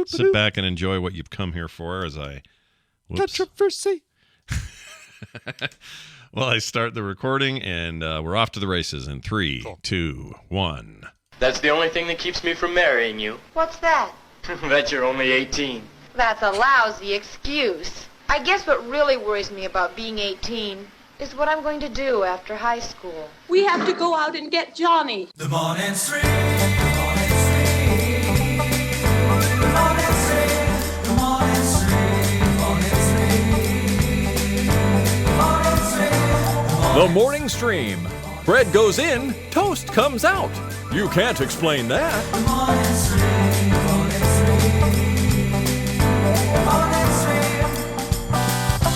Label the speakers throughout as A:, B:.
A: sit back and enjoy what you've come here for as I...
B: Controversy.
A: Well, I start the recording, and we're off to the races in 3, 2, 1.
C: That's the only thing that keeps me from marrying you.
D: What's that?
C: That you're only 18.
D: That's a lousy excuse. I guess what really worries me about being 18 is what I'm going to do after high school.
E: We have to go out and get Johnny.
F: The morning stream, the morning stream, the morning stream, the morning stream, the morning stream, the morning stream.
G: The morning stream. Bread goes in, toast comes out. You can't explain that.
F: The morning stream, the morning stream, the morning stream.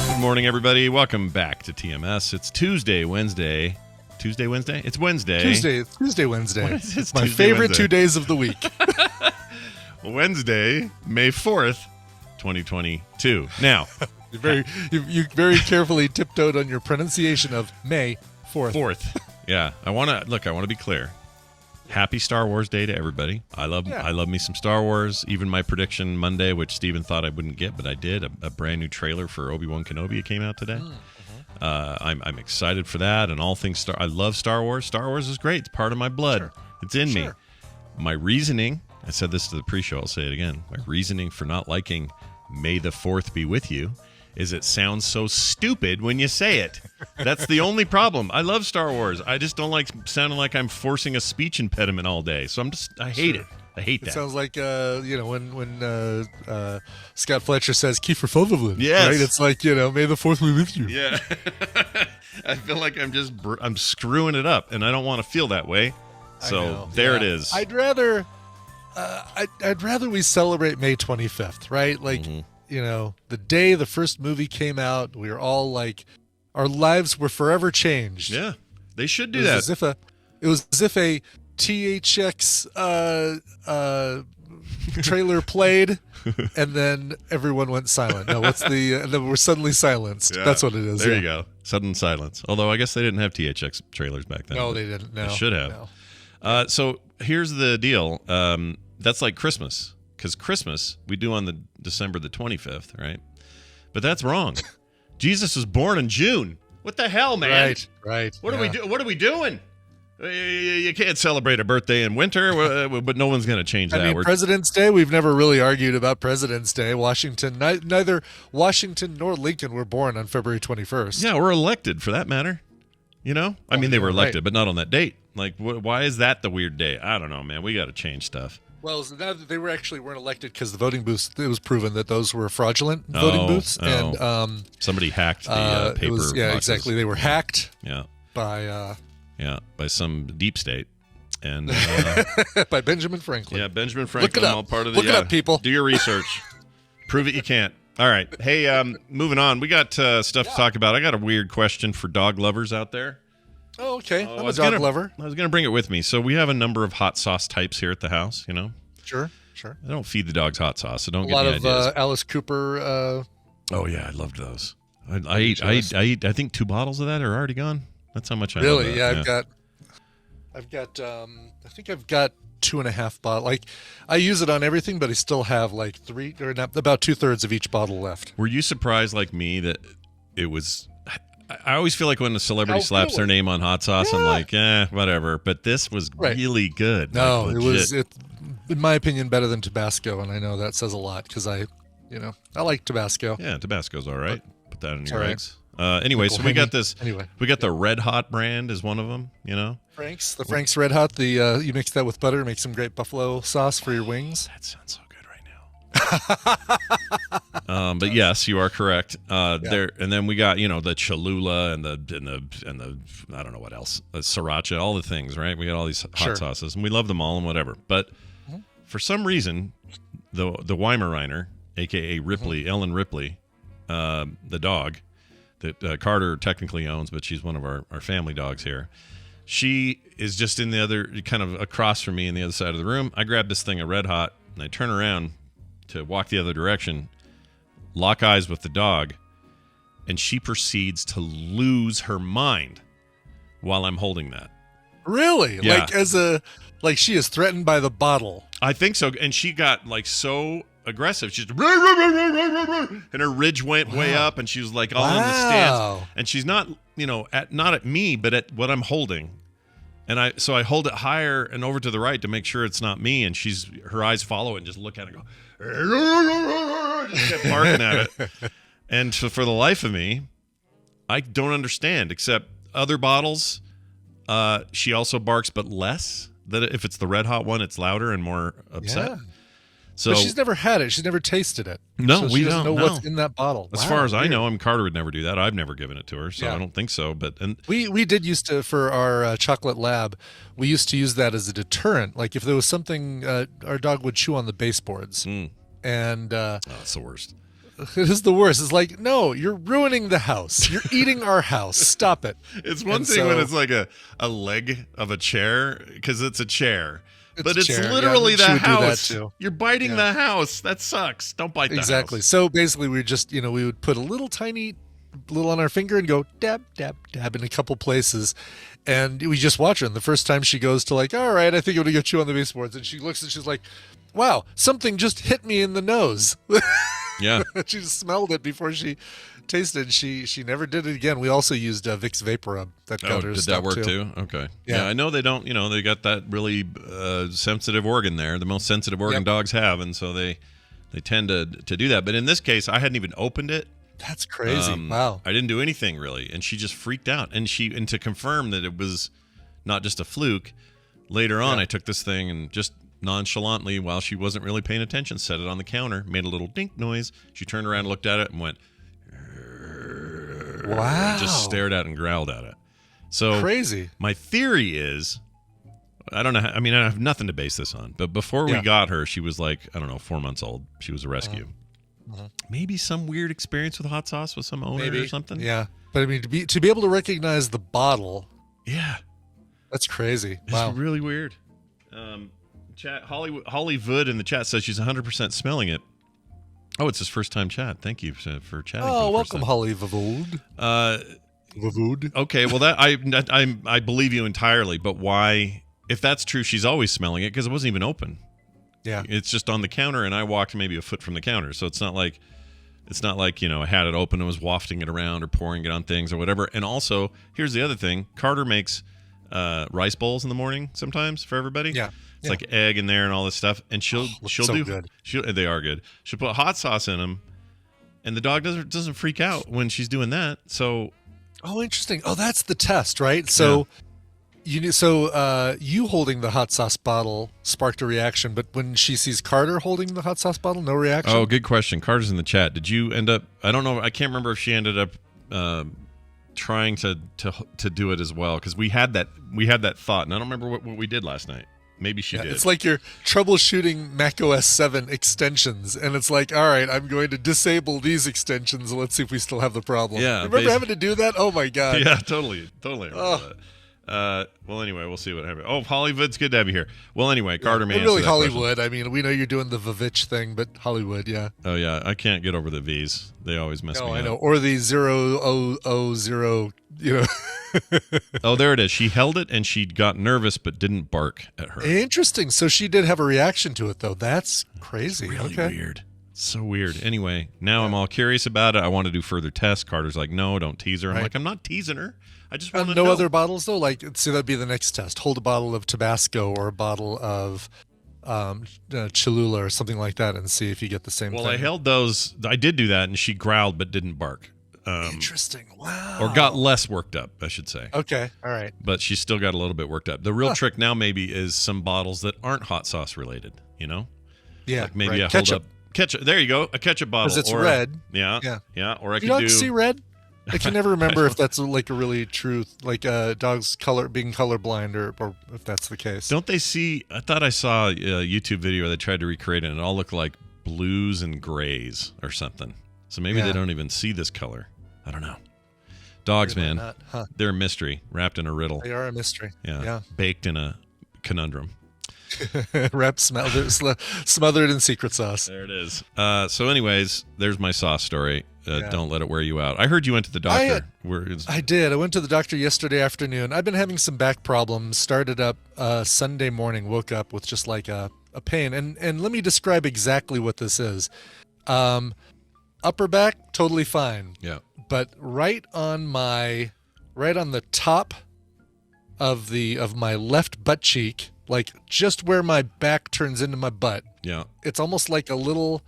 A: Good morning, everybody. Welcome back to TMS. It's Tuesday, Wednesday. Tuesday, Wednesday? It's Wednesday.
B: Tuesday, Wednesday.
A: What is it?
B: It's my
A: Tuesday,
B: favorite
A: Wednesday.
B: 2 days of the week.
A: Wednesday, May 4th, 2022. Now,
B: You very carefully tiptoed on your pronunciation of May 4th.
A: 4th. Yeah, I want to be clear. Happy Star Wars Day to everybody. I love me some Star Wars. Even my prediction Monday, which Steven thought I wouldn't get, but I did, a brand new trailer for Obi-Wan Kenobi came out today. I'm excited for that and all things I love Star Wars. Star Wars is great. It's part of my blood.
B: Sure.
A: It's in me.
B: Sure.
A: My reasoning, I said this to the pre-show, I'll say it again. My reasoning for not liking May the 4th be with you is it sounds so stupid when you say it. That's the only problem. I love Star Wars. I just don't like sounding like I'm forcing a speech impediment all day. So I hate it. I hate that.
B: It sounds like when Scott Fletcher says Kiefer Sutherland.
A: Yes.
B: Right? It's like, May the 4th be with you.
A: Yeah. I feel like I'm screwing it up, and I don't want to feel that way. So there it is.
B: I'd rather we celebrate May 25th, right? Like, the day the first movie came out, we were all like, our lives were forever changed.
A: Yeah, they should do that.
B: It was as if a THX trailer played, and then everyone went silent. No, and then we're suddenly silenced.
A: Yeah,
B: that's what it is.
A: There you go. Sudden silence. Although I guess they didn't have THX trailers back then.
B: No, they didn't. No,
A: they should have.
B: No.
A: So here's the deal. That's like Christmas, because Christmas we do on the December the 25th, right? But that's wrong. Jesus was born in June. What the hell, man?
B: Right.
A: What are we do? What are we doing? You can't celebrate a birthday in winter, but no one's going to change that.
B: I mean, President's Day, we've never really argued about President's Day. Neither Washington nor Lincoln were born on February 21st.
A: Yeah, or elected for that matter. I mean, they were elected, but not on that date. Like, why is that the weird day? I don't know, man. We got to change stuff.
B: Well, they weren't elected because the voting booths. It was proven that those were fraudulent voting booths, and
A: somebody hacked the paper.
B: boxes. Exactly. They were hacked.
A: Yeah.
B: By
A: some deep state, and
B: by Benjamin Franklin.
A: Yeah, Benjamin Franklin.
B: Look it up.
A: All part of
B: Look it up, people.
A: Do your research. Prove it you can't. All right. Hey, moving on. We got stuff to talk about. I got a weird question for dog lovers out there.
B: Oh, okay. I'm a dog lover.
A: I was going to bring it with me. So we have a number of hot sauce types here at the house,
B: Sure.
A: I don't feed the dogs hot sauce, so don't
B: a
A: get
B: lot
A: me
B: of
A: ideas.
B: Alice Cooper.
A: Oh, yeah. I loved those. I eat, I think 2 bottles of that are already gone. That's how much I love
B: Really?
A: that.
B: I've got I think I've got 2.5 bottles. Like, I use it on everything, but I still have like about 2/3 of each bottle left.
A: Were you surprised like me that it was... I always feel like when a celebrity slaps their name on hot sauce, I'm like, whatever. But this was really good.
B: No,
A: like,
B: it was, in my opinion, better than Tabasco, and I know that says a lot because I like Tabasco.
A: Yeah, Tabasco's all right. Put that in your
B: right.
A: eggs. Anyway, so we got this.
B: Anyway,
A: we got the Red Hot brand is one of them.
B: The Frank's Red Hot. You mix that with butter, make some great buffalo sauce for your wings.
A: That sounds so good right now. But yes, you are correct. There, and then we got the Cholula and the I don't know what else, the Sriracha, all the things, right? We got all these hot sauces, and we love them all and whatever. But for some reason, the Weimaraner, aka Ripley, Ellen Ripley, the dog that Carter technically owns, but she's one of our family dogs here. She is just in the other, kind of across from me in the other side of the room. I grab this thing of Red Hot, and I turn around to walk the other direction, lock eyes with the dog, and she proceeds to lose her mind while I'm holding that.
B: Really?
A: Yeah.
B: Like she is threatened by the bottle.
A: I think so. And she got like so aggressive. She's and her ridge went way up, and she was like all in the stance. And she's not, not at me, but at what I'm holding. And I hold it higher and over to the right to make sure it's not me. And her eyes follow it and just look at it and go, just kept barking at it. And so for the life of me, I don't understand, except other bottles, she also barks, but less. That if it's the Red Hot one, it's louder and more upset. Yeah. So,
B: but she's never had it. She's never tasted it.
A: No,
B: so
A: we
B: she doesn't
A: don't
B: know what's in that bottle.
A: As far as I know, Carter would never do that. I've never given it to her, so I don't think so. But
B: we did used to, for our chocolate lab, we used to use that as a deterrent. Like if there was something, our dog would chew on the baseboards. And
A: that's the worst.
B: It is the worst. It's like, no, you're ruining the house. You're eating our house. Stop it.
A: It's one thing when it's like a leg of a chair, because it's a chair. But it's literally the house. You're biting the house. That sucks. Don't bite the house.
B: Exactly. So basically, we just, we would put a little on our finger and go dab, dab, dab in a couple places. And we just watch her. And the first time she goes to all right, I think I'm going to go chew on the baseboards. And she looks and she's like, wow, something just hit me in the nose.
A: Yeah.
B: She just smelled it before she tasted. She never did it again. We also used Vicks VapoRub. That got her
A: did that work too? Okay. Yeah, I know they don't. They got that really sensitive organ there, the most sensitive organ dogs have, and so they tend to do that. But in this case, I hadn't even opened it.
B: That's crazy. Wow.
A: I didn't do anything really, and she just freaked out. And to confirm that it was not just a fluke, later on I took this thing and just nonchalantly, while she wasn't really paying attention, set it on the counter, made a little dink noise. She turned around, looked at it, and went,
B: wow.
A: And just stared at it and growled at it. So
B: crazy.
A: My theory is, I don't know. I mean, I have nothing to base this on, but before we got her, she was like, 4 months old. She was a rescue. Maybe some weird experience with hot sauce with some owner or something.
B: Yeah. But I mean, to be able to recognize the bottle.
A: Yeah.
B: That's crazy. Wow.
A: It's really weird. Chat Hollywood in the chat says she's 100% smelling it. Oh, it's his first time chat. Thank you for chatting.
B: Oh, welcome, Hollywood.
A: Okay, well that I believe you entirely, but why? If that's true, she's always smelling it because it wasn't even open.
B: Yeah,
A: it's just on the counter, and I walked maybe a foot from the counter, so it's not like I had it open and was wafting it around or pouring it on things or whatever. And also, here's the other thing: Carter makes rice bowls in the morning sometimes for everybody.
B: Yeah.
A: It's like egg in there and all this stuff, and she'll do
B: good.
A: They are good. She'll put hot sauce in them, and the dog doesn't freak out when she's doing that. So,
B: interesting. Oh, that's the test, right? So, you holding the hot sauce bottle sparked a reaction, but when she sees Carter holding the hot sauce bottle, no reaction.
A: Oh, good question. Carter's in the chat. Did you end up? I don't know. I can't remember if she ended up trying to do it as well, because we had that thought, and I don't remember what we did last night. Maybe she did.
B: It's like you're troubleshooting macOS 7 extensions, and it's like, all right, I'm going to disable these extensions, and let's see if we still have the problem.
A: Yeah,
B: remember having to do that? Oh my god.
A: Yeah, totally. I remember that. Well, anyway, we'll see what happens. Oh, Hollywood's good to have you here. Well, anyway, Carter may answer
B: really
A: that
B: Hollywood.
A: question.
B: I mean, we know you're doing the Vivitch thing, but Hollywood, yeah.
A: Oh yeah, I can't get over the V's. They always mess me up.
B: I know. Or the 000,
A: Oh, there it is. She held it and she got nervous but didn't bark at her.
B: Interesting. So she did have a reaction to it, though. That's crazy.
A: It's really weird. So weird. Anyway, now I'm all curious about it. I want to do further tests. Carter's like, no, don't tease her. I'm like, I'm not teasing her. I just want to know.
B: No other bottles, though? Like, see, that'd be the next test. Hold a bottle of Tabasco or a bottle of Cholula or something like that and see if you get the same thing.
A: Well, I held those. I did do that, and she growled but didn't bark.
B: Interesting. Wow.
A: Or got less worked up, I should say.
B: Okay. All right.
A: But she still got a little bit worked up. The real trick now maybe is some bottles that aren't hot sauce related,
B: Yeah.
A: Like maybe
B: right.
A: I hold up ketchup. There you go. A ketchup bottle.
B: Because it's red.
A: Yeah. Or I could
B: dogs see red? I can never remember if that's like a really true, like dogs being colorblind or if that's the case.
A: Don't they see? I thought I saw a YouTube video where they tried to recreate it and it all looked like blues and grays or something. So maybe they don't even see this color. I don't know. Dogs, man, they're a mystery wrapped in a riddle.
B: They are a mystery.
A: Yeah. Baked in a conundrum.
B: Wrapped, smothered in secret sauce.
A: There it is. So anyways, there's my sauce story. Don't let it wear you out. I heard you went to the doctor.
B: I did. I went to the doctor yesterday afternoon. I've been having some back problems. Started up Sunday morning. Woke up with just like a a pain. And let me describe exactly what this is. Upper back, totally fine.
A: Yeah.
B: But right on the top of my left butt cheek, like just where my back turns into my butt.
A: Yeah.
B: It's almost like a little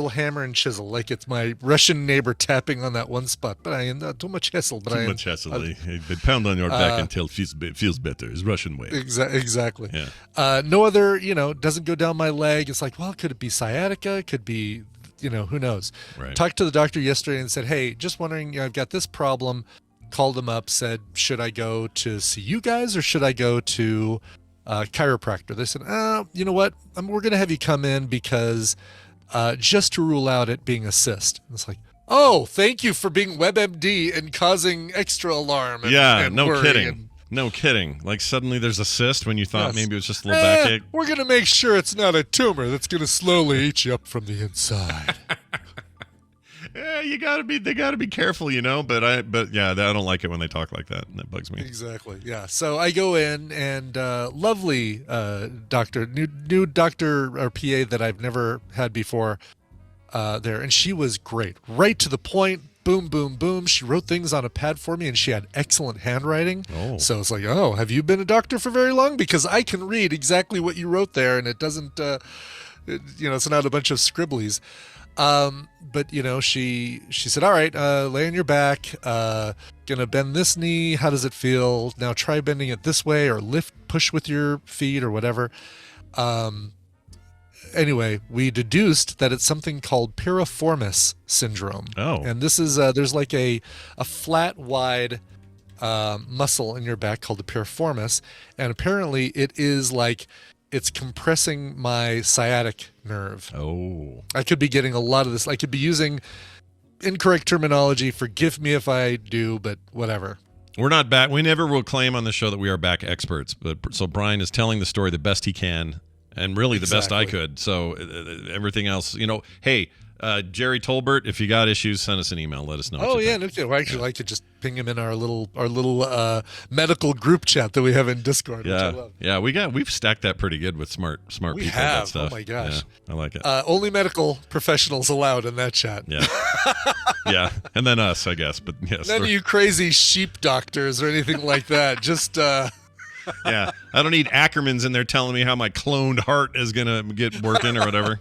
B: hammer and chisel, like it's my Russian neighbor tapping on that one spot. But I am not too much hassle. But
A: Too much hassle. They pound on your back until it feels better. It's Russian way.
B: Exactly.
A: Yeah.
B: No other, doesn't go down my leg. It's like, well, could it be sciatica? Could be, who knows?
A: Right.
B: Talked to the doctor yesterday and said, hey, just wondering, I've got this problem. Called him up, said, should I go to see you guys or should I go to chiropractor? They said, you know what? We're going to have you come in because just to rule out it being a cyst. And it's like, oh, thank you for being WebMD and causing extra alarm. And
A: no
B: worry
A: kidding. No kidding. Like suddenly there's a cyst when you thought maybe it was just a little backache.
B: We're going to make sure it's not a tumor that's going to slowly eat you up from the inside.
A: Yeah, they gotta be careful, but yeah, I don't like it when they talk like that. That bugs me.
B: Exactly. Yeah. So I go in and lovely doctor, new doctor or PA that I've never had before there. And she was great. Right to the point. Boom, boom, boom. She wrote things on a pad for me and she had excellent handwriting.
A: Oh.
B: So it's like, oh, have you been a doctor for very long? Because I can read exactly what you wrote there and it doesn't, it's not a bunch of scribblies. But she said, all right, lay on your back, gonna bend this knee. How does it feel? Now try bending it this way or push with your feet or whatever. Anyway, we deduced that it's something called Piriformis Syndrome.
A: Oh.
B: And this is, there's like a flat, wide, muscle in your back called the piriformis. And apparently it is like, it's compressing my sciatic nerve.
A: Oh.
B: I could be getting a lot of this. I could be using incorrect terminology. Forgive me if I do, but whatever.
A: We're not back. We never will claim on the show that we are back experts. But so Brian is telling the story the best he can, and really the best I could. So everything else, hey, Jerry Tolbert, if you got issues, send us an email. Let us know.
B: Oh yeah, no kidding. Well, actually, I could just ping him in our little medical group chat that we have in Discord.
A: Yeah,
B: which I love.
A: yeah, we've stacked that pretty good with smart people.
B: We
A: That
B: have.
A: stuff.
B: Oh my gosh,
A: yeah, I like it.
B: Only medical professionals allowed in that chat.
A: Yeah, yeah, and then us, I guess. But yes,
B: None of you crazy sheep doctors or anything like that. Just.
A: Yeah, I don't need Ackermans in there telling me how my cloned heart is gonna get working or whatever.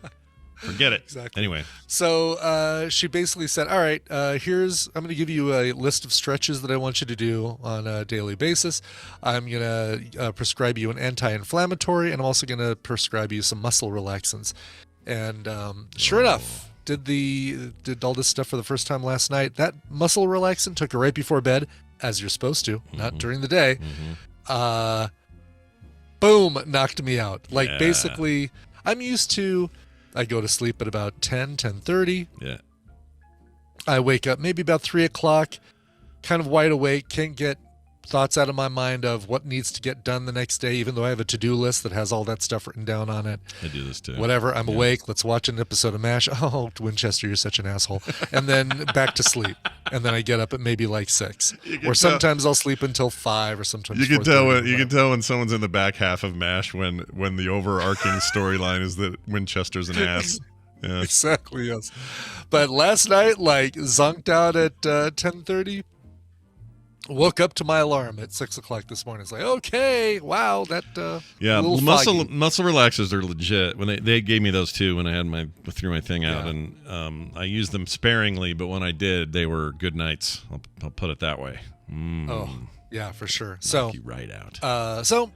A: Forget it.
B: Exactly.
A: Anyway.
B: So she basically said, all right, I'm going to give you a list of stretches that I want you to do on a daily basis. I'm going to prescribe you an anti-inflammatory, and I'm also going to prescribe you some muscle relaxants. And sure enough, did all this stuff for the first time last night. That muscle relaxant took her right before bed, as you're supposed to, not during the day. Boom, knocked me out. Like basically, I'm used to... I go to sleep at about 10:30.
A: Yeah.
B: I wake up maybe about 3 o'clock, kind of wide awake, can't get thoughts out of my mind of what needs to get done the next day, even though I have a to-do list that has all that stuff written down on it.
A: I do this too.
B: Whatever, I'm awake. Let's watch an episode of MASH. Oh, Winchester, you're such an asshole. And then back to sleep. And then I get up at maybe like 6. Or sometimes I'll sleep until 5 or sometimes
A: you can tell when someone's in the back half of MASH when the overarching storyline is that Winchester's an ass. Yeah.
B: Exactly, yes. But last night, zonked out at 10:30. Woke up to my alarm at 6 o'clock this morning. It's like, okay, wow, that
A: yeah,
B: muscle
A: relaxers are legit. When they gave me those too when I had threw my thing out, and I used them sparingly, but when I did, they were good nights. I'll put it that way.
B: Oh, yeah, for sure.
A: Knock
B: So
A: you right out.
B: so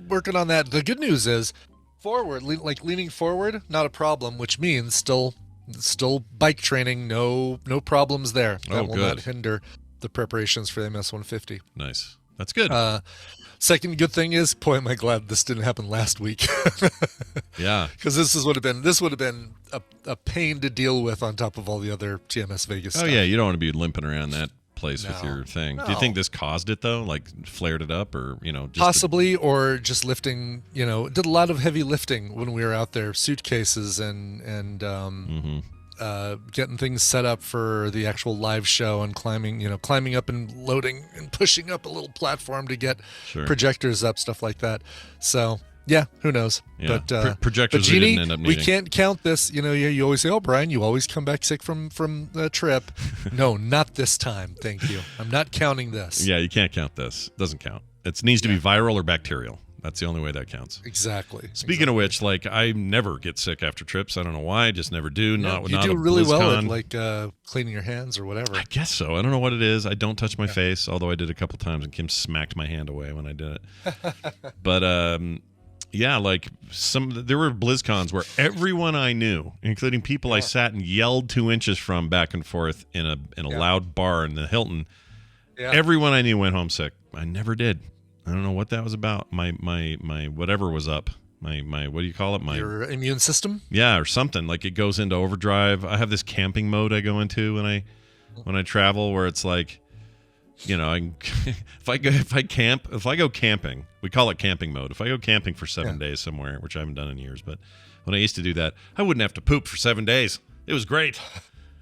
B: working on that. The good news is forward, leaning forward, not a problem, which means still bike training, no problems there. That will not hinder the preparations for the MS-150.
A: Nice. That's good.
B: Second good thing is, boy, am I glad this didn't happen last week.
A: Yeah.
B: Because this would have been a pain to deal with on top of all the other TMS Vegas stuff.
A: Oh yeah, you don't want to be limping around that place with your thing.
B: No.
A: Do you think this caused it though? Like flared it up, or just
B: possibly, or just lifting? Did a lot of heavy lifting when we were out there, suitcases and getting things set up for the actual live show and climbing up and loading and pushing up a little platform to get projectors up, stuff like that. So Yeah, who knows?
A: Yeah.
B: But
A: Projectors
B: but
A: we
B: Jeannie,
A: didn't end up
B: we
A: needing.
B: can't count this. You know, you always say, "Oh, Brian, you always come back sick from the trip." No, not this time. Thank you. I'm not counting this.
A: Yeah, you can't count this. Doesn't count. It needs to be viral or bacterial. That's the only way that counts.
B: Exactly.
A: Speaking of which, like, I never get sick after trips. I don't know why. I just never do.
B: Yeah,
A: Not
B: you
A: not
B: do
A: a
B: really well at
A: BlizzCon.
B: cleaning your hands or whatever.
A: I guess so. I don't know what it is. I don't touch my face, although I did a couple times, and Kim smacked my hand away when I did it. But yeah, like there were BlizzCons where everyone I knew, including people I sat and yelled 2 inches from back and forth in a loud bar in the Hilton, everyone I knew went home sick. I never did. I don't know what that was about. My whatever was up. My what do you call it?
B: Your immune system?
A: Yeah, or something. Like it goes into overdrive. I have this camping mode I go into when I travel, where it's like, you know, if I go camping, we call it camping mode. If I go camping for 7 days somewhere, which I haven't done in years, but when I used to do that, I wouldn't have to poop for 7 days. It was great.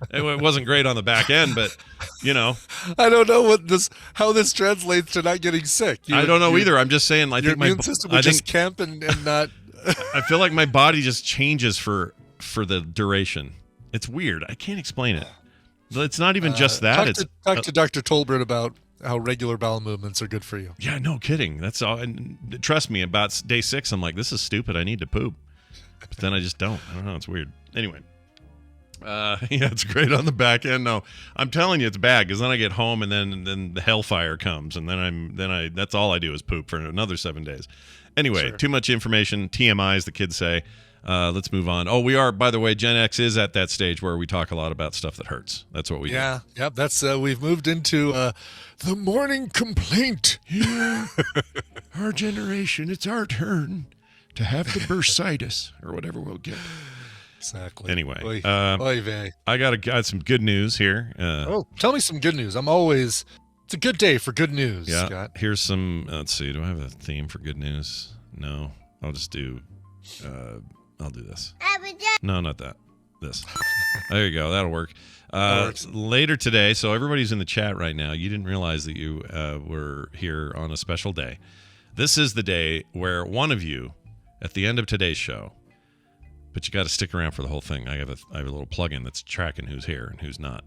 A: It wasn't great on the back end, but you know,
B: I don't know how this translates to not getting sick.
A: I don't know either. I'm just saying. I think my
B: immune system would just camp and not.
A: I feel like my body just changes for the duration. It's weird. I can't explain it. It's not even just that.
B: Talk to Dr. Tolbert about how regular bowel movements are good for you.
A: Yeah, no kidding. That's all. And trust me, about day 6, I'm like, this is stupid. I need to poop, but then I just don't. I don't know. It's weird. Anyway. Yeah, it's great on the back end. No, I'm telling you, it's bad because then I get home and then the hellfire comes, and then that's all I do is poop for another 7 days. Anyway, Too much information. TMI, as the kids say. Let's move on. Oh, we are, by the way, Gen X is at that stage where we talk a lot about stuff that hurts. That's what we do.
B: Yeah, yep. That's we've moved into the morning complaint.
A: Yeah. Our generation, it's our turn to have the bursitis or whatever we'll get.
B: Exactly.
A: Anyway,
B: I
A: got some good news here.
B: Tell me some good news. It's a good day for good news.
A: Yeah.
B: Scott.
A: Here's some. Let's see. Do I have a theme for good news? No. I'll just do. I'll do this. No, not that. This. There you go. That'll work. Later today. So everybody's in the chat right now. You didn't realize that you were here on a special day. This is the day where one of you, at the end of today's show. But you got to stick around for the whole thing. I have a little plugin that's tracking who's here and who's not.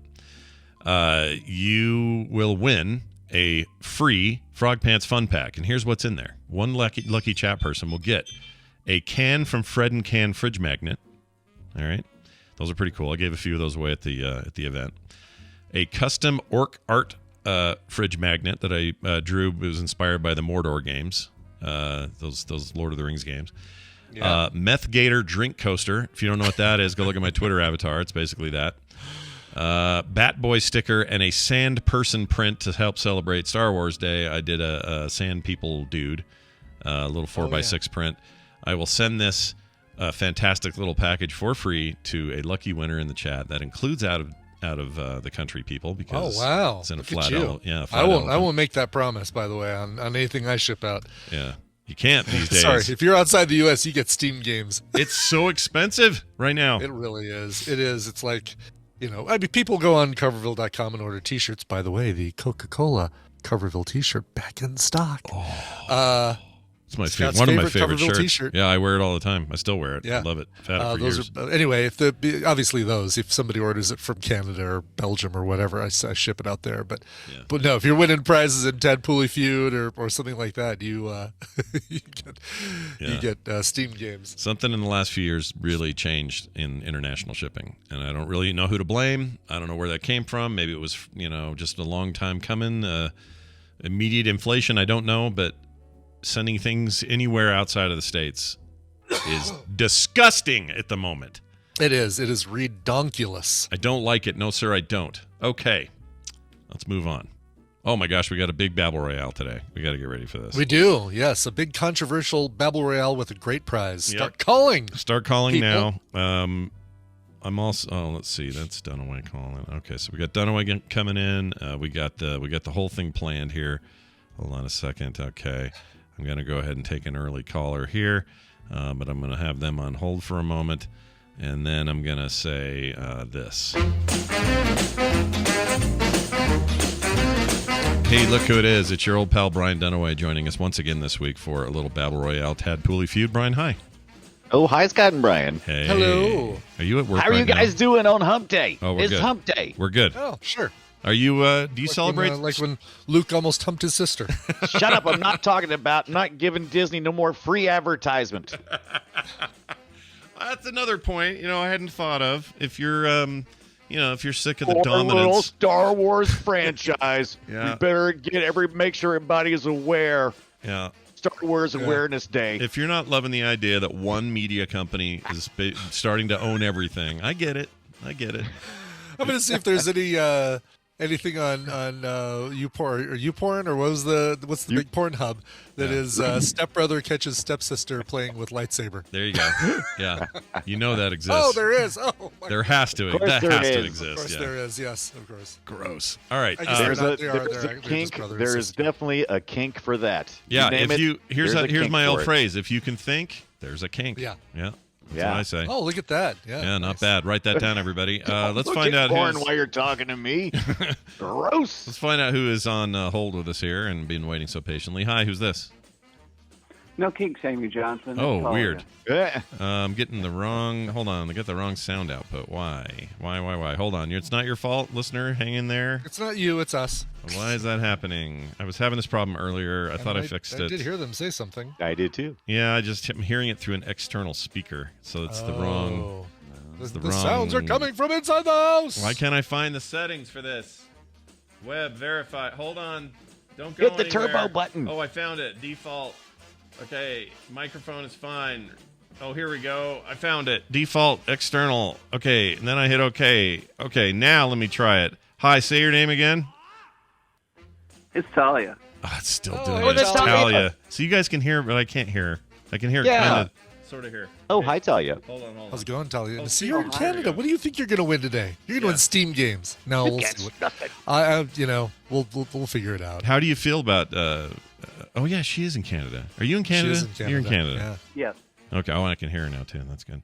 A: You will win a free Frog Pants Fun Pack, and here's what's in there. One lucky chat person will get a can from Fred and Can fridge magnet. All right, those are pretty cool. I gave a few of those away at the event. A custom orc art fridge magnet that I drew. It was inspired by the Mordor games, those Lord of the Rings games. Yeah. Meth Gator drink coaster. If you don't know what that is, go look at my Twitter avatar. It's basically that. Bat Boy sticker and a sand person print to help celebrate Star Wars Day. I did a sand people dude, a little 4x6 print. I will send this fantastic little package for free to a lucky winner in the chat. That includes out of the country people because it's in a flat element.
B: I won't make that promise, by the way, on anything I ship out.
A: Yeah. You can't these days.
B: Sorry, if you're outside the U.S., you get Steam games.
A: It's so expensive right now.
B: It really is. It is. It's like, people go on Coverville.com and order T-shirts. By the way, the Coca-Cola Coverville T-shirt back in stock.
A: It's my favorite. One of my favorite shirts.
B: T-shirt.
A: Yeah, I wear it all the time. I still wear it.
B: Yeah.
A: I love it. I've had it for years.
B: Anyway, if somebody orders it from Canada or Belgium or whatever, I ship it out there. But no, if you're winning prizes in Ted Pooley Feud or something like that, you get Steam games.
A: Something in the last few years really changed in international shipping, and I don't really know who to blame. I don't know where that came from. Maybe it was just a long time coming. Immediate inflation. I don't know, but sending things anywhere outside of the States is disgusting at the moment.
B: It is. It is redonkulous.
A: I don't like it. No, sir, I don't. Okay. Let's move on. Oh, my gosh. We got a big Babble Royale today. We got to get ready for this.
B: We do. Yes. A big controversial Babble Royale with a great prize. Start calling.
A: Start calling
B: people.
A: now. I'm also. Let's see. That's Dunaway calling. Okay. So we got Dunaway coming in. We got the whole thing planned here. Hold on a second. Okay. I'm going to go ahead and take an early caller here, but I'm going to have them on hold for a moment, and then I'm going to say this. Hey, look who it is. It's your old pal Brian Dunaway joining us once again this week for a little Battle Royale Tadpooley feud. Brian, hi.
H: Oh, hi, Scott and Brian.
A: Hey.
B: Hello.
A: Are you at work
H: How are
A: right
H: you guys
A: now?
H: doing on Hump Day?
A: Oh, we're
H: It's
A: good.
H: Hump Day.
A: We're good.
B: Oh, sure.
A: Are you, do you celebrate?
B: Like when Luke almost humped his sister.
H: Shut up. I'm not talking about not giving Disney no more free advertisement.
A: That's another point, I hadn't thought of. If you're, if you're sick of the
H: For a little
A: dominance.
H: Star Wars franchise,
A: Yeah.
H: we better make sure everybody is aware.
A: Yeah.
H: Star Wars Awareness Day.
A: If you're not loving the idea that one media company is starting to own everything, I get it.
B: I'm going to see if there's anything on YouPorn or what's the big porn hub that is stepbrother catches stepsister playing with lightsaber.
A: There you go. Yeah. You know that exists.
B: Oh, there is. Oh, my
A: There has to.
H: Of course
A: That
H: there
A: has to
H: is.
A: exist.
B: Of course
A: yeah.
B: there is. Yes, of course.
A: Gross. All right.
B: I guess
H: There's
B: they're
H: a
B: not- they are-
H: there's
B: they're
H: a
B: just
H: kink.
B: brother and
H: There is
B: sister.
H: definitely a kink for that.
A: Yeah.
H: name
A: If
H: it,
A: you here's
H: there's a
A: here's
H: kink
A: my old
H: for it.
A: phrase. If you can think, there's a kink.
B: Yeah.
A: Yeah. That's
H: Yeah.
A: what I say.
B: Oh, look at that. Yeah.
A: Yeah, not
B: nice.
A: bad. Write that down, everybody. Let's
H: Look
A: find
H: at
A: out
H: porn
A: who's,
H: while you're talking to me. Gross.
A: let's find out who is on hold with us here and been waiting so patiently. Hi, who's this?
I: No kinks, Amy Johnson.
A: Oh,
I: That's all
A: weird.
H: Yeah.
A: I'm getting the wrong. Hold on, I got the wrong sound output. Why? Hold on. It's not your fault, listener. Hang in there.
B: It's not you, it's us.
A: Why is that happening? I was having this problem earlier. I thought I fixed it.
B: I did hear them say something.
H: I did too.
A: Yeah, I'm hearing it through an external speaker, so it's the wrong.
B: The,
A: the
B: the
A: wrong-
B: sounds are coming from inside the house.
A: Why can't I find the settings for this? Web verify. Hold on. Don't go
H: Hit the
A: anywhere.
H: turbo button.
A: Oh, I found it. Default. Okay, microphone is fine. Oh, here we go. I found it. Default external. Okay, and then I hit OK. Okay, now let me try it. Hi, say your name again.
I: It's Talia.
A: Oh, it's still
B: Oh,
A: doing
B: hey,
A: it. It's
H: Talia.
A: Talia. So you guys can hear, but I can't hear. I can hear
H: Yeah.
A: kind of, sort of hear.
H: Oh, hi, Talia.
A: Hold on.
B: How's it going, Talia?
A: Oh,
B: See, you're in
A: oh, hi,
B: Canada.
A: there you go.
B: What do you think you're going to win today? You're going to
A: Yeah.
B: win Steam games. No, we'll see.
H: Gets nothing.
B: We'll figure it out.
A: How do you feel about? Oh yeah, she is in Canada. Are you in Canada?
B: She is in Canada.
A: You're in Canada.
I: Yes.
A: Okay. Oh, I can hear her now too. That's good.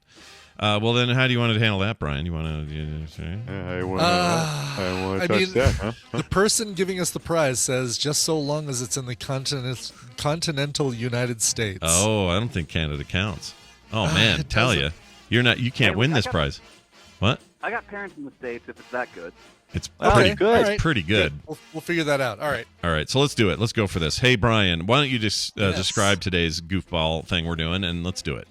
A: Well, then, how do you want to handle that, Brian? You want to?
H: I want
B: I mean, the person giving us the prize says just so long as it's in the continental United States.
A: Oh, I don't think Canada counts. Oh man,
B: it
A: Talia, you're not. You can't
I: Hey,
A: win
I: I
A: this
I: got-
A: prize. What?
I: I got parents in the States if it's that good.
A: It's
B: Okay,
A: pretty good.
B: all right.
A: It's pretty good.
B: We'll figure that out. All right.
A: All right, so let's do it. Let's go for this. Hey, Brian, why don't you just
B: Yes.
A: describe today's goofball thing we're doing, and let's do it.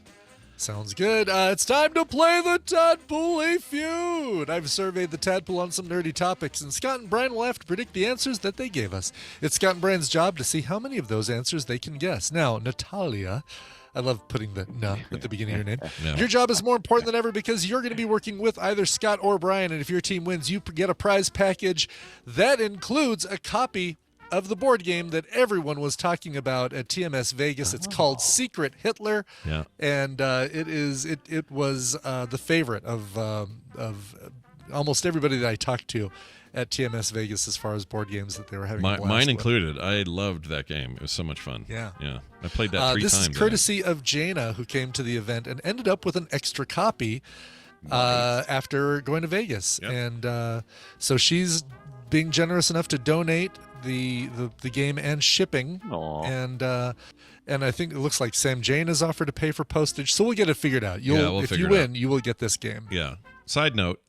B: Sounds good. It's time to play the Tadpooley Feud. I've surveyed the Tadpool on some nerdy topics, and Scott and Brian will have to predict the answers that they gave us. It's Scott and Brian's job to see how many of those answers they can guess. Now, Natalia, I love putting the "na" at the beginning of your name.
A: Yeah.
B: Your job is more important than ever because you're going to be working with either Scott or Brian, and if your team wins, you get a prize package that includes a copy of the board game that everyone was talking about at TMS Vegas. It's called Secret Hitler.
A: Yeah.
B: And it was the favorite of almost everybody that I talked to at TMS Vegas as far as board games that they were having. a blast
A: Mine
B: with.
A: included. I loved that game. It was so much fun.
B: Yeah.
A: Yeah. I played that 3
B: this
A: times.
B: is courtesy of Jaina, who came to the event and ended up with an extra copy after going to Vegas.
A: Yep.
B: And so she's being generous enough to donate the game and shipping.
H: Aw.
B: And I think it looks like Sam Jane has offered to pay for postage, so we'll get it figured out.
A: we'll
B: If
A: figure
B: you
A: it
B: win, you will get this game.
A: Yeah. Side note,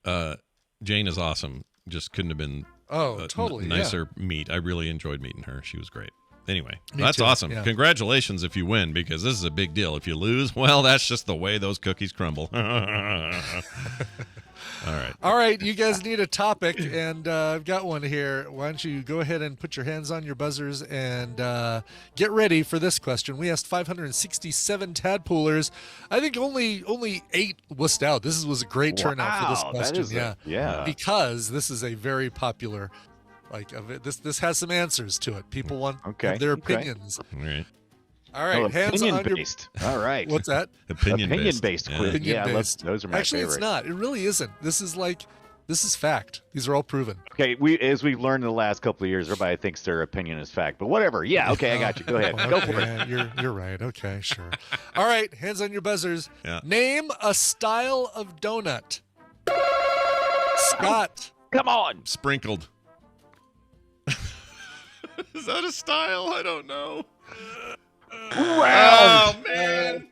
A: Jane is awesome. Just couldn't have been
B: Oh, totally.
A: nicer meet. I really enjoyed meeting her. She was great. Anyway,
B: Me
A: that's
B: too,
A: awesome.
B: yeah.
A: Congratulations if you win, because this is a big deal. If you lose, well, that's just the way those cookies crumble. All right.
B: All right, you guys need a topic, and I've got one here. Why don't you go ahead and put your hands on your buzzers and get ready for this question. We asked 567 tadpoolers. I think only 8 wussed out. This was a great turnout for this
H: Wow, that
B: question.
H: is
B: Yeah, because this is a very popular. This has some answers to it. People want their opinions.
A: All right.
B: All right, hands on your.
H: Opinion-based. All right.
B: What's that?
H: Opinion-based
A: Yeah.
H: quiz. Yeah,
B: Opinion-based.
H: those are my
B: Actually,
H: favorite.
B: it's not. It really isn't. This is fact. These are all proven.
H: Okay, as we've learned in the last couple of years, everybody thinks their opinion is fact. But whatever. Yeah, okay, I got you. Go ahead. Go for it.
B: Yeah, you're right. Okay, sure. All right, hands on your buzzers.
A: Yeah.
B: Name a style of donut. Scott.
H: Come on.
A: Sprinkled. Is that a style? I don't know.
H: Wow.
A: Oh man!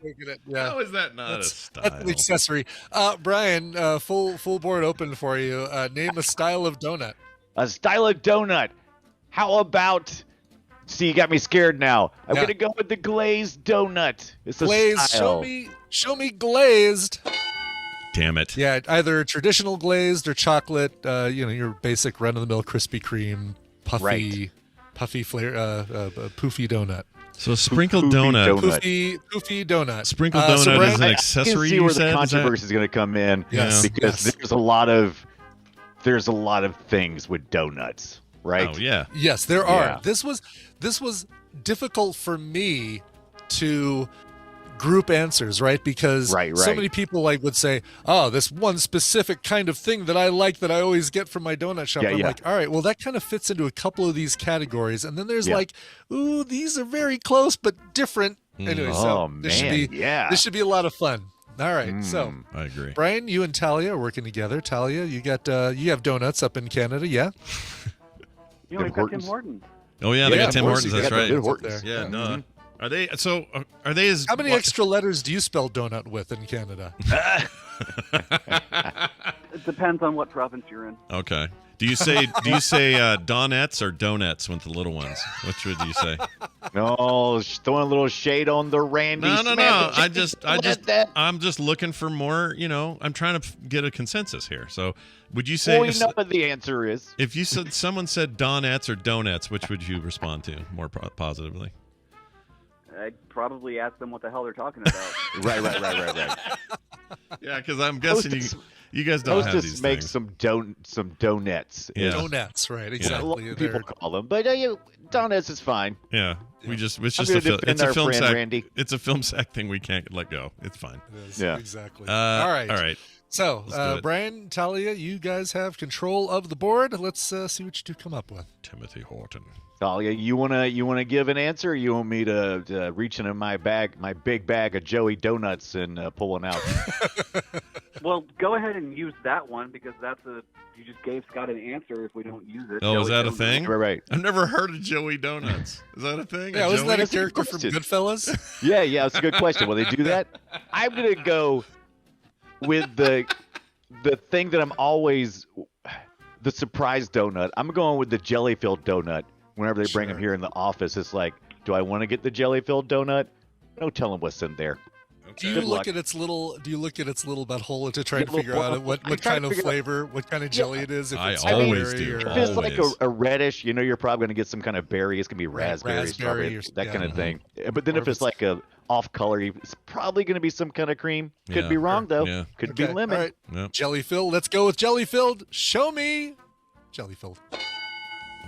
B: Yeah.
A: How is that not
B: That's
A: a style?
B: an accessory. Brian, full board open for you. Name a style of donut.
H: A style of donut. How about? See, you got me scared now. I'm
B: Yeah.
H: gonna go with the glazed donut. It's a
B: Glazed.
H: style.
B: Show me glazed.
A: Damn it!
B: Yeah, either traditional glazed or chocolate. Your basic run-of-the-mill Krispy Kreme puffy flavor, poofy donut.
A: So sprinkled
H: Poofy
A: donut.
H: donut.
B: Poofy donut.
A: Sprinkled
B: So
A: donut
B: Brian-
A: is an
H: I can
A: accessory.
H: see
A: You
H: where
A: said
H: the
A: Is that-
H: controversy is going to come in.
B: Yes,
H: because
B: yes.
H: there's a lot of things with donuts, right?
A: Oh yeah.
B: Yes, there are.
H: Yeah.
B: This was difficult for me to group answers, right? Because
H: Right.
B: so many people would say, "Oh, this one specific kind of thing that I like that I always get from my donut shop."
H: Yeah,
B: I'm
H: yeah.
B: like, "All right, well that kind of fits into a couple of these categories." And then there's
H: Yeah.
B: "Ooh, these are very close but different." Anyway, so
H: Oh,
B: this
H: man,
B: should be
H: yeah.
B: this should be a lot of fun. All right, so
A: I agree.
B: Brian, you and Talia are working together. Talia, you have donuts up in Canada, yeah?
I: You know, we've got Tim
H: Hortons.
I: Hortons.
A: Oh yeah, they
B: Yeah,
A: got
B: of
A: Tim
B: course
A: Hortons.
B: you
A: That's
B: got
A: right.
B: the
H: Hortons.
A: Yeah.
B: Yeah.
A: No. Are they? So are they as?
B: How many
A: what-
B: extra letters do you spell donut with in Canada?
I: It depends on what province you're in.
A: Okay. Do you say donettes or donuts with the little ones? Which would you say?
H: No, throwing a little shade on the Randy.
A: No.
H: Smith.
A: I'm just looking for more. I'm trying to get a consensus here. So, would you say
H: Well, you know what the answer is.
A: if you said someone said donettes or donuts, which would you respond to more positively?
I: I'd probably ask them what the hell they're talking about.
H: Right.
A: Yeah, because I'm guessing you guys don't have
H: Hostess
A: these
H: makes
A: things.
H: some donuts.
A: Yeah.
B: Donuts, right?
H: A lot
B: Exactly.
H: of people call them, but donuts is fine.
A: Yeah, it's
H: I'm
A: just
H: gonna
A: a film.
H: defend
A: It's a
H: our
A: film
H: friend
A: sack.
H: Randy.
A: It's a film sack thing we can't let go. It's fine.
B: It is,
H: Yeah.
B: exactly.
A: All
B: right.
A: right.
B: So,
A: Let's do it.
B: Brian, Talia, you guys have control of the board. Let's see what you two come up with.
A: Timothy Horton.
H: Talia, you wanna give an answer? Or you want me to reach into my big bag of Joey donuts and pull one out?
I: Well, go ahead and use that one because you just gave Scott an answer if we don't use it.
A: Oh, is
I: Joey
A: that a
I: Donuts.
A: thing?
H: Right.
A: I've never heard of Joey Donuts. Is that a thing?
B: Yeah,
A: A
B: wasn't that
A: Joey?
B: a character from
H: question.
B: Goodfellas?
H: Yeah, it's a good question. Will they do that? I'm gonna go with the thing that I'm always the surprise donut. I'm going with the jelly-filled donut. Whenever they bring them here in the office, it's like, do I want to get the jelly-filled donut? No telling what's in there.
B: Do you
H: Good
B: look
H: luck.
B: at its little butthole to try to
H: Little
B: figure out what
H: I'm trying
B: kind
H: to
B: of
H: figure out-
B: flavor, what kind of jelly it is? If
A: I
B: it's
A: always
B: strawberry
A: do.
B: or-
H: If it's like
A: Always.
H: a reddish, you're probably going to get some kind of berry. It's going to be
B: Right,
H: raspberry,
B: raspberry
H: strawberry,
B: or-
H: that
B: yeah.
H: kind of thing. But then
B: Or
H: if
B: if
H: it's like a off color, it's probably going to be some kind of cream. Could
A: Yeah.
H: be wrong though.
A: Yeah.
H: Could
B: Okay,
H: be lemon.
B: All right.
A: Yep.
B: Jelly filled. Let's go with jelly filled. Show me jelly filled.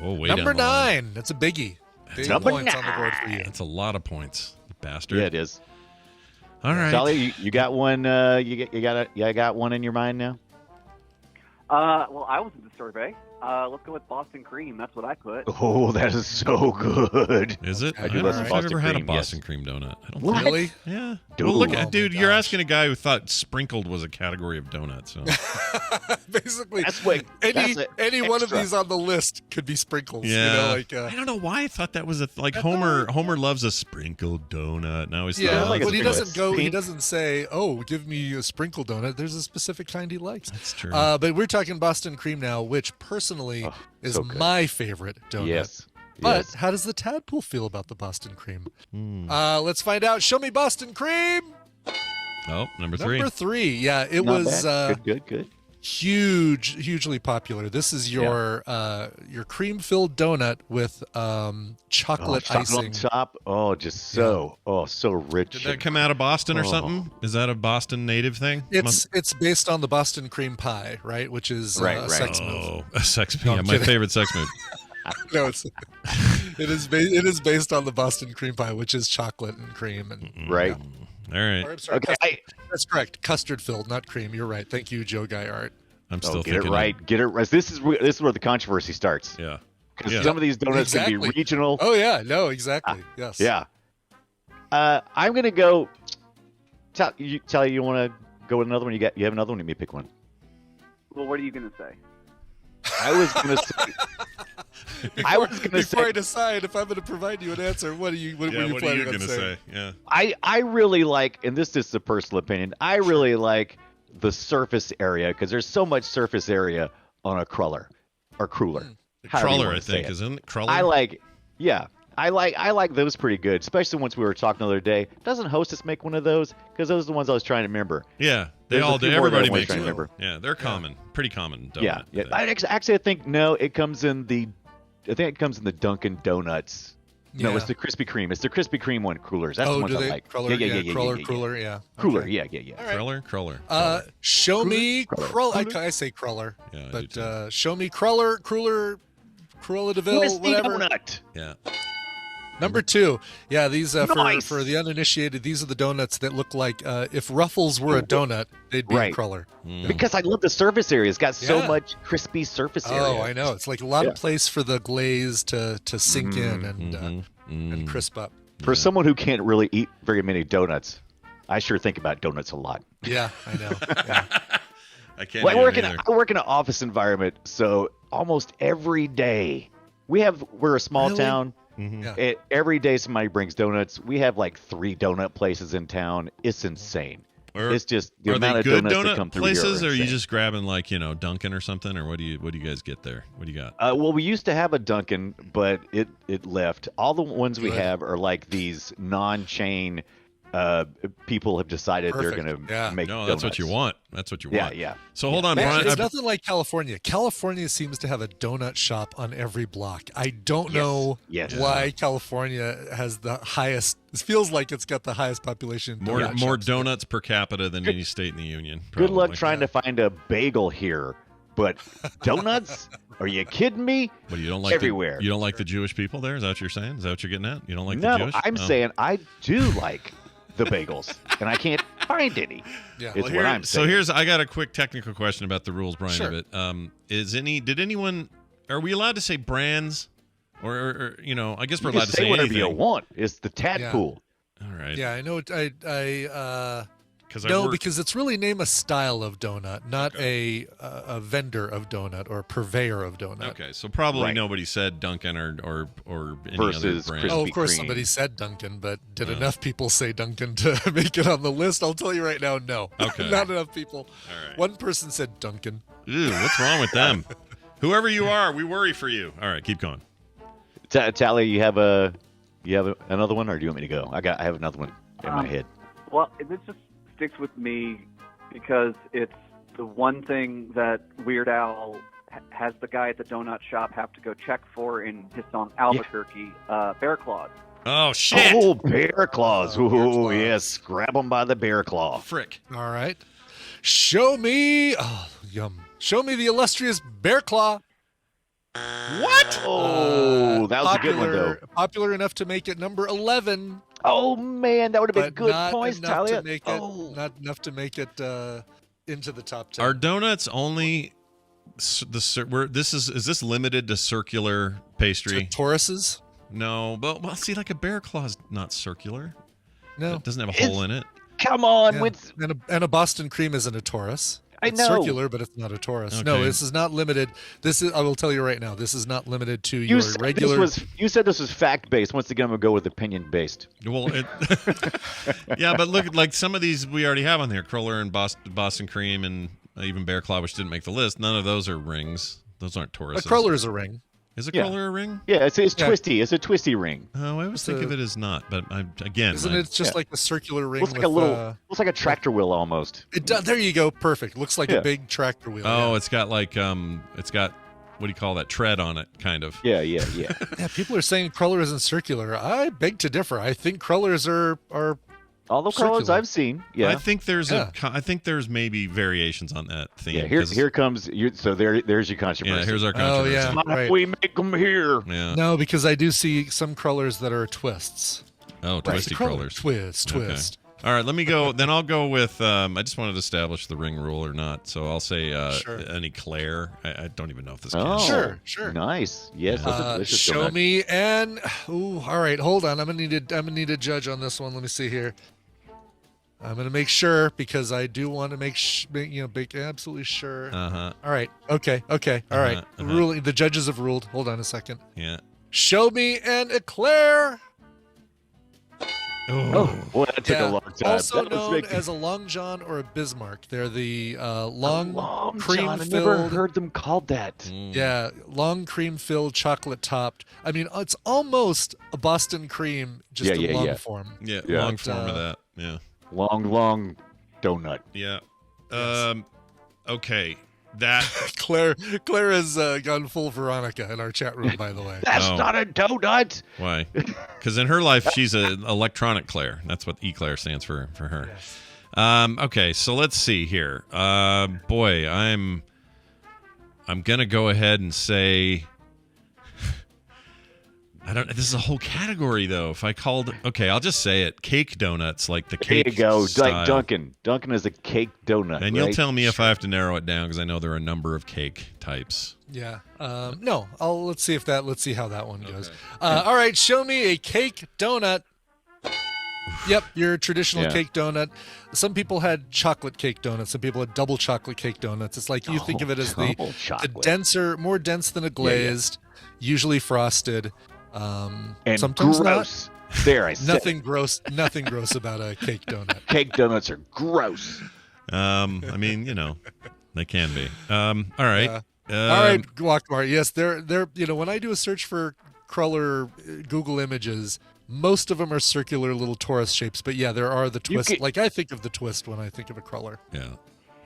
A: Oh, way
B: Number
A: down the line.
H: Mm-hmm.
B: 9. That's a biggie. Big
H: Number
B: points on the board for you.
A: That's a lot of points, you bastard.
H: Yeah, it is.
A: All right.
H: Sally, you got one. You got one in your mind now.
I: Well, I was in the survey. Let's go with Boston Cream. That's what I put.
H: Oh, that is so good.
A: Is it?
H: I do
A: don't
H: love
A: know
H: some
A: if I've
H: Boston
A: ever had a
H: cream,
A: Boston
H: yes.
A: cream donut. I don't
H: What?
A: think.
B: Really?
A: Yeah.
H: Dude.
A: Well, look,
B: Oh my
A: dude, you're
B: gosh.
A: asking a guy who thought sprinkled was a category of donuts. So.
B: Basically,
H: That's what.
B: any one of
H: extra.
B: these on the list could be sprinkles.
A: Yeah.
B: You know,
A: I don't know why I thought that was Homer. Homer loves a sprinkled donut. Now he's
B: yeah,
H: like a
B: but he
H: sprinkle.
B: doesn't go. He
H: Pink.
B: doesn't say, "Oh, give me a sprinkle donut." There's a specific kind he likes.
A: That's true.
B: But we're talking Boston cream now, which personally
H: Oh,
B: is
H: so good.
B: my favorite donut.
H: Yes.
B: But
H: Yes.
B: how does the tadpole feel about the Boston cream?
A: Hmm.
B: Let's find out. Show me Boston cream.
A: Oh, number 3.
B: Number 3. Yeah, it
H: Not
B: was
H: bad. Good.
B: hugely popular. This is your cream-filled donut with chocolate
H: chocolate
B: icing.
H: on top. Oh, just so rich.
A: Did that come out of Boston or
H: Oh.
A: something? Is that a Boston native thing?
B: It's based on the Boston cream pie, right? Which is
H: Right,
B: a
H: right.
B: sex move.
A: Oh, a sex
B: No,
A: yeah,
B: I'm
A: my
B: kidding.
A: favorite sex move.
B: No, it is based on the Boston cream pie, which is chocolate and cream and
H: Right.
A: All right.
B: Or, I'm sorry,
H: Okay.
B: that's correct. Custard filled, not cream. You're right. Thank you, Joe Guy Art.
A: I'm still
H: Get it
A: thinking.
H: right. Get it right. This is where the controversy starts.
A: Yeah.
H: Because
A: Yeah.
H: some of these donuts can
B: Exactly.
H: be regional.
B: Oh yeah, no, exactly. Yes.
H: Yeah. I'm gonna go. Tell you want to go with another one. You have another one. Let me pick one.
I: Well, what are you going to say?
H: I was gonna say. I was gonna
B: before
H: say
B: I decide if I'm going to provide you an answer, what are you planning on
A: gonna
B: saying?
A: say? Yeah.
H: I really like, and this is a personal opinion. I really like the surface area because there's so much surface area on a cruller or cruller. however you
A: Cruller,
H: wanna
A: I
H: say
A: think,
H: it.
A: isn't it? Cruller.
H: I like those pretty good, especially once we were talking the other day. Doesn't Hostess make one of those? Because those are the ones I was trying to remember.
A: Yeah, they
H: There's a
A: all do.
H: few more that
A: Everybody
H: I was
A: makes
H: trying to
A: them.
H: remember.
A: Yeah, they're common, pretty common. Donut,
H: Yeah.
A: I think.
H: I think no, it comes in the. I think it comes in the Dunkin' Donuts. No,
B: Yeah.
H: it's the Krispy Kreme. It's the Krispy Kreme one, crullers. That's the
B: Oh,
H: ones
B: do
H: I
B: they?
H: like.
B: Cruller,
H: Yeah.
B: cruller, yeah.
H: Cruller,
B: Okay.
H: yeah.
B: All right.
A: Cruller.
B: Show me
H: Cruller.
B: I say cruller,
A: Yeah, I do
B: but
A: too.
B: show me Cruller de Vil,
H: Crispy
B: whatever.
H: donut.
A: Yeah.
B: Number 2. Yeah, these
H: Nice.
B: for the uninitiated, these are the donuts that look like if Ruffles were a donut, they'd be a
H: Right.
B: Cruller.
H: Because I love the surface area. It's got so
B: Yeah.
H: much crispy surface area.
B: Oh, I know. It's like a lot
H: Yeah.
B: of place for the glaze to sink in and crisp up.
H: For someone who can't really eat very many donuts, I sure think about donuts a lot.
B: Yeah, I know. Yeah.
A: I can't.
H: Well,
A: eat
H: I work
A: them either.
H: I work in an office environment, so almost every day we're a small
B: Really?
H: town.
B: Yeah.
H: Every day somebody brings donuts. We have like 3 donut places in town. It's insane. It's just the
A: Are
H: amount
A: they
H: of
A: good
H: donuts that come
A: donut
H: through
A: places,
H: here
A: or are you
H: insane.
A: just grabbing like Dunkin' or something, or what do you guys get there? What do you got?
H: Well, we used to have a Dunkin', but it left. All the ones we
B: Good.
H: have are like these non-chain. People have decided
B: Perfect.
H: they're going to
B: Yeah.
H: make.
A: No, that's what you
H: donuts.
A: want. That's what you
H: Yeah,
A: want.
H: yeah.
A: So hold on,
B: Man,
A: Brian.
B: it's nothing like California. California seems to have a donut shop on every block. I don't know
H: Yes.
B: why California has the highest. It feels like it's got the highest population. of
A: more
B: donut
A: more
B: shops.
A: donuts per capita than any state in the union.
H: Good luck
A: probably.
H: trying to find a bagel here, but donuts? Are you kidding me?
A: What, you don't like
H: everywhere.
A: You don't like the Jewish people there? Is that what you're saying? Is that what you're getting at? You don't like
H: No,
A: the Jewish?
H: I'm
A: Oh.
H: saying I do like the bagels, and I can't find any.
B: Yeah.
H: Is what I'm
A: So
H: saying.
A: I got a quick technical question about the rules, Brian.
B: Sure.
A: Of it. Did anyone? Are we allowed to say brands? Or I guess we're
H: You
A: allowed
H: can
A: to
H: say
A: say
H: whatever
A: anything.
H: you want. It's the tadpole.
A: All right.
B: Yeah, I know.
A: Because
B: Because it's really name a style of donut, not a vendor of donut or a purveyor of donut.
A: Okay, so probably
H: Right.
A: nobody said Dunkin' or any
H: Versus
A: other brand.
B: Oh, of
H: Krispy
B: course
H: Kreme.
B: somebody said Dunkin', but did enough people say Dunkin' to make it on the list? I'll tell you right now, no.
A: Okay.
B: Not enough people.
A: All right.
B: One person said Dunkin'.
A: Ew, what's wrong with them? Whoever you are, we worry for you. All right, keep going.
H: Tally, you have another one, or do you want me to go? I have another one in my head.
I: Well, this just sticks with me because it's the one thing that Weird Al has the guy at the donut shop have to go check for in his song Albuquerque, bear claws.
A: Oh shit!
H: Oh, bear claws.
B: Oh, bear
H: Ooh,
B: claws.
H: yes. Grab them by the bear claw.
A: Frick.
B: All right. Show me. Oh, yum. Show me the illustrious Bear Claw.
A: What?
H: Oh, that was a good one, though.
B: Popular enough to make it number 11.
H: Oh, man, that would have been
B: But
H: good
B: not
H: points,
B: enough
H: Talia.
B: to make it. Not enough to make it into the top 10.
A: Are donuts only is this limited to circular pastry?
B: Tauruses?
A: No, but well, see, like a bear claw's not circular.
B: No.
A: It doesn't have a hole in it.
H: Come on.
B: Yeah. And a Boston cream isn't a Taurus.
H: I
B: It's
H: know.
B: circular, but it's not a Taurus. No,
A: Okay.
B: this is not limited. I will tell you right now, this is not limited to
H: You
B: your
H: said,
B: regular.
H: you said this was fact-based. Once again, I'm going to go with opinion-based.
A: Well, yeah, but look, like some of these we already have on there: Cruller and Boston Cream, and even Bear Claw, which didn't make the list. None of those are rings. Those aren't Tauruses.
B: A cruller is a ring.
A: Is a
H: Yeah.
A: Cruller a ring?
H: Yeah, it's
B: Yeah.
H: twisty. It's a twisty ring.
A: Oh, I always
B: It's
A: think
B: a-
A: of it as not. But
B: Isn't it just like a circular ring?
H: Looks like a
B: with,
H: little. Looks like a tractor wheel almost.
B: There you go. Perfect. Looks like
H: Yeah.
B: a big tractor wheel.
A: Oh,
B: yeah.
A: it's got like it's got what do you call that tread on it, kind of.
H: Yeah.
B: Yeah, people are saying cruller isn't circular. I beg to differ. I think crullers are
H: All the colors
B: Circular.
H: I've seen. Yeah.
A: I think there's
B: Yeah.
A: I think there's maybe variations on that theme.
H: Yeah.
A: 'cause-
H: Here comes. There's your controversy.
A: yeah, here's our
B: Oh,
A: controversy.
B: yeah.
H: Why
B: Right.
H: we make them here?
A: Yeah.
B: no, because I do see some crullers that are twists.
A: Oh, twisty
B: Cruller.
A: crullers.
B: Twist.
A: Okay. All right, let me go. Then I'll go with. I just wanted to establish the ring rule or not. So I'll say
B: Sure.
A: an eclair. I don't even know if this
H: Oh,
A: counts.
B: Sure.
H: Nice. Yes. That's a delicious
B: Show
H: donut.
B: me and all right, hold on. I'm gonna need a judge on this one. Let me see here. I'm gonna make sure because I do want to make absolutely sure.
A: Uh-huh.
B: All right. Okay. All right. Ruling. The judges have ruled. Hold on a second.
A: Yeah.
B: Show me an eclair.
H: Oh, boy, that took a long time.
B: Also
H: That was
B: known
H: big.
B: as a Long John or a Bismarck. They're the long cream
H: John, I
B: filled.
H: never heard them called that.
A: Mm.
B: Yeah, long cream filled, chocolate topped. I mean, it's almost a Boston cream, just in long form.
A: Yeah,
H: Yeah.
A: long form of that. Yeah.
H: Long donut.
A: Yeah.
B: Yes.
A: Okay. That
B: Claire has gone full Veronica in our chat room, by the way.
H: That's
A: Oh.
H: not a donut.
A: why? Because in her life she's an electronic Claire. That's what Eclair stands for her.
B: Yes.
A: Okay, so let's see here. Boy, I'm gonna go ahead and say I don't. This is a whole category though. If I called, okay, I'll just say it. Cake donuts, like the
H: There
A: cake.
H: you go.
A: style.
H: Like Dunkin'. Dunkin' is a cake donut.
A: And you'll
H: right?
A: tell me if I have to narrow it down because I know there are a number of cake types.
B: Yeah. No. Let's see how that one goes. All right. Show me a cake donut. Yep, your traditional cake donut. Some people had chocolate cake donuts. Some people had double chocolate cake donuts. It's like you think of it as the denser, more dense than a glazed, usually frosted.
H: And
B: sometimes
H: gross. There, I said
B: nothing gross. Nothing gross about a cake donut.
H: Cake donuts are gross.
A: I mean, they can be. All right.
B: All right, Guacamole. Yes, they're. When I do a search for cruller Google images, most of them are circular little torus shapes. But yeah, there are the twist. Like I think of the twist when I think of a cruller.
A: Yeah.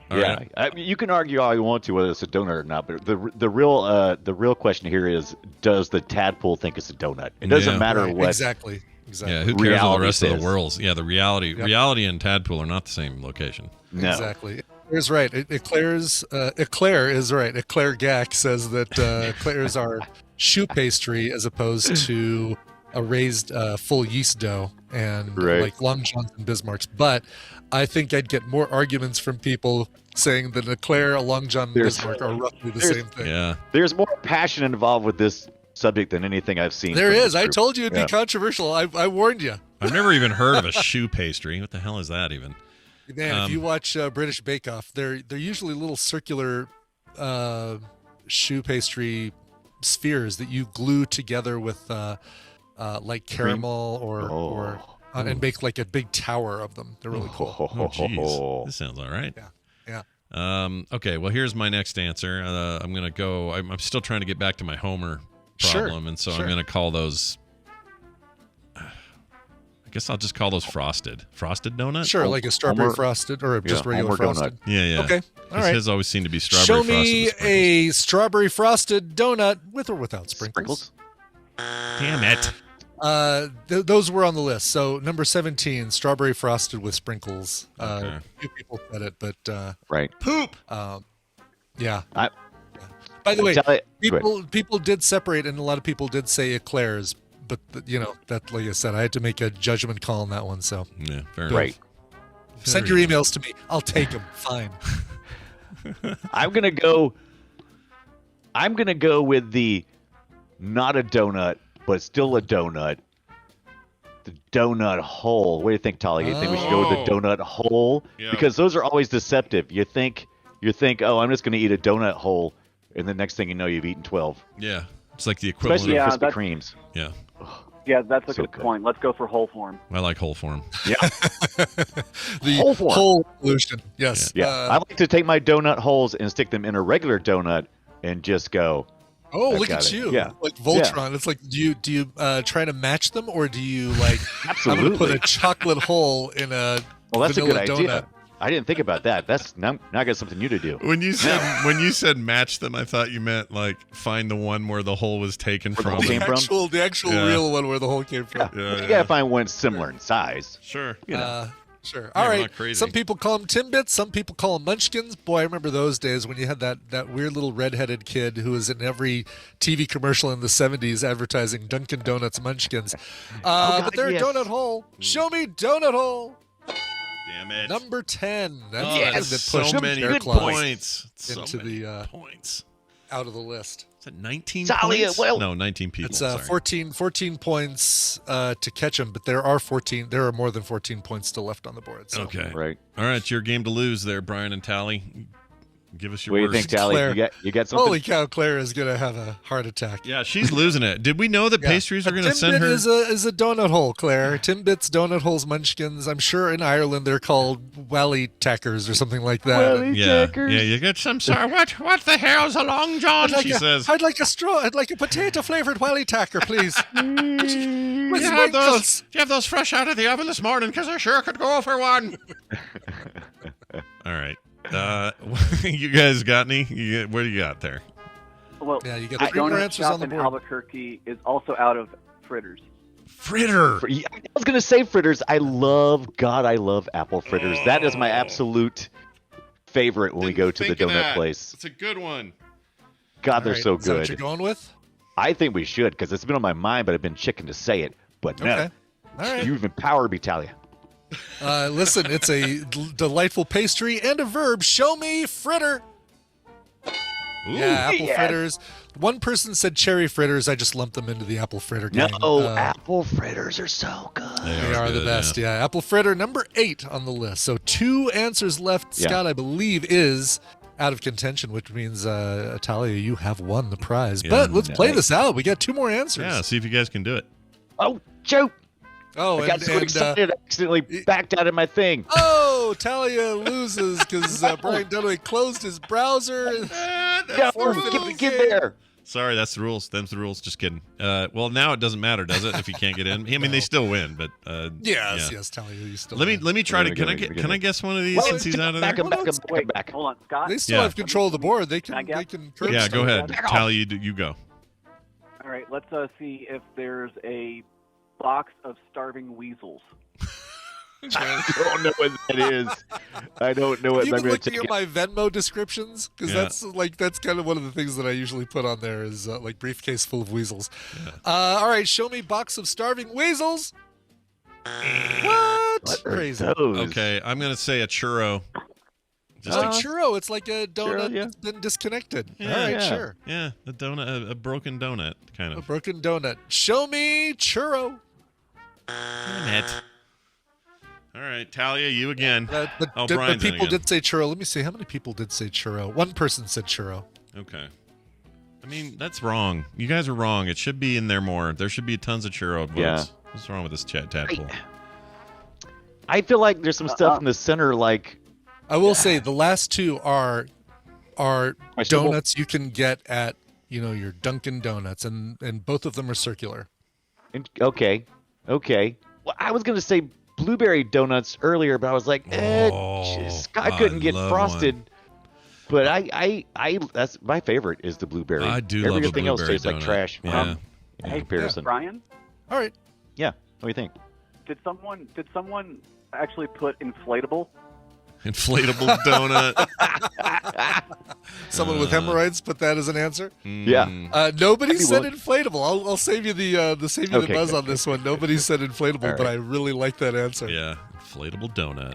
H: All right. I mean, you can argue all you want to whether it's a donut or not, but the real question here is: does the tadpole think it's a donut? It doesn't matter what.
B: Exactly.
A: Yeah. Who cares what the rest of
H: says.
A: the world's? Yeah. The reality and tadpole are not the same location.
H: No.
B: Exactly. Eclair's right. Eclair is right. Eclair Gack says that eclairs are choux pastry as opposed to a raised full yeast dough and like Long Johns and Bismarcks. But I think I'd get more arguments from people saying that an eclair, a Long John, and Bismarck are roughly the same thing.
A: Yeah.
H: There's more passion involved with this subject than anything I've seen.
B: There
H: from
B: is.
H: this
B: I
H: group.
B: told you it'd be controversial. I warned you.
A: I've never even heard of a choux pastry. What the hell is that even?
B: Man, if you watch British Bake Off, they're usually little circular choux pastry spheres that you glue together with like caramel or and make like a big tower of them. They're really cool.
A: Oh, jeez. This sounds all right.
B: Yeah.
A: Okay, well, here's my next answer. I'm going to go. I'm still trying to get back to my Homer problem, and so I'm going to call those. I guess I'll just call those frosted donut.
B: Sure, like a strawberry frosted or just regular
H: Homer
B: frosted.
H: donut.
A: Yeah.
B: Okay, all right.
A: His always seemed to be strawberry
B: Show
A: frosted.
B: me
A: with sprinkles.
B: a strawberry frosted donut with or without sprinkles.
A: Damn it.
B: Those were on the list. So number 17, strawberry frosted with sprinkles.
A: Okay.
B: Few people said it, but
H: Right.
A: Poop.
B: yeah.
H: I-
B: By the way,
H: Go ahead.
B: people did separate, and a lot of people did say eclairs. But that, like I said, I had to make a judgment call on that one. So
A: Yeah, fair
H: Right.
B: send your emails to me. I'll take them. Fine.
H: I'm gonna go with the not a donut, but still a donut. The donut hole. What do you think, Tali? You think we should go with the donut hole?
A: Yeah.
H: Because those are always deceptive. You think, oh, I'm just gonna eat a donut hole, and the next thing you know, you've eaten 12.
A: Yeah, it's like the equivalent.
H: Especially
I: Yeah,
H: Krispy
I: that's-
H: Kremes.
A: Yeah,
I: Yeah, that's a
H: So
I: good
H: good.
I: point. Let's go for whole form.
A: I like whole form.
B: The
H: Whole form.
B: whole solution. Yes.
H: Yeah, I like to take my donut holes and stick them in a regular donut and just go.
B: Oh,
H: I
B: look
H: got
B: at
H: it.
B: you!
H: Yeah.
B: Like Voltron. It's like, do you try to match them, or do you like? I'm gonna put
H: Absolutely.
B: a chocolate hole in a
H: Well, that's a
B: vanilla
H: good
B: donut.
H: idea. I didn't think about that. That's now I got something new to do.
A: When you said match them, I thought you meant like find the one where the hole was taken
H: Where the
A: from.
H: hole came from?
B: The actual
A: Yeah.
B: real one where the hole came from.
A: Yeah,
H: You gotta find one similar in size.
A: Sure.
B: Sure.
A: Yeah,
B: All
A: we're
B: right.
A: not crazy.
B: Some people call them Timbits. Some people call them Munchkins. Boy, I remember those days when you had that weird little redheaded kid who was in every TV commercial in the 70s advertising Dunkin' Donuts Munchkins. But they're
H: yes.
B: a donut hole. Show me donut hole.
A: Damn it.
B: Number 10. That's
A: Oh,
B: the one
A: that's
B: that
A: so
B: pushed
A: many
B: Bear
A: good
B: Claus
A: points. So
B: into
A: many
B: the
A: points.
B: out of the list.
A: Is it 19
H: Talia,
A: points?
H: well-
A: No, 19 people.
B: It's
A: sorry.
B: 14 points to catch him, but there are more than 14 points still left on the board. So.
A: Okay.
H: Right.
A: All right, it's your game to lose there, Brian and Tally. Give us your
H: What do you
A: worst.
H: think, Tally?
B: Claire.
H: You got something?
B: Holy cow, Claire is going to have a heart attack.
A: Yeah, she's losing it. Did we know that pastries are going to send her?
B: is a donut hole, Claire. Timbits, donut holes, munchkins. I'm sure in Ireland they're called wally tackers or something like that.
A: Yeah, you get some sort. What the hell's a long john? She says.
B: I'd like a potato flavored wally tacker, please. With
A: Do you have those fresh out of the oven this morning? Because I sure could go for one. All right. You guys got any? What do you got there?
I: Well,
B: Yeah, you get
I: the
B: three more
I: donut
B: answers
I: shop
B: on the
I: in
B: board.
I: Albuquerque is also out of fritters.
A: Fritter.
H: I was gonna say fritters. I love apple fritters. That is my absolute favorite when we go to the donut place.
A: It's a good one.
H: God, they're
B: All right,
H: so
B: is that what
H: good.
B: you're going with?
H: I think we should because it's been on my mind, but I've been chicken to say it. But no,
B: Okay. All right.
H: you've empowered me, Talia.
B: Listen, it's a delightful pastry and a verb. Show me fritter.
A: Ooh.
B: Yeah, apple
H: Yes.
B: fritters. One person said cherry fritters. I just lumped them into the apple fritter gang.
H: No, apple fritters are so good.
B: They are the
A: good,
B: best. Yeah. Apple fritter number 8 on the list. So 2 answers left.
H: Yeah.
B: Scott, I believe, is out of contention, which means Talia, you have won the prize.
A: Yeah,
B: but let's play
H: nice.
B: this out. We got 2 more answers.
A: Yeah, see if you guys can do it.
H: Oh, shoot!
B: Oh,
H: I got so excited, I accidentally backed out of my thing.
B: oh, Talia loses because Brian Dunaway closed his browser.
H: No,
B: forfeited the
H: get
B: game.
H: there.
A: Sorry, that's the rules. Them's the rules. Just kidding. Well, now it doesn't matter, does it? If you can't get in, I mean, they still win. But
B: Yes,
A: yeah.
B: yes, Talia, you still.
A: Let me try to.
H: We're
A: Can
H: gonna
A: I
H: go,
A: can I guess one of these
H: Well,
A: since he's out of there?
H: back him, back him, back him, back.
I: Hold on, Scott.
B: They still
A: Yeah.
B: have control of the board. They
I: Can
B: can.
I: I guess?
B: They can. curb
A: Yeah,
B: stuff.
A: go ahead. Tally, you go.
I: All right, let's see if there's a box of starving weasels.
H: I don't know what that is. I don't know what
B: Have you
H: I'm
B: been
H: going to
B: looking
H: take.
B: at my Venmo descriptions? Because
A: Yeah.
B: that's kind of one of the things that I usually put on there is like briefcase full of weasels. All right, show me box of starving weasels. What?
H: What are
B: Crazy.
H: those?
A: Okay, I'm gonna say a churro.
B: Just a churro. It's like a donut
H: Churro, yeah.
B: that's been disconnected.
A: Yeah,
B: All right,
H: yeah.
B: sure.
A: Yeah, a donut, a broken donut, kind
B: A
A: of.
B: broken donut. Show me churro.
A: Damn it. All right, Talia, you again.
B: But
A: Brian's in
B: people
A: again.
B: did say churro. Let me see. How many people did say churro? One person said churro.
A: Okay. I mean, that's wrong. You guys are wrong. It should be in there more. There should be tons of churro votes.
H: Yeah.
A: What's wrong with this chat tadpole?
H: I feel like there's some stuff in the center, like
B: I will say the last 2 are
H: Questionable.
B: donuts you can get at your Dunkin' Donuts, and both of them are circular.
H: okay. Well, I was gonna say blueberry donuts earlier, but I was like, Scott couldn't get
A: love
H: frosted.
A: one.
H: But I that's my favorite is the blueberry.
A: I do love a
H: Everything else
A: blueberry
H: tastes like
A: donut.
H: trash.
A: Yeah.
H: In
I: Hey,
H: comparison.
I: Brian,
B: All right.
H: Yeah. What do you think?
I: did someone actually put inflatable?
A: Inflatable donut.
B: Someone with hemorrhoids put that as an answer.
H: Yeah.
B: Nobody
H: I'd be
B: said
H: willing-
B: inflatable. I'll save you the
H: Okay,
B: buzz
H: good,
B: on this one. Nobody said inflatable,
H: All right.
B: but I really like that answer.
A: Yeah, inflatable donut.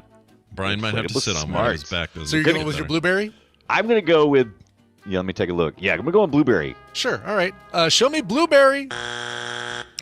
A: Brian might have to
H: Inflatable
A: sit on one of his
H: smarts.
A: back.
B: So you're going with your blueberry?
H: I'm gonna go with. Yeah, let me take a look. Yeah, I'm gonna go on blueberry.
B: Sure. All right. Show me blueberry.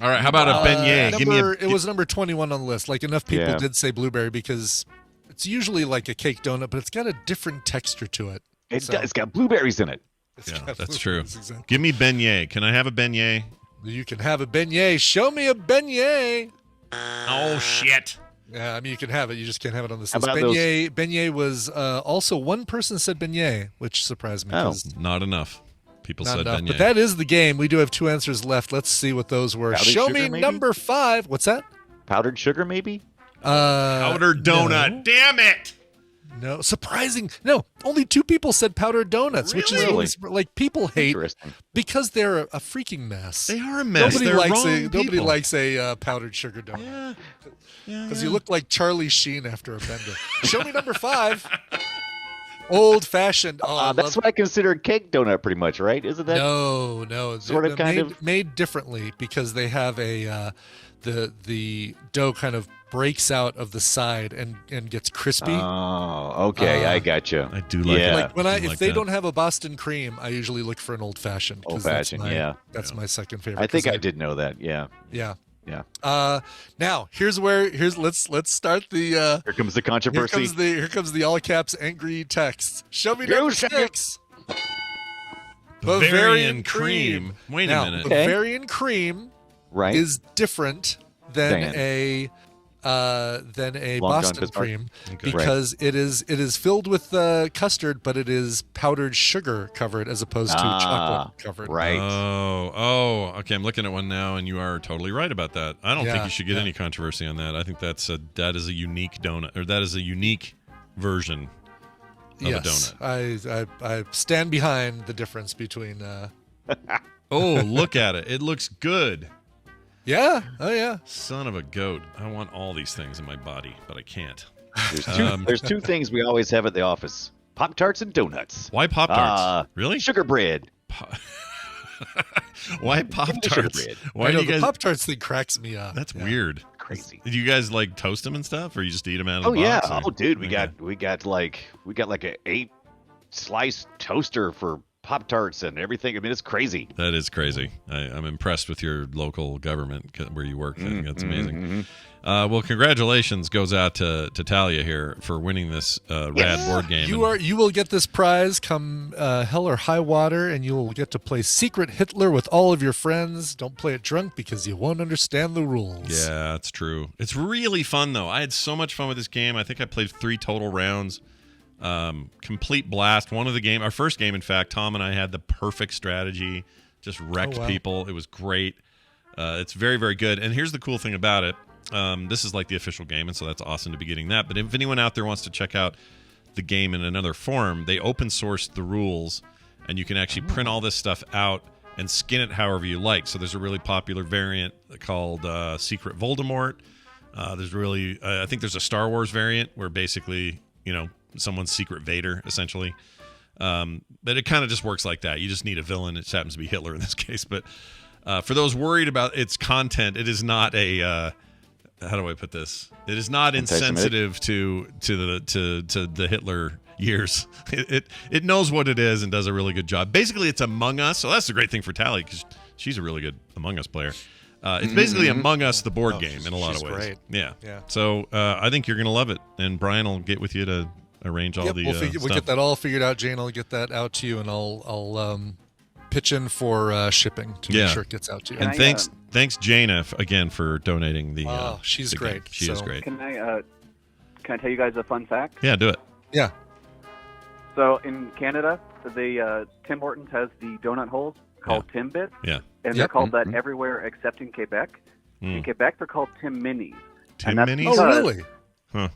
A: All right, how about a beignet? Give me a.
B: It was number 21 on the list. Like enough people
H: Yeah.
B: did say blueberry because it's usually like a cake donut, but it's got a different texture to it.
H: It's got blueberries in it.
B: It's
A: Yeah,
B: got
A: that's true.
B: blueberries, exactly.
A: Give me beignet. Can I have a beignet?
B: You can have a beignet. Show me a beignet.
A: Oh shit!
B: Yeah, I mean you can have it. You just can't have it on this
H: How
B: list.
H: about those-
B: Beignet was also one person said beignet, which surprised me. 'cause
A: Not enough. People
B: Not
A: said
B: enough.
A: beignet.
B: But that is the game. We do have 2 answers left. Let's see what those were.
H: Powdered
B: Show
H: sugar,
B: me
H: maybe?
B: number 5. What's that?
H: Powdered sugar, maybe.
A: Powdered donut.
B: No.
A: Damn it!
B: No, surprising. No, only 2 people said powdered donuts, which is
H: Really?
B: like people hate
H: Interesting.
B: because they're a freaking mess.
A: They are a mess.
B: Nobody
A: They're
B: likes
A: wrong
B: nobody
A: people.
B: likes a powdered sugar donut
A: Yeah.
B: because you look like Charlie Sheen after a bender. Show me number 5. Old fashioned. Oh, I
H: That's
B: love
H: what I consider a cake donut, pretty much, right? Isn't that?
B: No,
H: Sort of,
B: They're
H: kind
B: made,
H: of?
B: made differently because they have a the dough kind of breaks out of the side and gets crispy.
H: Oh, okay, I got you.
A: I do like it.
B: Like when if they
A: that.
B: don't have a Boston cream, I usually look for an old fashioned.
H: Old fashioned,
B: That's my second favorite.
H: I think I did know that. Yeah.
B: Yeah.
H: Yeah.
B: Now let's start the.
H: Here comes the controversy.
B: Here comes the all caps angry text. Show me
H: Go
B: number
H: check
B: 6.
A: Bavarian cream. Wait a minute.
B: Bavarian cream
H: Right.
B: is different than a
H: Long
B: Boston
H: John
B: cream
A: Okay.
B: because it is filled with custard, but it is powdered sugar covered as opposed to chocolate covered.
H: Right.
A: Oh, okay. I'm looking at one now, and you are totally right about that. I don't think you should get any controversy on that. I think that is a unique donut, or that is a unique version of a donut.
B: I stand behind the difference between.
A: Oh, look at it! It looks good.
B: Yeah. Oh yeah.
A: Son of a goat! I want all these things in my body, but I can't.
H: There's two things we always have at the office: Pop-Tarts and donuts.
A: Why Pop-Tarts? Really?
H: Sugar bread.
A: Why Pop-Tarts?
B: Why do you guys? The Pop-Tarts thing cracks me up.
A: That's weird.
H: Crazy.
A: Do you guys like toast them and stuff, or you just eat them out of
H: Oh
A: the
H: yeah.
A: box?
H: Oh dude, we got like an 8-slice toaster for Pop-Tarts and everything. I mean, it's crazy.
A: That is crazy. I'm impressed with your local government where you work. I think that's amazing. Well, congratulations goes out to Talia here for winning this rad board game.
B: You will get this prize come hell or high water, and you will get to play Secret Hitler with all of your friends. Don't play it drunk because you won't understand the rules.
A: Yeah, that's true. It's really fun though. I had so much fun with this game. I think I played 3 total rounds. Complete blast. Our first game, in fact, Tom and I had the perfect strategy, just wrecked people. It was great. It's very, very good. And here's the cool thing about it. This is like the official game, and so that's awesome to be getting that. But if anyone out there wants to check out the game in another form, they open sourced the rules, and you can actually print all this stuff out and skin it however you like. So there's a really popular variant called Secret Voldemort. I think there's a Star Wars variant where basically, someone's Secret Vader, essentially. But it kind of just works like that. You just need a villain. It happens to be Hitler in this case. But for those worried about its content, it is not a how do I put this? It is not insensitive to the Hitler years. It knows what it is and does a really good job. Basically, it's Among Us. So that's the great thing for Tally, because she's a really good Among Us player. It's basically Among Us, the board game, in a lot of ways.
B: Great.
A: Yeah. So I think you're going to love it. And Brian will get with you to arrange all the stuff.
B: We'll get that all figured out, Jane. I'll get that out to you, and I'll pitch in for shipping to make sure it gets out to you.
A: And thanks Jana again for donating the.
B: She's
A: the
B: great.
A: Game. She is great.
I: Can I tell you guys a fun fact?
A: Yeah, do it.
B: Yeah.
I: So in Canada, the Tim Hortons has the donut holes called Timbits.
A: Yeah.
I: And they're called that everywhere except in Quebec. In Quebec, they're called Tim Minis.
A: Tim Minis?
B: Oh, really?
A: Huh.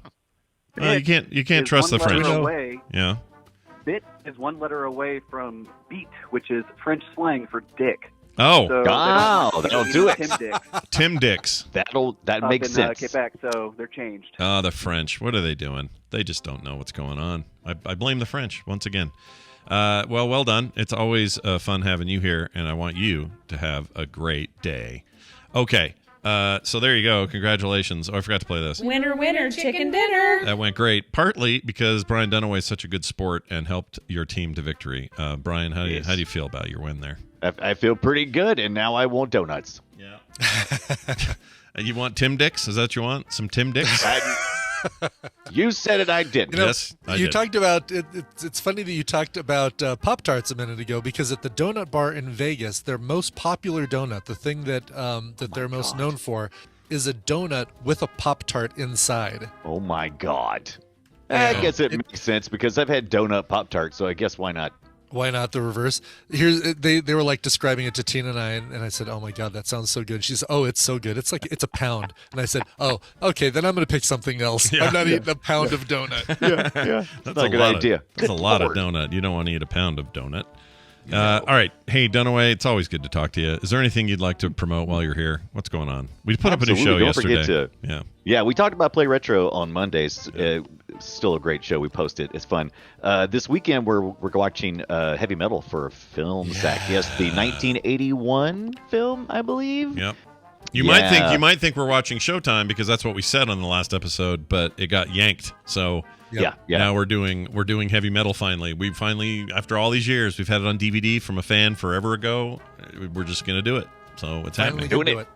A: Well, you can't trust the French. Yeah.
I: Bit is 1 letter away from beat, which is French slang for dick.
H: Oh,
I: so
H: that'll do it.
I: Tim Dicks.
A: Tim Dicks.
H: That makes sense.
I: Quebec, so they're changed.
A: The French. What are they doing? They just don't know what's going on. I blame the French once again. Well done. It's always fun having you here, and I want you to have a great day. Okay. So there you go. Congratulations. Oh, I forgot to play this.
E: Winner, winner, chicken dinner.
A: That went great. Partly because Brian Dunaway is such a good sport and helped your team to victory. Brian, how do you feel about your win there?
H: I feel pretty good, and now I want donuts.
A: Yeah. You want Tim Dicks? Is that what you want? Some Tim Dicks?
H: You said it, I didn't.
A: Yes, I did.
B: Talked about it. It's funny that you talked about Pop-Tarts a minute ago, because at the donut bar in Vegas, their most popular donut, the thing that they're most known for, is a donut with a Pop-Tart inside.
H: Oh my God. I guess it makes sense, because I've had donut Pop-Tarts, so I guess why not?
B: Why not the reverse? They were like describing it to Tina and I, and I said, "Oh my God, that sounds so good." She said, "Oh, it's so good. It's like it's a pound." And I said, "Oh, okay, then I'm going to pick something else. I'm not eating a pound of donut."
H: Yeah. That's a good idea.
A: That's a lot of donut. You don't want to eat a pound of donut. All right. Hey, Dunaway, it's always good to talk to you. Is there anything you'd like to promote while you're here? What's going on? We put up a new show yesterday.
H: Yeah, we talked about Play Retro on Mondays. Still a great show. We post it. It's fun. This weekend, we're watching Heavy Metal for Film Sack. Yes, the 1981 film, I believe.
A: Yep. You might think we're watching Showtime because that's what we said on the last episode, but it got yanked. So
H: Yeah.
A: now we're doing heavy metal finally. We finally, after all these years, we've had it on DVD from a fan forever ago. We're just gonna do it. So it's happening.
H: Doing it.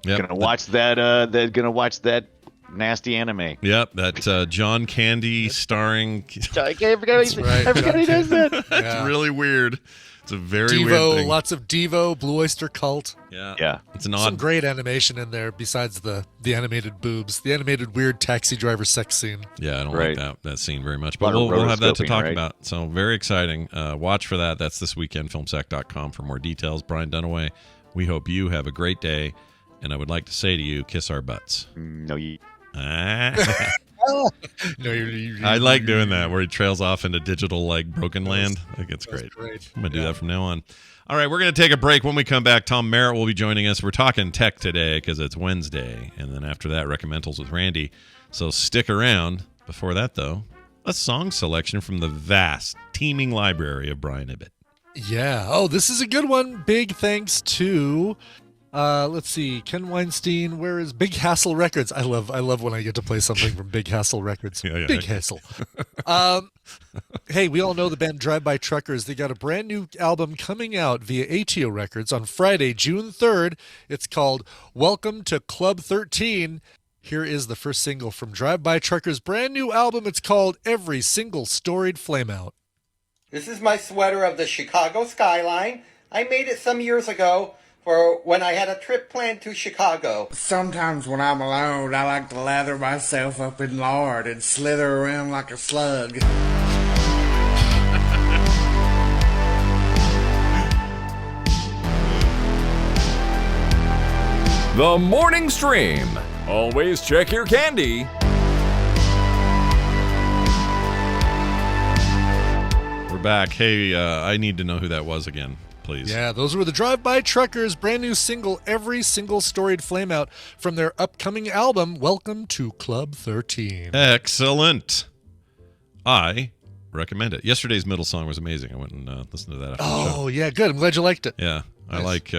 A: Yep.
H: Gonna watch that. They're gonna watch that nasty anime.
A: Yep, that John Candy starring.
H: Everybody does that.
A: It's really weird. It's a very weird
B: Devo,
A: thing.
B: lots of Devo, Blue Oyster Cult.
H: Yeah.
A: It's an
B: Some
A: odd.
B: great animation in there besides the animated boobs, the animated weird taxi driver sex scene.
A: Yeah, I don't
H: Right.
A: like that scene very much,
H: A
A: but
H: lot of
A: we'll have that to
H: rotoscoping,
A: talk
H: right?
A: about. So very exciting. Watch for that. That's this weekend. Filmsack.com for more details. Brian Dunaway. We hope you have a great day, and I would like to say to you, kiss our butts.
H: No, you.
B: No,
A: I like doing that where he trails off into digital like broken land. I think it's great. I'm gonna do that from now on. All right, we're gonna take a break. When we come back, Tom Merritt will be joining us. We're talking tech today because it's Wednesday, and then after that, Recommendals with Randy. So stick around. Before that, though, a song selection from the vast, teeming library of Brian Ibbett.
B: Yeah. Oh, this is a good one. Big thanks to let's see, Ken Weinstein. Where is Big Hassle Records? I love when I get to play something from Big Hassle Records.
A: Yeah.
B: Big Hassle. Hey, we all know the band Drive By Truckers. They got a brand new album coming out via ATO Records on Friday, June 3rd. It's called Welcome to Club 13. Here is the first single from Drive By Truckers' brand new album. It's called Every Single Storied Flameout.
J: This is my sweater of the Chicago skyline. I made it some years ago for when I had a trip planned to Chicago.
K: Sometimes when I'm alone, I like to lather myself up in lard and slither around like a slug.
G: The Morning Stream. Always check your candy.
A: We're back. Hey, I need to know who that was again, please.
B: Yeah, those were the Drive By Truckers' brand new single, Every Single Storied Flameout, from their upcoming album, Welcome to Club 13.
A: Excellent. I recommend it. Yesterday's middle song was amazing. I went and listened to that after the show.
B: Oh, yeah, good. I'm glad you liked it.
A: Yeah,
B: Nice.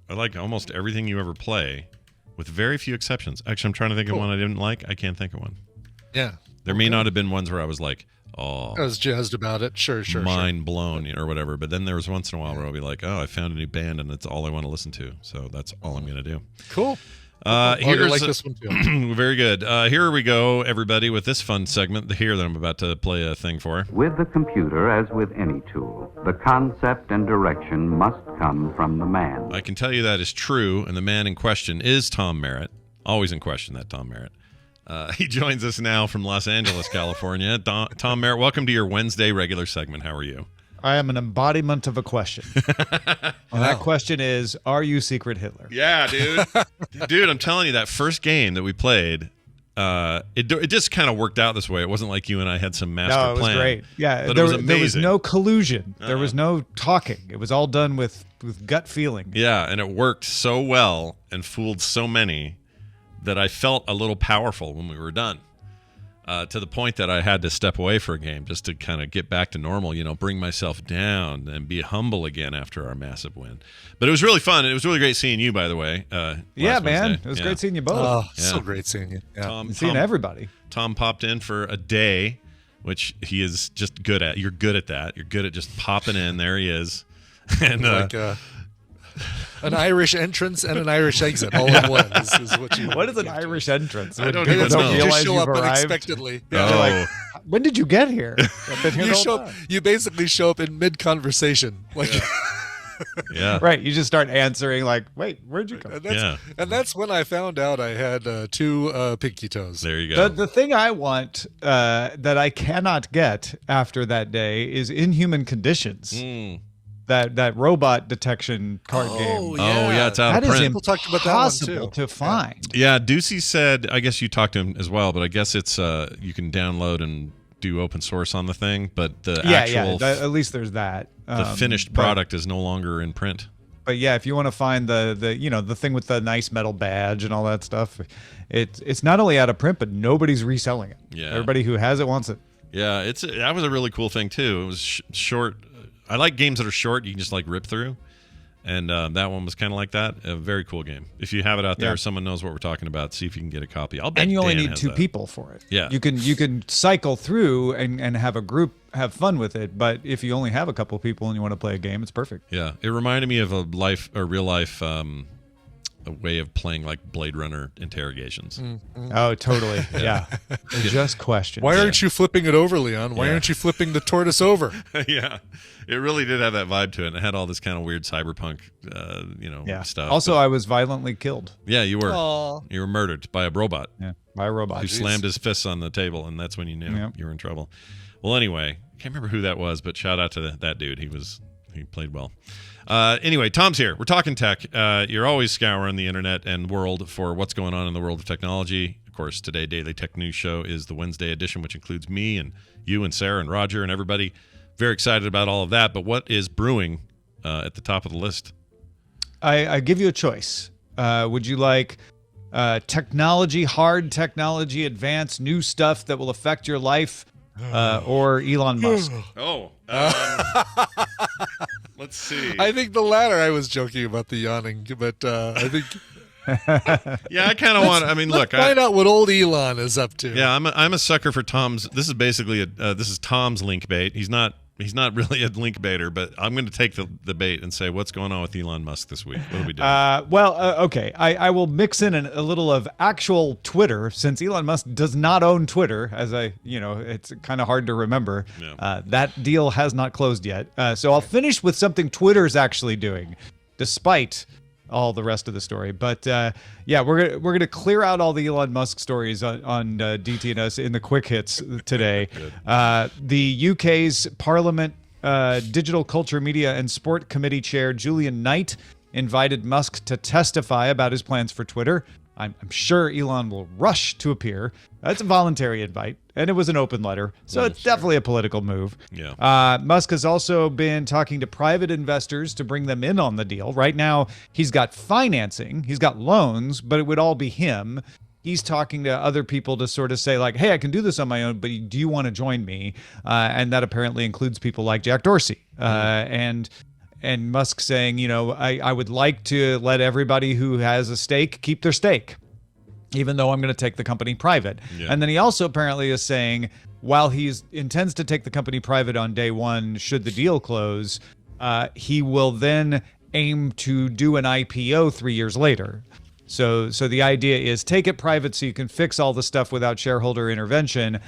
A: I like almost everything you ever play, with very few exceptions. Actually, I'm trying to think of one I didn't like. I can't think of one.
B: Yeah.
A: There may not have been ones where I was like, oh,
B: I was jazzed about it. Sure.
A: mind blown, or whatever. But then there was once in a while where I'll be like, oh, I found a new band and it's all I want to listen to. So that's all I'm going to do.
B: Cool.
A: Here's
B: like this one too.
A: Very good. Here we go, everybody, with this fun segment here that I'm about to play a thing for.
L: With the computer, as with any tool, the concept and direction must come from the man.
A: I can tell you that is true, and the man in question is Tom Merritt. Always in question, that Tom Merritt. He joins us now from Los Angeles, California. Tom Merritt, welcome to your Wednesday regular segment. How are you?
M: I am an embodiment of a question. And that question is, are you Secret Hitler?
A: Yeah, dude. Dude, I'm telling you, that first game that we played, it just kind of worked out this way. It wasn't like you and I had some master plan.
M: No, it was great. Yeah,
A: but
M: there
A: it was amazing.
M: was no collusion. There was no talking. It was all done with gut feeling.
A: Yeah, and it worked so well and fooled so many that I felt a little powerful when we were done. To the point that I had to step away for a game just to kind of get back to normal, bring myself down and be humble again after our massive win. But it was really fun. It was really great seeing you, by the way.
M: Yeah, man.
A: Wednesday.
M: It was great seeing you both.
B: Oh, so great seeing you. Yeah.
M: Seeing everybody.
A: Tom popped in for a day, which he is just good at. You're good at that. You're good at just popping in. There he is. And
B: an Irish entrance and an Irish exit all in one is what you.
M: What is an Irish entrance?
A: I don't even know.
B: You just show up
M: arrived.
B: unexpectedly.
M: Yeah,
A: Oh.
M: like, when did you get here? I've been here the whole time.
B: You basically show up in mid-conversation. Like,
A: Yeah.
M: Right. You just start answering like, wait, where'd you go?
B: And that's when I found out I had two pinky toes.
A: There you go.
M: The thing I want that I cannot get after that day is Inhuman Conditions. That robot detection card game.
A: Yeah, it's out of print.
B: People talked about that one
M: Impossible
B: too.
M: to find.
A: Yeah, Ducey said, I guess you talked to him as well, but I guess it's you can download and do open source on the thing, but the actual
M: at least there's that.
A: The finished product is no longer in print.
M: But yeah, if you want to find the thing with the nice metal badge and all that stuff, it's not only out of print, but nobody's reselling it.
A: Yeah.
M: Everybody who has it wants it.
A: Yeah, that was a really cool thing too. It was short. I like games that are short. You can just like rip through. And that one was kind of like that. A very cool game. If you have it out there,
M: Yeah.
A: someone knows what we're talking about. See if you can get a copy. I'll bet
M: And you only
A: Dan
M: need
A: has
M: 2
A: that.
M: people for it.
A: Yeah.
M: You can cycle through and have a group have fun with it. But if you only have a couple people and you want to play a game, it's perfect.
A: Yeah, it reminded me of a real life a way of playing like Blade Runner interrogations.
M: Oh, totally. Yeah. Just questions.
B: Why aren't you flipping it over, Leon? Why aren't you flipping the tortoise over?
A: Yeah, it really did have that vibe to it. And it had all this kind of weird cyberpunk, stuff.
M: Also, I was violently killed.
A: Yeah, you were.
B: Aw.
A: You were murdered by a robot.
M: Yeah, by a robot.
A: Who slammed his fists on the table, and that's when you knew
M: Yep.
A: you were in trouble. Well, anyway, I can't remember who that was, but shout out to that dude. He played well. Anyway, Tom's here. We're talking tech. You're always scouring the internet and world for what's going on in the world of technology. Of course, today, Daily Tech News Show is the Wednesday edition, which includes me and you and Sarah and Roger and everybody. Very excited about all of that. But what is brewing at the top of the list?
M: I give you a choice. Would you like technology, hard technology, advanced new stuff that will affect your life, or Elon Musk?
A: Let's see.
B: I think the latter. I was joking about the yawning, but I think.
A: Yeah, I kind of want. I mean, look.
B: Find out what old Elon is up to.
A: Yeah, I'm a sucker for Tom's. This is basically this is Tom's link bait. He's not really a link baiter, but I'm going to take the bait and say, what's going on with Elon Musk this week? What are we doing?
M: Okay. I will mix in a little of actual Twitter, since Elon Musk does not own Twitter, as it's kind of hard to remember.
A: Yeah.
M: That deal has not closed yet. So I'll finish with something Twitter's actually doing, despite all the rest of the story. But we're gonna clear out all the Elon Musk stories on DTNS in the quick hits today. The UK's Parliament Digital Culture, Media and Sport Committee Chair Julian Knight invited Musk to testify about his plans for Twitter. I'm sure Elon will rush to appear. It's a voluntary invite, and it was an open letter, so it's definitely a political move.
A: Yeah.
M: Musk has also been talking to private investors to bring them in on the deal. Right now, he's got financing, he's got loans, but it would all be him. He's talking to other people to sort of say, like, hey, I can do this on my own, but do you want to join me? And that apparently includes people like Jack Dorsey. And Musk saying, I would like to let everybody who has a stake keep their stake, even though I'm going to take the company private.
A: Yeah.
M: And then he also apparently is saying, while he intends to take the company private on day one, should the deal close, he will then aim to do an IPO 3 years later. So the idea is take it private so you can fix all the stuff without shareholder intervention,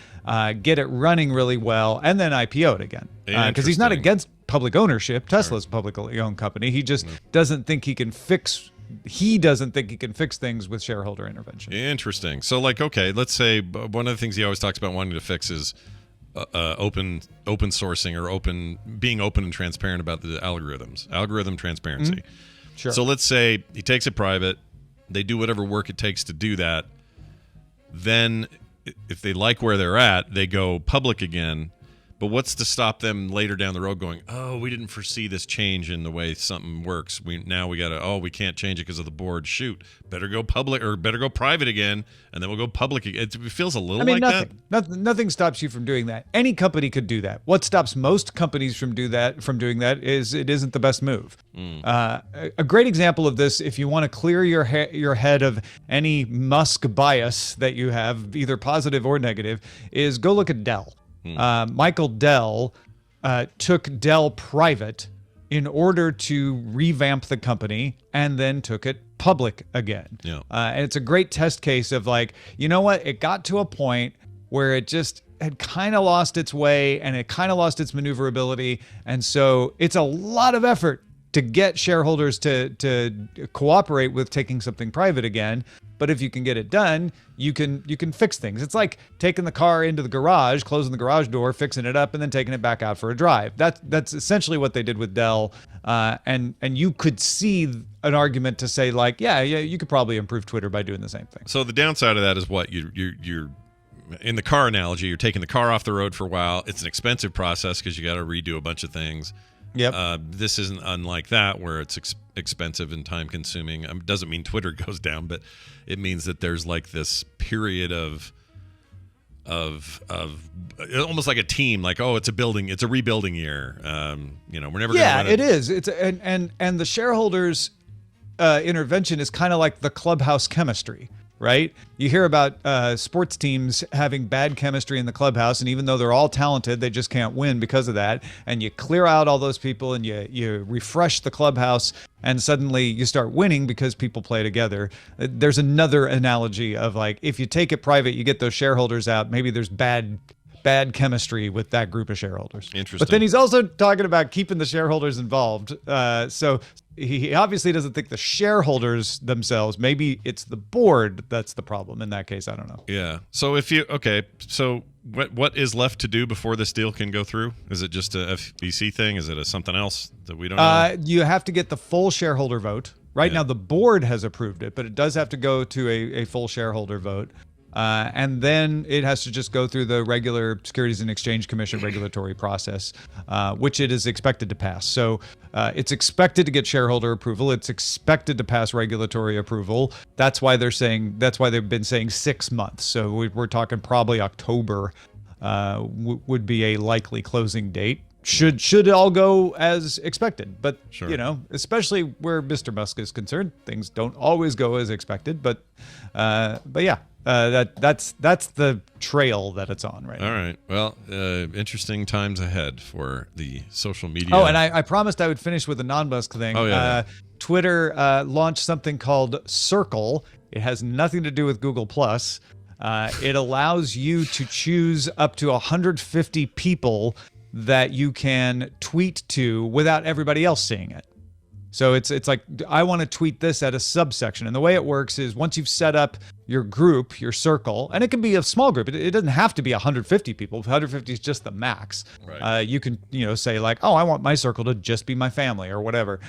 M: get it running really well, and then IPO it again. Because he's not against public ownership. Tesla's a publicly owned company. He just doesn't think he can fix. He doesn't think he can fix things with shareholder intervention.
A: Interesting. So, okay, let's say one of the things he always talks about wanting to fix is open sourcing or being open and transparent about the algorithm transparency.
M: Mm-hmm. Sure.
A: So let's say he takes it private. They do whatever work it takes to do that. Then, if they like where they're at, they go public again. But what's to stop them later down the road going, oh, we didn't foresee this change in the way something works. We can't change it because of the board. Shoot, better go public or better go private again, and then we'll go public again. It feels a little like that.
M: Nothing stops you from doing that. Any company could do that. What stops most companies from doing that is it isn't the best move. A great example of this, if you want to clear your head of any Musk bias that you have, either positive or negative, is go look at Dell. Michael Dell took Dell private in order to revamp the company and then took it public again.
A: Yeah.
M: And it's a great test case of it got to a point where it just had kind of lost its way and it kind of lost its maneuverability. And so it's a lot of effort to get shareholders to cooperate with taking something private again. But if you can get it done, you can fix things. It's like taking the car into the garage, closing the garage door, fixing it up, and then taking it back out for a drive. That's essentially what they did with Dell. And you could see an argument to say you could probably improve Twitter by doing the same thing.
A: So the downside of that is what you're in the car analogy. You're taking the car off the road for a while. It's an expensive process because you got to redo a bunch of things.
M: Yep.
A: This isn't unlike that, where it's expensive and time consuming. Doesn't mean Twitter goes down, but it means that there's this period of almost like a team, like, oh, it's a rebuilding year. We're never
M: yeah,
A: gonna
M: it is. It's and the shareholders intervention is kind of like the clubhouse chemistry, right? You hear about sports teams having bad chemistry in the clubhouse, and even though they're all talented, they just can't win because of that. And you clear out all those people and you refresh the clubhouse, and suddenly you start winning because people play together. There's another analogy of like, if you take it private, you get those shareholders out, maybe there's bad chemistry with that group of shareholders.
A: Interesting.
M: But then he's also talking about keeping the shareholders involved. So he obviously doesn't think the shareholders themselves, maybe it's the board that's the problem in that case. I don't know.
A: Yeah. So so what is left to do before this deal can go through? Is it just a FBC thing? Is it something else that we don't know?
M: You have to get the full shareholder vote. Right now, the board has approved it, but it does have to go to a full shareholder vote. And then it has to just go through the regular Securities and Exchange Commission regulatory process, which it is expected to pass. So it's expected to get shareholder approval. It's expected to pass regulatory approval. That's why they've been saying 6 months. So we're talking probably October would be a likely closing date. Should it all go as expected, but
A: sure.
M: Especially where Mr. Musk is concerned, things don't always go as expected. But yeah. That's the trail that it's on right now.
A: All right. Well, interesting times ahead for the social media.
M: Oh, and I promised I would finish with a non-Musk thing.
A: Oh, yeah.
M: Twitter launched something called Circle. It has nothing to do with Google+. It allows you to choose up to 150 people that you can tweet to without everybody else seeing it. So it's like, I want to tweet this at a subsection. And the way it works is once you've set up your group, your circle, and it can be a small group. It doesn't have to be 150 people. 150 is just the max.
A: Right.
M: You can, say like, oh, I want my circle to just be my family or whatever.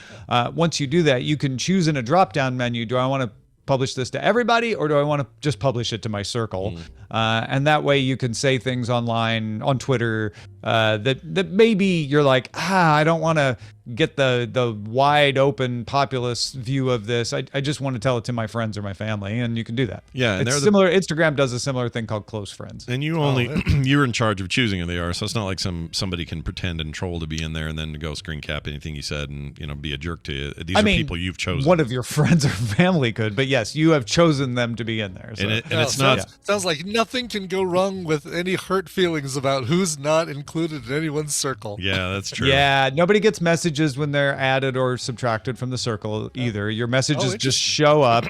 M: Once you do that, you can choose in a drop-down menu, do I want to publish this to everybody or do I want to just publish it to my circle? And that way you can say things online, on Twitter, that maybe you're like, I don't want to get the wide open populist view of this. I just want to tell it to my friends or my family, and you can do that.
A: Yeah, and
M: it's similar. Instagram does a similar thing called close friends.
A: And you're in charge of choosing who they are, so it's not like somebody can pretend and troll to be in there and then go screen cap anything you said and be a jerk to you. These are people you've chosen.
M: One of your friends or family could, but yes, you have chosen them to be in there. So.
A: And it's not.
B: Sounds like nothing can go wrong with any hurt feelings about who's not included in anyone's circle.
A: Yeah, that's true.
M: Yeah, nobody gets messages when they're added or subtracted from the circle either. Your messages just show up.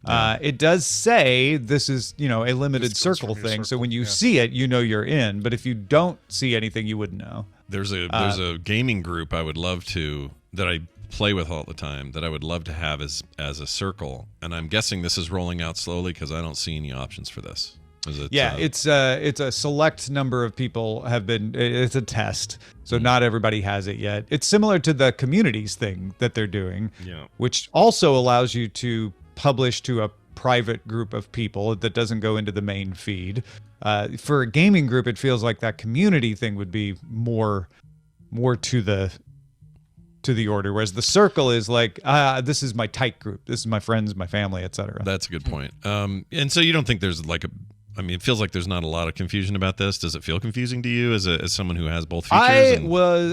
M: It does say this is, a limited circle thing. So when you see it, you're in. But if you don't see anything, you wouldn't know.
A: There's a gaming group I would love that I play with all the time that I would love to have as a circle. And I'm guessing this is rolling out slowly because I don't see any options for this.
M: It's a select number of people have been. It's a test, so not everybody has it yet. It's similar to the communities thing that they're doing, which also allows you to publish to a private group of people that doesn't go into the main feed. For a gaming group, it feels like that community thing would be more to the order, whereas the circle is like, this is my tight group, this is my friends, my family, etc.
A: That's a good point. And so you don't think there's it feels like there's not a lot of confusion about this. Does it feel confusing to you as someone who has both features?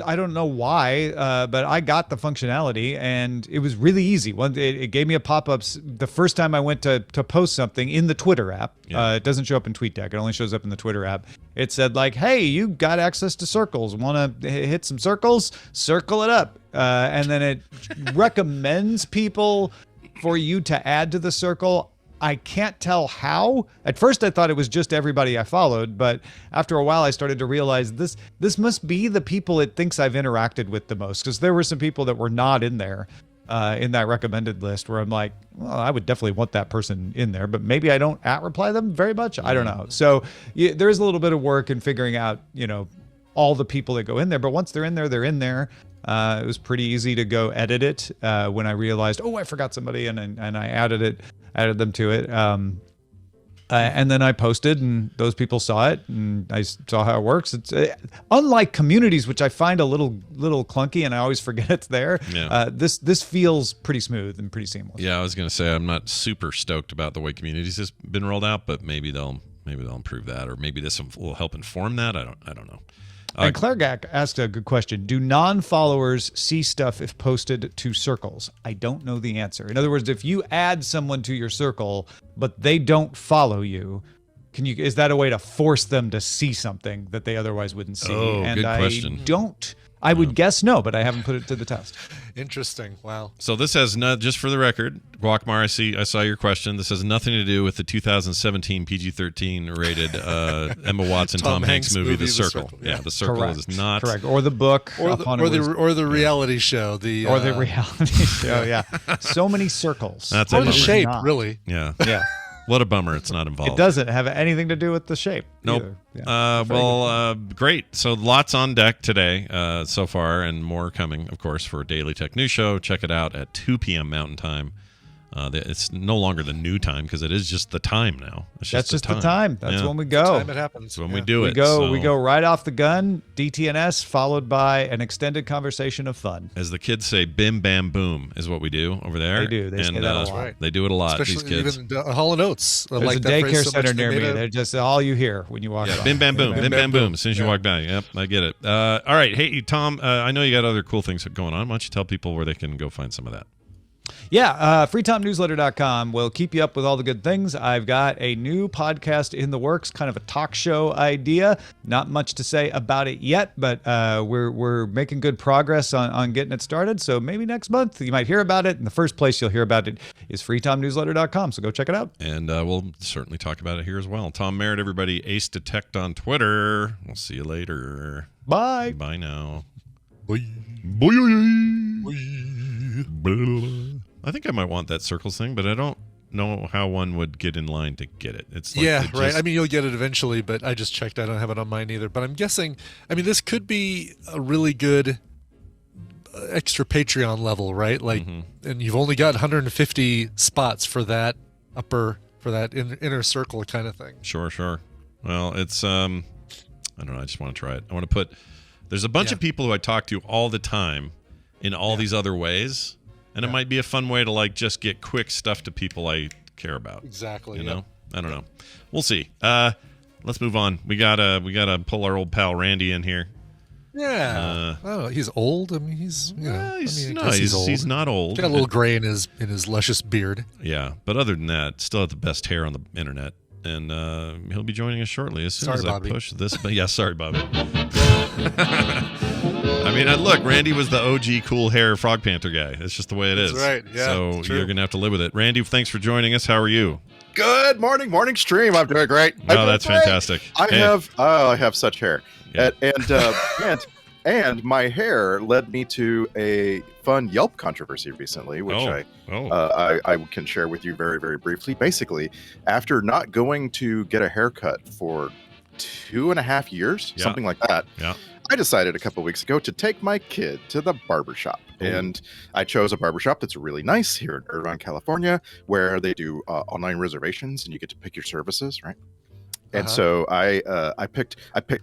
A: I
M: don't know why, but I got the functionality and it was really easy. It gave me a pop-up the first time I went to post something in the Twitter app. It doesn't show up in TweetDeck. It only shows up in the Twitter app. It said like, hey, you got access to circles. Want to hit some circles? Circle it up. And then it recommends people for you to add to the circle. I can't tell how. At first I thought it was just everybody I followed, but after a while I started to realize this must be the people it thinks I've interacted with the most, because there were some people that were not in there in that recommended list where I'm like, well, I would definitely want that person in there, but maybe I don't reply them very much. I don't know. So there's a little bit of work in figuring out, all the people that go in there, but once they're in there, they're in there. It was pretty easy to go edit it when I realized, I forgot somebody, and I added them to it. And then I posted, and those people saw it, and I saw how it works. It's unlike communities, which I find a little clunky, and I always forget it's there.
A: Yeah.
M: This feels pretty smooth and pretty seamless.
A: Yeah, I was going to say I'm not super stoked about the way communities has been rolled out, but maybe they'll maybe they'll improve that, or maybe this will help inform that. I don't know.
M: And Clairgak asked a good question. Do non-followers see stuff if posted to circles? I don't know the answer. In other words, if you add someone to your circle, but they don't follow you, is that a way to force them to see something that they otherwise wouldn't see?
A: Oh, good question.
M: I would guess no, but I haven't put it to the test.
B: Interesting. Wow.
A: So this has just for the record, Guacmar, I saw your question. This has nothing to do with the 2017 PG-13 rated Emma Watson, Tom Hanks movie, The Circle. Yeah, The Circle is not
M: correct. Or the book,
B: or the reality show, or the
M: reality show. Yeah, so many circles.
A: That's
B: or the shape, really.
A: Yeah,
M: yeah.
A: What a bummer it's not involved.
M: It doesn't have anything to do with the shape.
A: Nope.
M: Yeah.
A: Great. So lots on deck today so far, and more coming, of course, for Daily Tech News Show. Check it out at 2 p.m. Mountain Time. It's no longer the new time because it is just the time now.
M: That's just the time. That's when we go.
B: The time it happens.
A: That's when we do it.
M: We go right off the gun, DTNS, followed by an extended conversation of fun.
A: As the kids say, bim, bam, boom is what we do over there.
M: They do. They say that a lot.
A: They do it a lot,
B: especially
A: these kids.
B: Even Hall & Oates.
M: There's a daycare center near me. They're just all you hear when you walk by.
A: Bim, bam, boom. Bim, bam, boom. As soon as you walk by. Yep, I get it. All right. Hey, Tom, I know you got other cool things going on. Why don't you tell people where they can go find some of that?
M: Yeah, freetomnewsletter.com will keep you up with all the good things. I've got a new podcast in the works, kind of a talk show idea. Not much to say about it yet, but we're making good progress on getting it started. So maybe next month you might hear about it. And the first place you'll hear about it is freetomnewsletter.com. So go check it out.
A: And we'll certainly talk about it here as well. Tom Merritt, everybody, Ace Detect on Twitter. We'll see you later.
M: Bye.
A: Bye now.
B: Bye.
A: I think I might want that circles thing, but I don't know how one would get in line to get it. It's
B: like right. I mean, you'll get it eventually, but I just checked. I don't have it on mine either. But I'm guessing. I mean, this could be a really good extra Patreon level, right? Like, and you've only got 150 spots for that inner circle kind of thing.
A: Sure. Well, it's I don't know. I just want to try it. I want to put. There's a bunch of people who I talk to all the time in all these other ways. And it might be a fun way to like just get quick stuff to people I care about.
B: Exactly.
A: You know? I don't know. We'll see. Let's move on. We gotta pull our old pal Randy in here.
B: Yeah. He's old. I mean, he's
A: he's old. He's not old.
B: Got a little gray in his luscious beard.
A: Yeah, but other than that, still have the best hair on the internet. And he'll be joining us shortly as soon as
B: Bobby.
A: I push this. But yeah, sorry, Bobby. I mean, look, Randy was the OG cool hair Frog Panther guy. That's just the way it is.
B: That's right. Yeah.
A: So you're going to have to live with it. Randy, thanks for joining us. How are you?
N: Good morning stream. I'm doing great.
A: Oh, that's fantastic.
N: I have such hair. Yeah. And my hair led me to a fun Yelp controversy recently, which I can share with you very, very briefly. Basically, after not going to get a haircut for 2.5 years, something like that, I decided a couple of weeks ago to take my kid to the barbershop. And I chose a barbershop that's really nice here in Irvine, California, where they do online reservations and you get to pick your services, right? And so I picked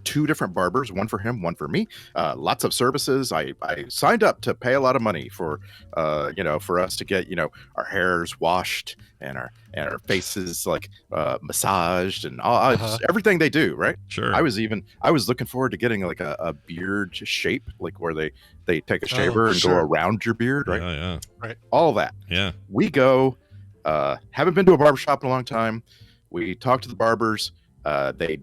N: 2 different barbers, one for him, one for me. Lots of services. I signed up to pay a lot of money for for us to get our hairs washed and our faces like massaged and everything they do, right?
A: Sure.
N: I was looking forward to getting like a beard shape, like where they take a shaver and go around your beard, right?
A: Yeah.
B: Right.
N: All that.
A: Yeah.
N: We go. Haven't been to a barbershop in a long time. We talk to the barbers. They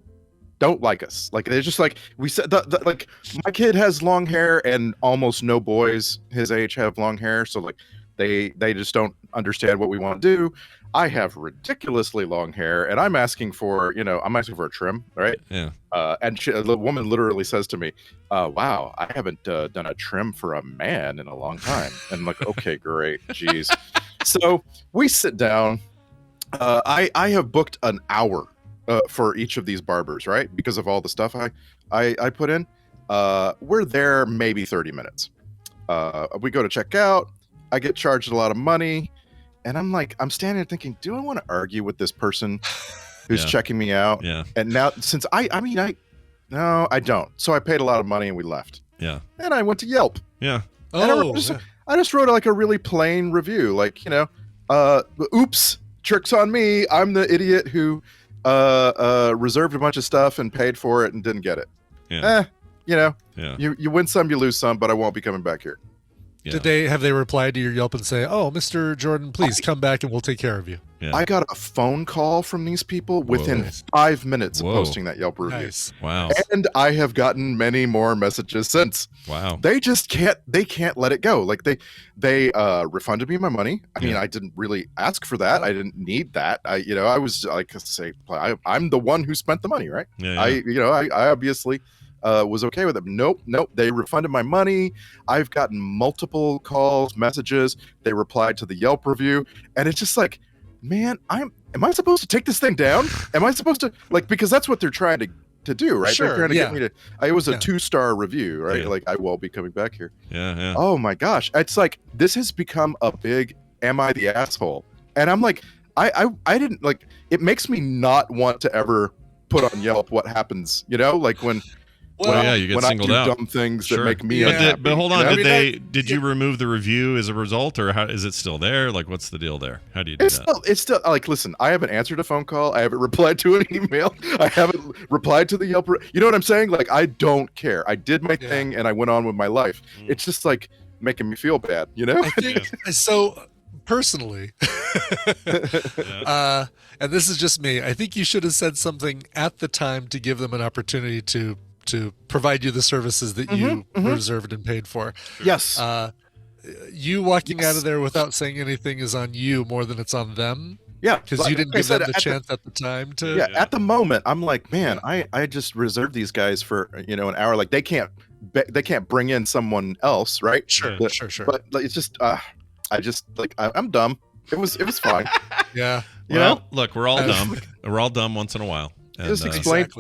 N: don't like us. Like they're just like we said. Like my kid has long hair, and almost no boys his age have long hair. So like they just don't understand what we want to do. I have ridiculously long hair, and I'm asking for a trim, right?
A: Yeah.
N: And the woman literally says to me, "Wow, I haven't done a trim for a man in a long time." And I'm like, okay, great, jeez. So we sit down. I have booked an hour. For each of these barbers, right? Because of all the stuff I put in. We're there maybe 30 minutes. We go to check out. I get charged a lot of money. And I'm standing there thinking, do I want to argue with this person who's checking me out?
A: Yeah.
N: And now, since no, I don't. So I paid a lot of money and we left.
A: Yeah.
N: And I went to Yelp.
A: Yeah.
N: I just wrote like a really plain review. Like, oops, tricks on me. I'm the idiot who reserved a bunch of stuff and paid for it and didn't get it.
A: Yeah.
N: You win some, you lose some, but I won't be coming back here.
A: Yeah.
B: Have they replied to your Yelp and say, "Oh, Mr. Jordan, please come back and we'll take care of you"?
A: Yeah.
N: I got a phone call from these people within 5 minutes of posting that Yelp review.
B: Nice.
A: Wow.
N: And I have gotten many more messages since.
A: Wow.
N: They just can't let it go. Like they refunded me my money. I mean, I didn't really ask for that. I didn't need that. I was like, I'm the one who spent the money, right?
A: Yeah.
N: I obviously was okay with it. Nope. They refunded my money. I've gotten multiple calls, messages. They replied to the Yelp review, and it's just like, man, am I supposed to take this thing down? Am I supposed to, because that's what they're trying to do, right?
B: Sure,
N: they're trying to get me to. It was a 2-star review, right?
A: Yeah.
N: Like, I will be coming back here.
A: Yeah.
N: Oh my gosh, it's like this has become a big "Am I the asshole?" And I'm like, I didn't like. It makes me not want to ever put on Yelp what happens, like when.
A: You get singled
N: I do
A: out.
N: dumb things that make me
A: But,
N: unhappy.
A: but hold on,
N: you know?
A: did you remove the review as a result, or how is it still there? Like, what's the deal there? How do you do that?
N: It's still like, listen, I haven't answered a phone call. I haven't replied to an email. I haven't replied to the Yelp. You know what I'm saying? Like, I don't care. I did my thing and I went on with my life. It's just like making me feel bad,
B: I think so. Personally, and this is just me, I think you should have said something at the time to give them an opportunity to provide you the services that you reserved and paid for.
N: Yes.
B: You walking out of there without saying anything is on you more than it's on them.
N: Yeah,
B: because you didn't give them the chance at the time to.
N: Yeah, at the moment, I'm like, man, I just reserved these guys for an hour. Like, they can't bring in someone else, right?
B: Sure.
N: But it's just, I'm dumb. It was fine.
B: Yeah.
A: Look, we're all dumb. We're all dumb once in a while. And,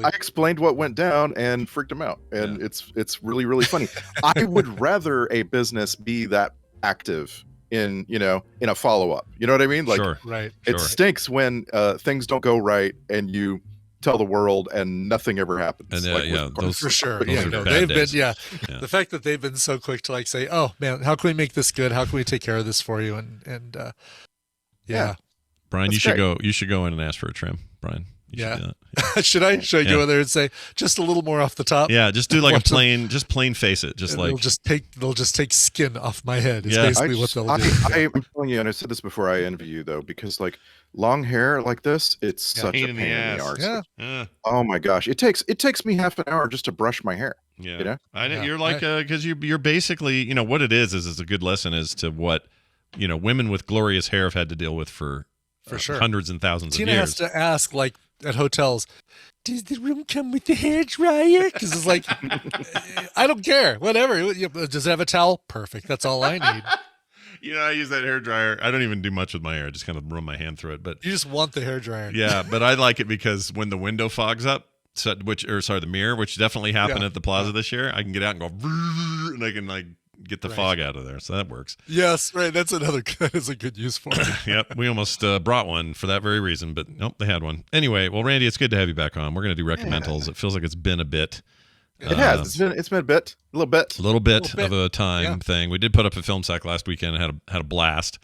N: I explained what went down and freaked him out, and it's really, really funny. I would rather a business be that active in a follow-up. You know what I mean? Like,
B: right.
N: It stinks when things don't go right and you tell the world and nothing ever happens.
A: And those
B: for sure.
A: Those are
B: They've
A: bad
B: been
A: days.
B: the fact that they've been so quick to say, "Oh man, how can we make this good? How can we take care of this for you?" And
A: Brian,
B: That's
A: you
B: great.
A: should go in and ask for a trim, Brian. You should do that.
B: should I go in there and say just a little more off the top?
A: Yeah, just do like plain face it.
B: They'll just take skin off my head. Is basically what they'll do.
N: I'm telling you, and I said this before, I envy you though, because like long hair like this, it's such a pain in the arse.
A: Yeah.
N: Oh my gosh, it takes me half an hour just to brush my hair.
A: Yeah, I know. You're like because you're basically what it is it's a good lesson as to what women with glorious hair have had to deal with for
B: sure,
A: hundreds and thousands
B: Tina
A: of years.
B: has to ask at hotels, does the room come with the hair dryer? Because it's like, I don't care. Whatever. Does it have a towel? Perfect. That's all I need.
A: I use that hair dryer. I don't even do much with my hair. I just kind of run my hand through it. But
B: you just want the hair dryer.
A: Yeah, but I like it because when the window fogs up, the mirror, which definitely happened at the plaza this year, I can get out and go, and I can get the fog out of there. So that works.
B: Yes, right. That is a good use for it.
A: Yep. We almost brought one for that very reason, but nope, they had one. Anyway, well, Randy, it's good to have you back on. We're going to do recommendals. It feels like it's been a bit.
N: It has. It's been a bit. A little bit
A: of a time thing. We did put up a film sack last weekend and had a blast.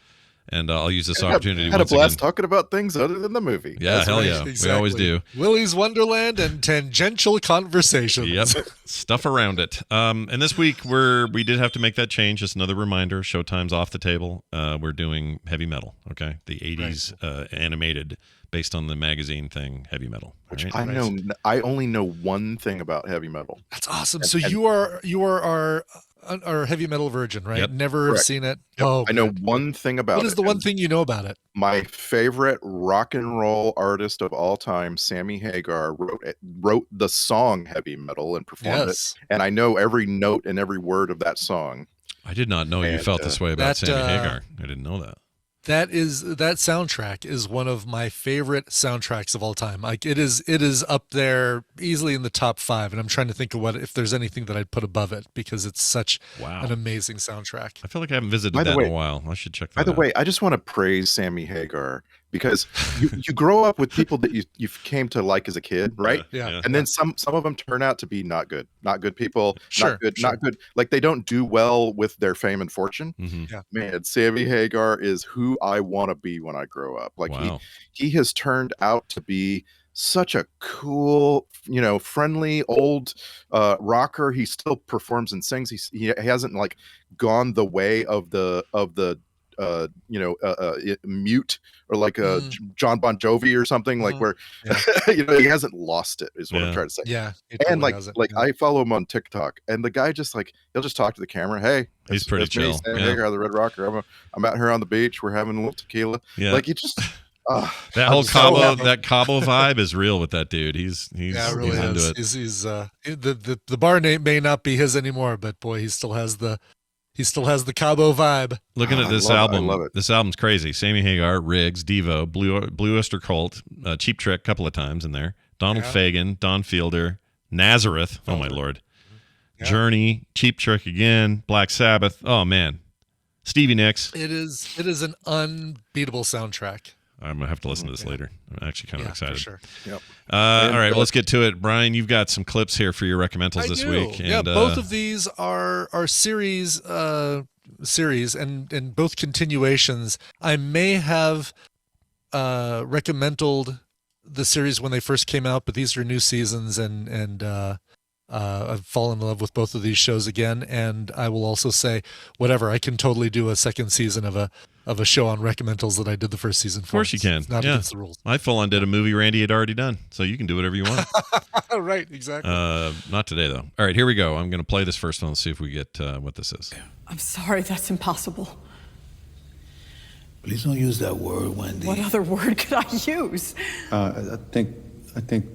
A: And I'll use this opportunity.
N: Had a blast talking about things other than the movie.
A: Yeah,
B: That's
A: hell
B: right.
A: yeah.
B: Exactly.
A: We always do.
B: Willy's Wonderland and tangential conversations.
A: Yep. Stuff around it. And this week we did have to make that change. Just another reminder. Showtime's off the table. We're doing heavy metal. Okay, the '80s animated, based on the magazine thing, heavy metal.
N: Which
A: right?
N: I only know one thing about heavy metal.
B: That's awesome. So you are our heavy metal virgin, right?
A: Yep.
B: Never have seen it.
N: Yep.
B: Oh,
N: I know one thing about it.
B: What is the one thing you know about it?
N: My favorite rock and roll artist of all time, Sammy Hagar, wrote the song Heavy Metal and performed it. And I know every note and every word of that song.
A: I did not know you felt this way about Sammy Hagar. I didn't know that.
B: That soundtrack is one of my favorite soundtracks of all time. Like it is up there easily in the top 5, and I'm trying to think of if there's anything that I'd put above it because it's such an amazing soundtrack.
A: I feel like I haven't visited that in a while. I should check that out.
N: By the way, I just want to praise Sammy Hagar because you grow up with people that you came to like as a kid, right?
B: Yeah.
N: And then some of them turn out to be not good people.
B: Sure,
N: not good. Like they don't do well with their fame and fortune.
A: Mm-hmm.
B: Yeah.
N: Man, Sammy Hagar is who I want to be when I grow up. Like he has turned out to be such a cool, friendly old rocker. He still performs and sings. He hasn't like gone the way of the mute or like a John Bon Jovi or something, like where he hasn't lost it, is what I'm trying to say.
B: Yeah,
N: and I follow him on TikTok, and the guy just like he'll just talk to the camera. Hey,
A: he's pretty chill.
N: Me, Sam Hagar, the Red Rocker. I'm out here on the beach. We're having a little tequila. Yeah, like he just.
A: That whole Cabo vibe is real with that dude. He's
B: really
A: he's into it.
B: He's the bar name may not be his anymore, but boy, he still has the Cabo vibe.
A: Looking at this album, this album's crazy. Sammy Hagar, Riggs, Devo, Blue Oyster Cult, Cheap Trick, a couple of times in there. Donald Fagen, Don Fielder, Nazareth. Oh my lord. Yeah. Journey, Cheap Trick again, Black Sabbath. Oh man, Stevie Nicks.
B: It is an unbeatable soundtrack.
A: I'm gonna have to listen to this later. I'm actually kind of excited.
B: For sure. Yep.
A: All right, well, let's get to it. Brian, you've got some clips here for your recommendals this week.
B: And, both of these are series and both continuations. I may have recommended the series when they first came out, but these are new seasons, and I've fallen in love with both of these shows again. And I will also say, whatever, I can totally do a second season of a show on recommendals that I did the first season for.
A: Of course you can.
B: It's not against the rules.
A: I full on did a movie Randy had already done, so you can do whatever you want.
B: Right, exactly.
A: Not today, though. All right, here we go. I'm going to play this first one and see if we get what this is.
O: I'm sorry, that's impossible.
P: Please don't use that word, Wendy.
O: What other word could I use?
P: I think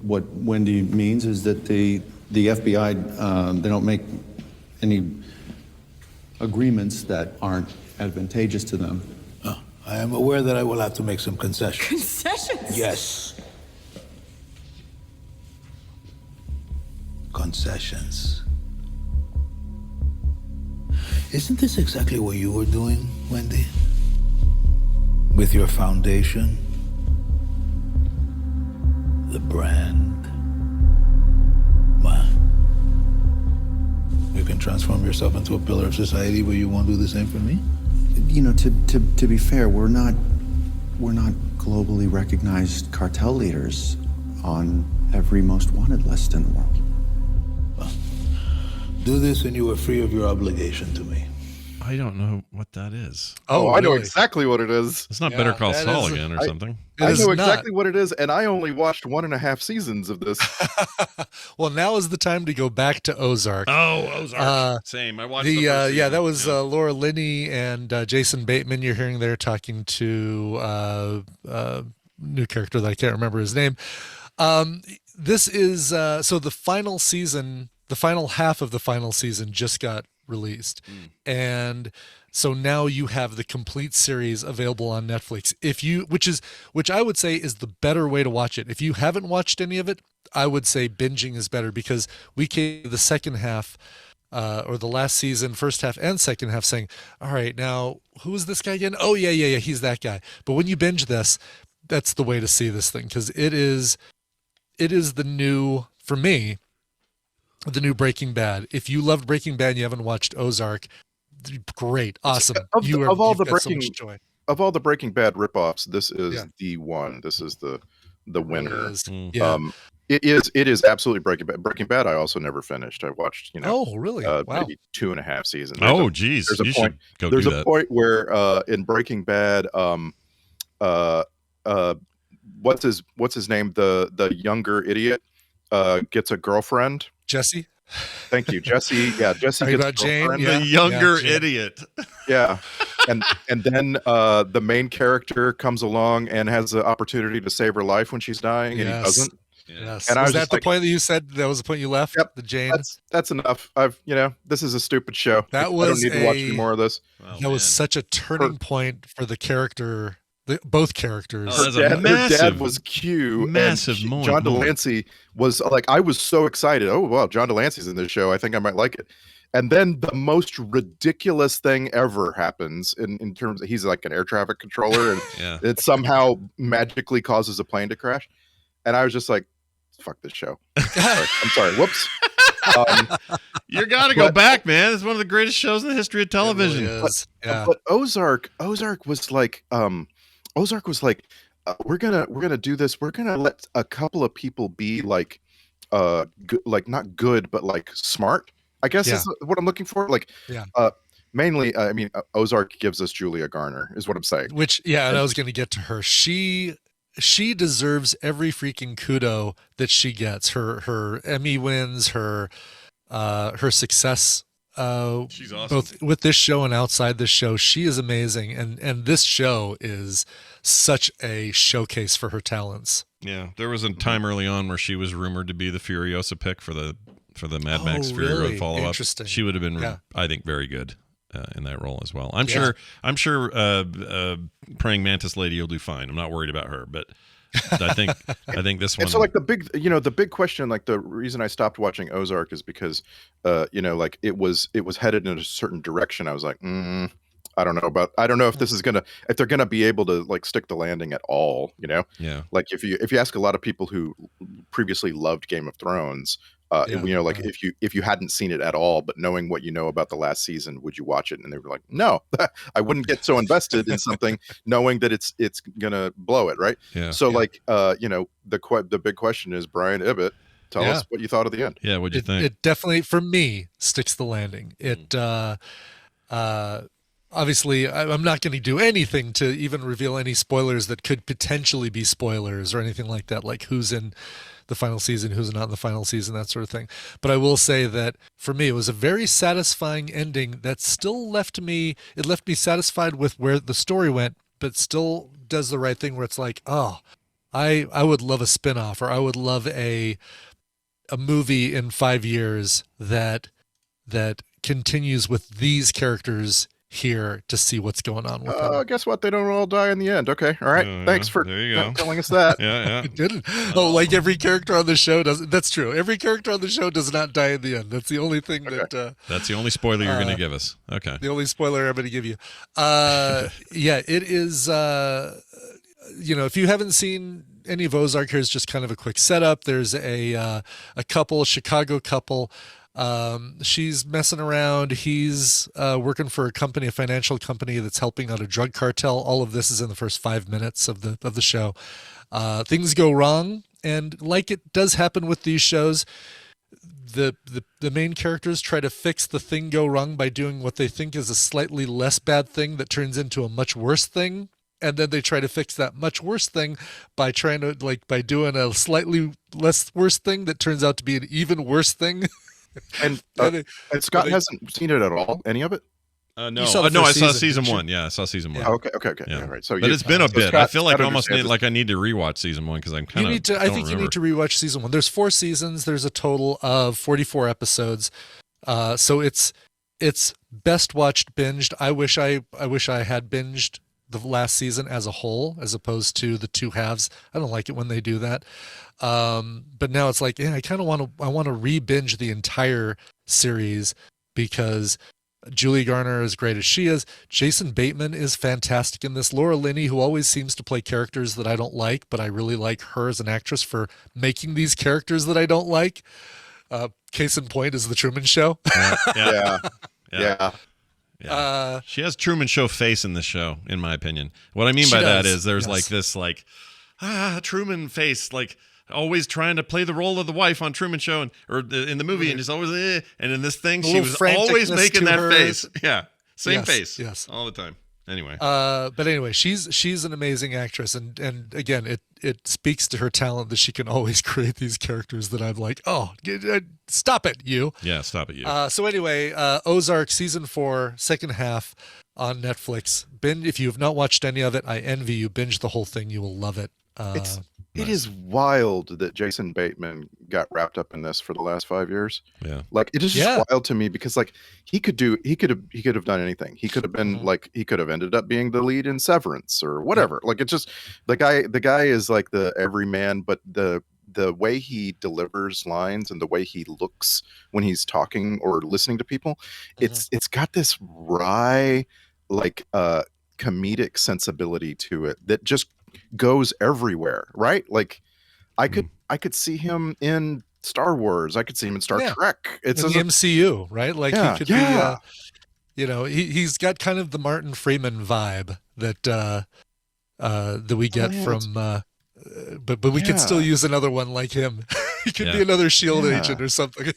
P: what Wendy means is that the FBI, they don't make any agreements that aren't advantageous to them. I am aware that I will have to make some concessions.
O: Concessions?
P: Yes. Concessions. Isn't this exactly what you were doing, Wendy? With your foundation? The brand? You can transform yourself into a pillar of society, but you won't do the same for me?
Q: To be fair, we're not globally recognized cartel leaders on every most wanted list in the world.
P: Well, do this and you are free of your obligation to me.
A: I don't know what that is.
N: Oh, I know exactly what it is.
A: It's not Better Call Saul again or something.
N: I know exactly what it is, and I only watched 1.5 seasons of this.
B: Well, now is the time to go back to Ozark.
A: Oh, Ozark. Same. I watched the first
B: that was Laura Linney and Jason Bateman. You're hearing there talking to new character that I can't remember his name. This is so the final season, the final half of the final season just got released, and so now you have the complete series available on Netflix. Which I would say is the better way to watch it. If you haven't watched any of it, I would say binging is better, because we came to the second half or the last season, first half and second half, saying, all right, now who is this guy again? Oh yeah, he's that guy. But when you binge this, that's the way to see this thing, because it is the new, for me, the new Breaking Bad. If you loved Breaking Bad and you haven't watched Ozark, great, awesome.
N: Of all the Breaking Bad ripoffs, this is the one. This is the winner. It is absolutely Breaking Bad. Breaking Bad, I also never finished. I watched,
B: oh really? Wow.
N: Maybe 2.5 seasons.
A: Geez.
N: There's a point where in Breaking Bad, what's his name? The younger idiot gets a girlfriend.
B: Jesse.
N: Thank you, Jesse. Yeah, Jesse gets a girlfriend.
A: The younger idiot.
N: Yeah, and then the main character comes along and has the opportunity to save her life when she's dying, and he doesn't.
B: Yes. And was that the point that you said? That was the point you left?
N: Yep.
B: The Jane.
N: That's enough. This is a stupid show.
B: I don't
N: need to watch any more of this.
B: That was such a turning point for the character. Both characters.
N: Her dad was Q.
A: Massive moment.
N: John Delancey was like, I was so excited. Oh, wow, John Delancey's in this show. I think I might like it. And then the most ridiculous thing ever happens in terms of, he's like an air traffic controller, and it somehow magically causes a plane to crash. And I was just like, fuck this show. I'm sorry. Whoops.
A: You got to go back, man. It's one of the greatest shows in the history of television.
N: But Ozark was like we're gonna do this. We're gonna let a couple of people be like like not good, but like smart, I guess
B: Yeah.
N: is what I'm looking for. Like,
B: Yeah.
N: mainly, I mean, Ozark gives us Julia Garner, is what I'm saying.
B: Which, yeah, and I was going to get to her. She deserves every freaking kudo that she gets. Her Emmy wins, her success.
A: She's awesome.
B: Both with this show and outside this show, she is amazing, and this show is such a showcase for her talents.
A: Yeah, there was a time early on where she was rumored to be the Furiosa pick for the Mad Max Fury Road
B: really?
A: follow-up.
B: Interesting.
A: She would have been,
B: Yeah.
A: I think, very good in that role as well. I'm
B: Yeah.
A: sure Praying Mantis Lady will do fine. I'm not worried about her, but I think this one.
N: And so, like, the big question, like the reason I stopped watching Ozark is because, like it was headed in a certain direction. I was like, I don't know if this is if they're gonna be able to like stick the landing at all.
A: Yeah.
N: Like if you ask a lot of people who previously loved Game of Thrones, like if you hadn't seen it at all, but knowing what you know about the last season, would you watch it? And they were like, no, I wouldn't get so invested in something knowing that it's gonna blow it, right?
A: Yeah.
N: So like, the big question is, Brian Ibbett, tell us what you thought of the end.
A: Yeah, what'd you think?
B: It definitely, for me, sticks the landing. It obviously, I'm not going to do anything to even reveal any spoilers that could potentially be spoilers or anything like that, like who's in the final season, who's not in the final season, that sort of thing. But I will say that for me, it was a very satisfying ending that still left me satisfied with where the story went, but still does the right thing where it's like, oh, I would love a spinoff, or I would love a movie in 5 years that continues with these characters here to see what's going on with them.
N: Guess what? They don't all die in the end. Okay, all right. Thanks for telling us that.
A: Yeah.
B: It didn't. Oh, like every character on the show doesn't. That's true. Every character on the show does not die in the end. That's the only thing that.
A: That's the only spoiler you're going to give us. Okay.
B: The only spoiler I'm going to give you. Yeah, it is. If you haven't seen any of Ozark, here's just kind of a quick setup. There's a Chicago couple. She's messing around. He's working for a financial company that's helping out a drug cartel. All of this is in the first 5 minutes of the show. Things go wrong, and like it does happen with these shows, the main characters try to fix the thing go wrong by doing what they think is a slightly less bad thing that turns into a much worse thing. And then they try to fix that much worse thing by doing a slightly less worse thing that turns out to be an even worse thing.
N: And Scott hasn't seen it at all, any of it?
A: No, I saw season one. Yeah, I saw season one.
N: Oh, okay.
A: Yeah.
N: All right. So,
A: but it's been a bit. I feel like
N: Scott
A: almost like I need to rewatch season one because I'm kind of.
B: I think you need to rewatch season one. There's 4 seasons. There's a total of 44 episodes. So it's best watched binged. I wish I had binged the last season as a whole, as opposed to the 2 halves. I don't like it when they do that. But now it's like, I kind of want to re-binge the entire series because Julie Garner, as great as she is, Jason Bateman is fantastic in this. Laura Linney, who always seems to play characters that I don't like, but I really like her as an actress for making these characters that I don't like. Case in point is The Truman Show.
N: Yeah.
A: She has Truman Show face in this show, in my opinion. What I mean by that is there's like this Truman face, like always trying to play the role of the wife on Truman Show in the movie, and just always and in this thing she was always making that face. Yeah, same face.
B: Yes,
A: all the time. Anyway,
B: but anyway, she's an amazing actress, and again, it speaks to her talent that she can always create these characters that I'm like, stop it, you.
A: Yeah, stop it, you.
B: So anyway, Ozark season 4, second half on Netflix. If you have not watched any of it, I envy you. Binge the whole thing; you will love it.
N: It is wild that Jason Bateman got wrapped up in this for the last 5 years.
A: Yeah.
N: Like it is just wild to me because like he could have done anything. He could have been he could have ended up being the lead in Severance or whatever. Like it's just the guy is like the everyman, but the way he delivers lines and the way he looks when he's talking or listening to people, it's got this wry comedic sensibility to it that just goes everywhere, right? Like I could see him in Star Wars. I could see him in Star Trek. It's
B: in the MCU, right? Like he could be, he's got kind of the Martin Freeman vibe that that we get from. But we could still use another one like him. He could be another SHIELD agent or something.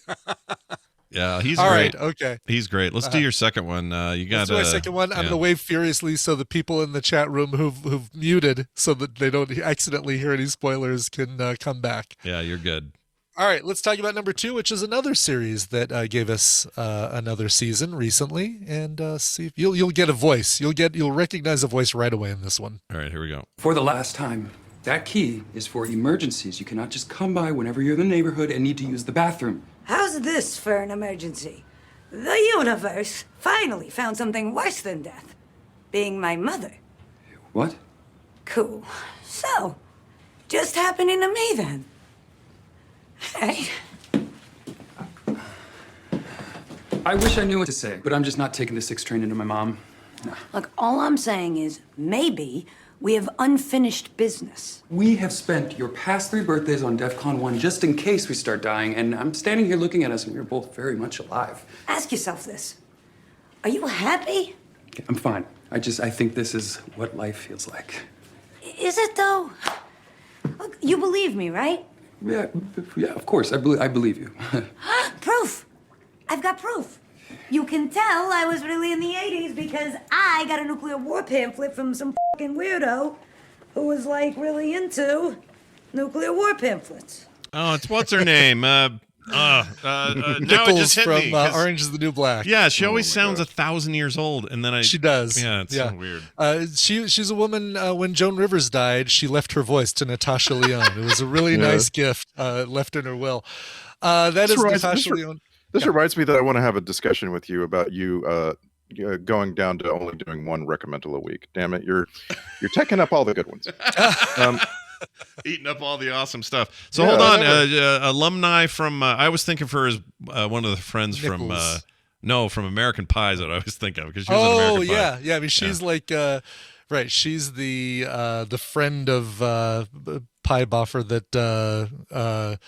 A: Yeah, he's
B: all
A: great.
B: right, okay.
A: He's great. Let's do your second one. You got
B: Let's do our second one. I'm gonna wave furiously so the people in the chat room who've muted so that they don't accidentally hear any spoilers can come back.
A: Yeah, you're good.
B: All right, let's talk about number 2, which is another series that gave us another season recently, and see if you'll get a voice. You'll recognize a voice right away in this one.
A: All right, here we go.
R: For the last time, that key is for emergencies. You cannot just come by whenever you're in the neighborhood and need to use the bathroom.
S: How's this for an emergency? The universe finally found something worse than death. Being my mother.
R: What?
S: Cool. So, just happening to me then. Hey.
R: I wish I knew what to say, but I'm just not taking the 6 train into my mom. No.
S: Look, all I'm saying is maybe we have unfinished business.
R: We have spent your past 3 birthdays on DEFCON 1 just in case we start dying, and I'm standing here looking at us and we're both very much alive.
S: Ask yourself this. Are you happy?
R: I'm fine. I think this is what life feels like.
S: Is it though? Look, you believe me, right?
R: Yeah, of course. I believe you.
S: Proof. I've got proof. You can tell I was really in the 80s because I got a nuclear war pamphlet from some fucking weirdo who was like really into nuclear war pamphlets.
A: Oh, it's what's her name? Now it
B: Nichols
A: just hit
B: from
A: me, 'cause-
B: Orange is the New Black.
A: Yeah, she always sounds 1,000 years old, and then
B: She does.
A: Yeah, it's so weird.
B: She's a woman. When Joan Rivers died, she left her voice to Natasha Lyonne. It was a really nice gift left in her will. That is Natasha Lyonne.
N: This reminds me that I want to have a discussion with you about you going down to only doing one recommendal a week. Damn it, you're taking up all the good ones.
A: Eating up all the awesome stuff. So hold on, alumni from I was thinking of her as one of the friends
B: Nichols.
A: from American Pie is what I was thinking of because she was in American Pie.
B: Yeah. I mean, she's like right. She's the friend of Pie Boffer that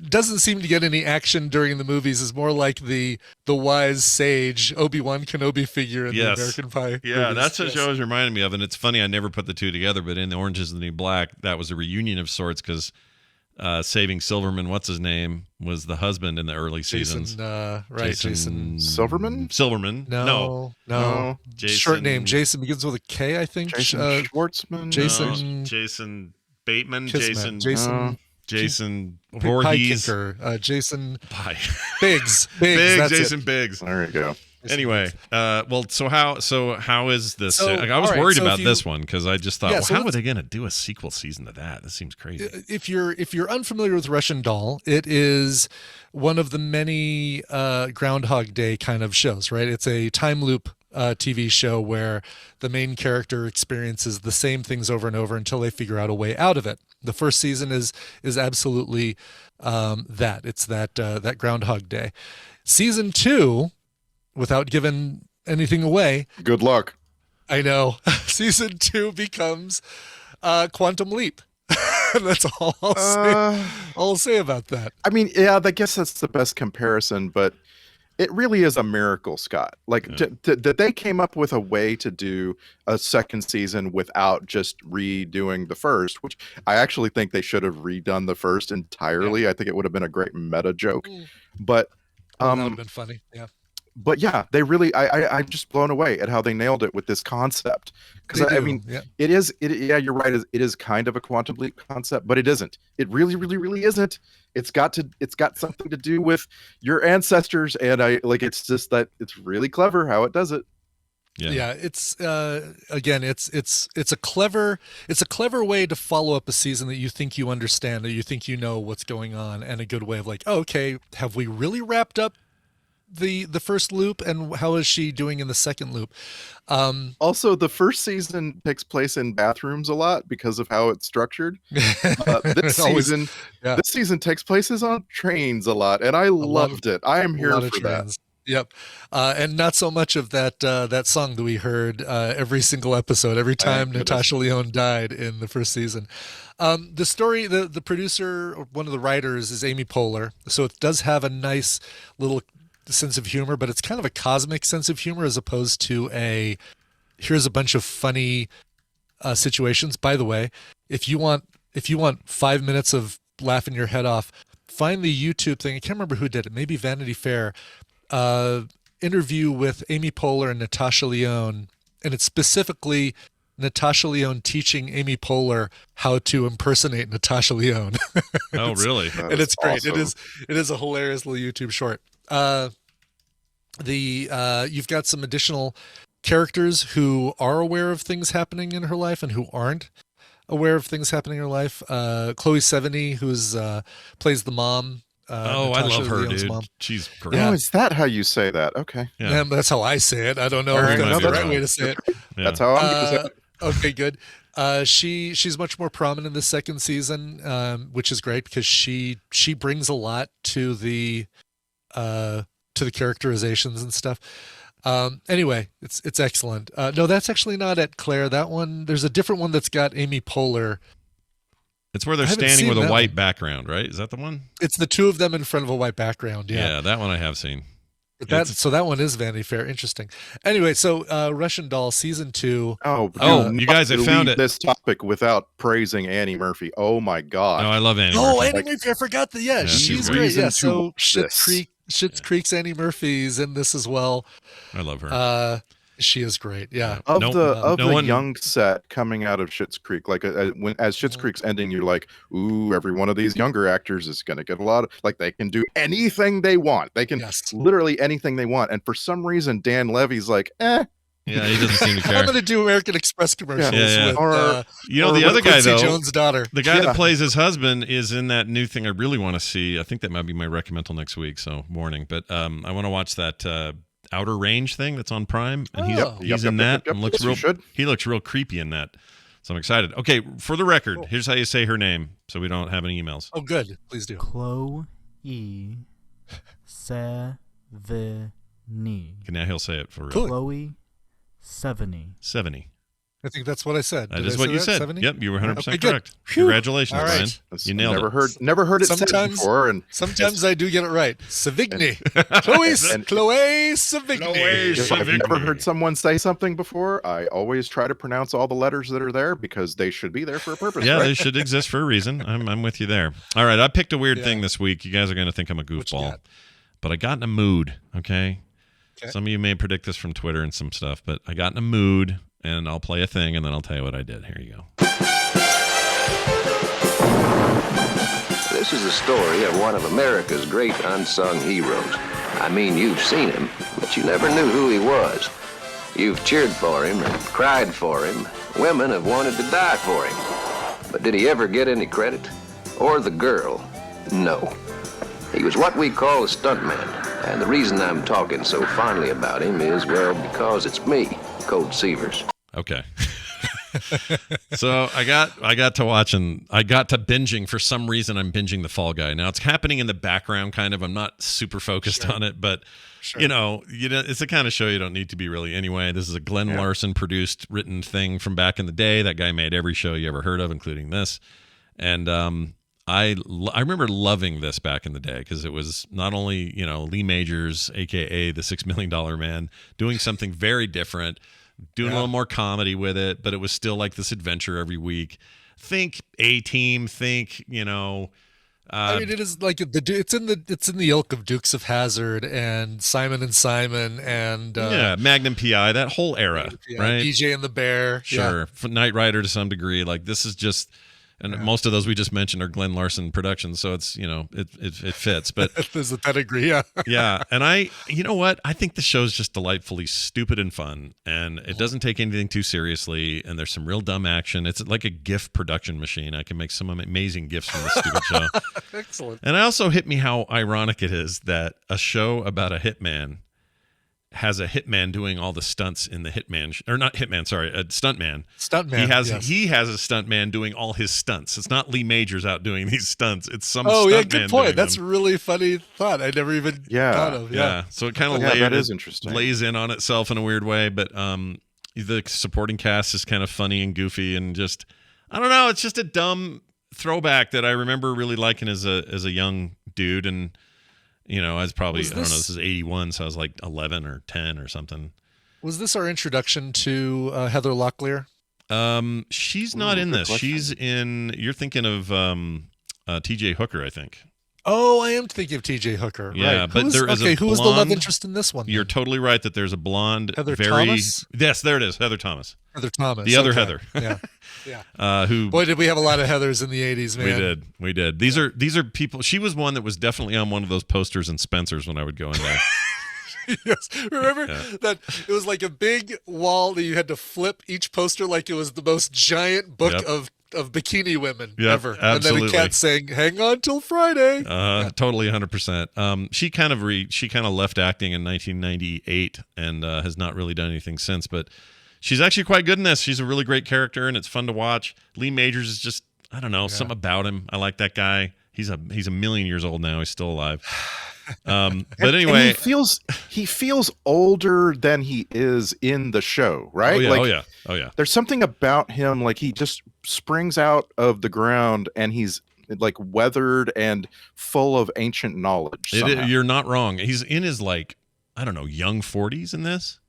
B: doesn't seem to get any action during the movies. Is more like the wise sage Obi-Wan Kenobi figure in the American Pie.
A: Yeah,
B: movies.
A: that's what she always reminded me of, and it's funny I never put the two together. But in the Orange is the New Black, that was a reunion of sorts because Saving Silverman, what's his name, was the husband in the early seasons.
B: Jason
N: Silverman.
A: Silverman.
B: No.
A: Jason,
B: Short name. Jason begins with a K, I think.
N: Jason Schwartzman.
A: Jason Bateman.
B: Kismet.
A: Jason
B: Pie
A: Voorhees.
B: Kicker. Jason
A: Pie.
B: Biggs.
A: Biggs.
B: That's
A: Jason
B: it.
A: Biggs.
N: There you go.
A: Anyway, so how is this?
B: So,
A: I was
B: all right,
A: worried
B: so
A: about
B: if you-
A: this one because I just thought,
B: Yeah,
A: well,
B: so
A: how are
B: let's-
A: they going to do a sequel season to that? This seems crazy.
B: If you're unfamiliar with Russian Doll, it is one of the many Groundhog Day kind of shows, right? It's a time loop TV show where the main character experiences the same things over and over until they figure out a way out of it. The first season is absolutely that. It's that Groundhog Day. Season 2, without giving anything away.
N: Good luck.
B: I know. Season 2 becomes Quantum Leap. That's all I'll say about that.
N: I mean, yeah, I guess that's the best comparison, but it really is a miracle, Scott. Like that they came up with a way to do a second season without just redoing the first, which I actually think they should have redone the first entirely. I think it would have been a great meta joke. But
B: that would have been funny. Yeah.
N: But yeah, they really, I'm just blown away at how they nailed it with this concept. Because I mean, yeah, you're right. It is kind of a quantum leap concept, but it isn't. It really, really, really isn't. It's got something to do with your ancestors, and it's just that it's really clever how it does it.
B: Yeah, it's again, it's a clever way to follow up a season that you think you understand, that you think you know what's going on, and a good way of like, oh, okay, have we really wrapped up the first loop, and how is she doing in the second loop?
N: Also, the first season takes place in bathrooms a lot because of how it's structured. This season takes places on trains a lot, and I loved it. I am here for that.
B: Yep, and not so much of that song that we heard every single episode, every time Natasha Lyonne died in the first season. The story, the producer, or one of the writers, is Amy Poehler, so it does have a nice little sense of humor, but it's kind of a cosmic sense of humor as opposed to here's a bunch of funny situations. By the way, if you want 5 minutes of laughing your head off, find the YouTube thing. I can't remember who did it. Maybe Vanity Fair. Interview with Amy Poehler and Natasha Lyonne, and it's specifically Natasha Lyonne teaching Amy Poehler how to impersonate Natasha Lyonne.
A: Oh, really?
B: And it's great.
N: Awesome.
B: It is a hilarious little YouTube short. You've got some additional characters who are aware of things happening in her life and who aren't aware of things happening in her life. Chloe Sevigny, who's plays the mom.
A: I
B: Natasha
A: love her,
B: Lyonne's
A: dude.
B: mom.
A: She's great.
B: Yeah.
N: Oh, is that how you say that? Okay.
B: Yeah, that's how I say it. I don't know
N: All
B: if
N: right,
B: that's
A: no,
B: the
A: that's
B: right
A: fine.
B: way to say it.
N: That's how I'm going to say it.
B: Okay, good. She's much more prominent in the second season, which is great because she brings a lot to the characterizations and stuff. Anyway, it's excellent. No, that's actually not at Claire. That one, there's a different one that's got Amy Poehler.
A: It's where they're
B: I haven't
A: standing
B: seen
A: with a
B: that
A: white
B: one.
A: background, right? Is that the one?
B: It's the two of them in front of a white background.
A: Yeah, that one I have seen.
B: So that one is Vanity Fair. Interesting. Anyway, so Russian Doll season 2.
A: You guys have found it.
N: This topic without praising Annie Murphy. Oh my God.
A: No, I love Annie
B: Oh,
A: Murphy.
B: Annie Murphy! I forgot that. Yeah,
A: she's
B: she's
A: great.
B: great. Yeah,
N: Reason to
B: so
N: watch this.
B: Schitt's Creek's Annie Murphy's in this as well.
A: I love her.
B: She is great. Yeah.
N: Of the
A: one-
N: young set coming out of Schitt's Creek, like as Schitt's Creek's ending, you're like, ooh, every one of these younger actors is going to get a lot of, like, they can do anything they want. They can literally anything they want. And for some reason, Dan Levy's like,
A: Yeah, he doesn't seem to care.
B: I'm going to do American Express commercials with
A: the other guy,
B: Quincy
A: though,
B: Jones' daughter.
A: the guy that plays his husband is in that new thing I really want to see. I think that might be my recommendal next week, so warning. But I want to watch that Outer Range thing that's on Prime, and he's in that. And looks he looks real creepy in that. So I'm excited. Okay, for the record, here's how you say her name, so we don't have any emails.
B: Oh, good. Please do.
T: Chloe Sevigny.
A: Okay, now he'll say it for real.
B: Cool.
T: Chloe Sevigny.
A: 70.
B: I think that's what I said.
A: That
B: Did
A: is
B: I
A: what
B: say
A: you
B: that?
A: said.
B: 70?
A: Yep, you were 100%
B: Okay, good.
A: correct.
B: Phew.
A: Congratulations,
B: All right.
A: Brian. You nailed it.
N: Never heard it said before. And
B: sometimes I do get it right. Savigny. Chloe Savigny.
N: If I've never heard someone say something before, I always try to pronounce all the letters that are there because they should be there for a purpose.
A: Yeah,
N: right?
A: they should exist for a reason. I'm with you there. All right, I picked a weird thing this week. You guys are going to think I'm a goofball, but I got in a mood, okay? Some of you may predict this from Twitter and some stuff, but I got in a mood, and I'll play a thing, and then I'll tell you what I did. Here you go.
U: This is the story of one of America's great unsung heroes. I mean, you've seen him, but you never knew who he was. You've cheered for him and cried for him. Women have wanted to die for him. But did he ever get any credit? Or the girl? No. He was what we call a stuntman. And the reason I'm talking so fondly about him is, well, because it's me, Colt Seavers.
A: Okay. So I got to watching. I got to binging. For some reason, I'm binging The Fall Guy. Now it's happening in the background, kind of. I'm not super focused on it, but you know, it's the kind of show you don't need to be really anyway. This is a Glenn Larson produced, written thing from back in the day. That guy made every show you ever heard of, including this. And I remember loving this back in the day because it was not only, you know, Lee Majors, aka the $6 Million Man, doing something very different, doing a little more comedy with it, but it was still like this adventure every week. Think A-Team, think, you know.
B: I mean, it is like it's in the ilk of Dukes of Hazzard and Simon and
A: Magnum PI, that whole era, right?
B: DJ and the Bear,
A: sure, Knight Rider to some degree. Like this is just. And most of those we just mentioned are Glenn Larson productions, so it's, you know, it fits. But
B: there's a pedigree,
A: yeah. And you know what? I think the show's just delightfully stupid and fun, and it doesn't take anything too seriously. And there's some real dumb action. It's like a GIF production machine. I can make some amazing GIFs from this stupid show.
B: Excellent.
A: And it also hit me how ironic it is that a show about a hitman has a hitman doing all the stunts in the hitman or not hitman, sorry, a stuntman. He has a stuntman doing all his stunts. It's not Lee Majors out doing these stunts. It's some stuntman.
B: Good point. That's a really funny thought. I never even thought of.
A: Yeah. So it kind of
N: that is interesting.
A: Lays in on itself in a weird way, but the supporting cast is kind of funny and goofy and just I don't know, it's just a dumb throwback that I remember really liking as a young dude. And you know, I was probably, I don't know, this is 81, so I was like 11 or 10 or something.
B: Was this our introduction to Heather Locklear?
A: She's not in this. She's in. You're thinking of T.J. Hooker, I think.
B: Oh, I am thinking of T.J. Hooker.
A: Yeah,
B: right.
A: but
B: who is the love
A: blonde-
B: interest in this one?
A: You're totally right that there's a blonde.
B: Heather
A: very,
B: Thomas?
A: Yes, there it is. Heather Thomas.
B: Heather Thomas.
A: The other
B: okay.
A: Heather.
B: Yeah.
A: Who?
B: Boy, did we have a lot of Heathers in the 80s, man.
A: We did. These are people. She was one that was definitely on one of those posters in Spencer's when I would go in there.
B: Yes. Remember that it was like a big wall that you had to flip each poster like it was the most giant book of bikini women ever.
A: Absolutely.
B: And then a cat saying, "Hang on till Friday."
A: Totally 100%. She kind of left acting in 1998 and has not really done anything since, but she's actually quite good in this. She's a really great character and it's fun to watch. Lee Majors is just, I don't know, something about him. I like that guy. He's a million years old now. He's still alive. But anyway,
N: and he feels older than he is in the show, right?
A: Oh yeah.
N: There's something about him, like he just springs out of the ground and he's like weathered and full of ancient knowledge.
A: You're not wrong. He's in his young 40s in this.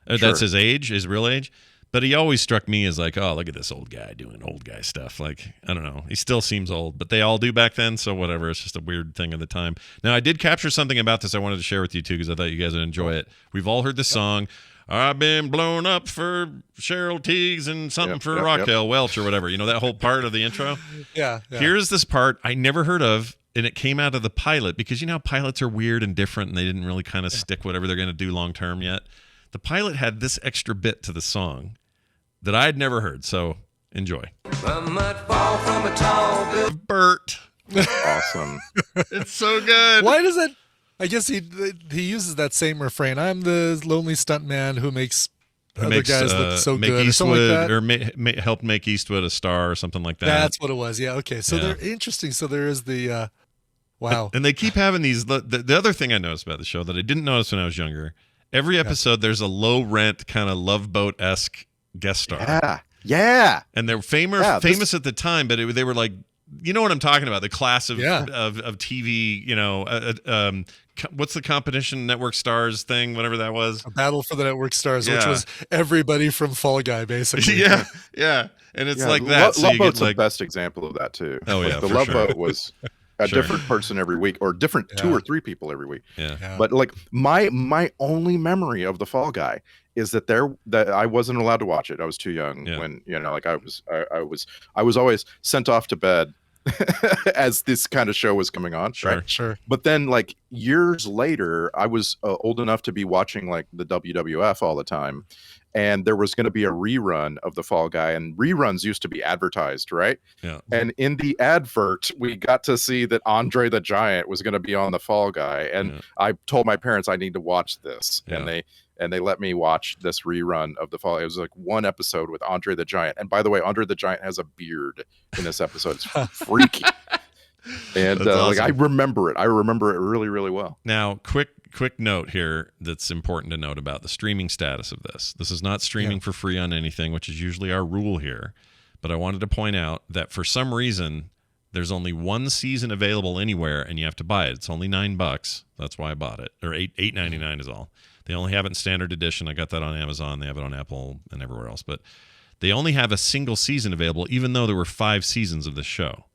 N: Sure.
A: That's his age, his real age. But he always struck me as like, oh, look at this old guy doing old guy stuff. Like, I don't know. He still seems old, but they all do back then. So whatever. It's just a weird thing of the time. Now, I did capture something about this I wanted to share with you, too, because I thought you guys would enjoy it. We've all heard the song, I've been blown up for Cheryl Teagues and something for Raquel Welch or whatever. You know, that whole part of the intro?
B: Yeah.
A: Here's this part I never heard of, and it came out of the pilot because, you know, pilots are weird and different, and they didn't really kind of stick whatever they're going to do long term yet. The pilot had this extra bit to the song that I had never heard, so enjoy. Bert.
N: Awesome.
A: It's so good.
B: Why does that? I guess he uses that same refrain. I'm the lonely stuntman who makes other guys look so good, or something like that.
A: Or helped make Eastwood a star, or something like that.
B: That's what it was. Yeah. Okay. So they're interesting. So there is the wow.
A: And they keep having these. The other thing I noticed about the show that I didn't notice when I was younger. Every episode, there's a low rent kind of Love Boat-esque guest star.
N: Yeah.
A: And they're famous at the time, but they were like, you know what I'm talking about, the class of TV, you know, what's the competition network stars thing, whatever that was?
B: A battle for the network stars, which was everybody from Fall Guy, basically.
A: Yeah. And it's like that.
N: Love Boat's the best example of that, too.
A: Oh, yeah,
N: the Love Boat was a different person every week, or different 2 or 3 people every week.
A: Yeah.
N: But like my only memory of the Fall Guy is that I wasn't allowed to watch it. I was too young when, you know, like I was always sent off to bed as this kind of show was coming on.
B: Sure.
N: But then like years later, I was old enough to be watching like the WWF all the time. And there was going to be a rerun of the Fall Guy, and reruns used to be advertised, right?
A: Yeah.
N: And in the advert, we got to see that Andre the Giant was going to be on the Fall Guy, and I told my parents I need to watch this, and they let me watch this rerun of the Fall. It was like one episode with Andre the Giant, and by the way, Andre the Giant has a beard in this episode. It's freaky. And
A: awesome.
N: like I remember it really, really well.
A: Now, quick note here that's important to note about the streaming status of this. This is not streaming for free on anything, which is usually our rule here. But I wanted to point out that for some reason, there's only one season available anywhere, and you have to buy it. It's only $9. That's why I bought it, or $8.99 is all. They only have it in standard edition. I got that on Amazon. They have it on Apple and everywhere else. But they only have a single season available, even though there were 5 seasons of this show.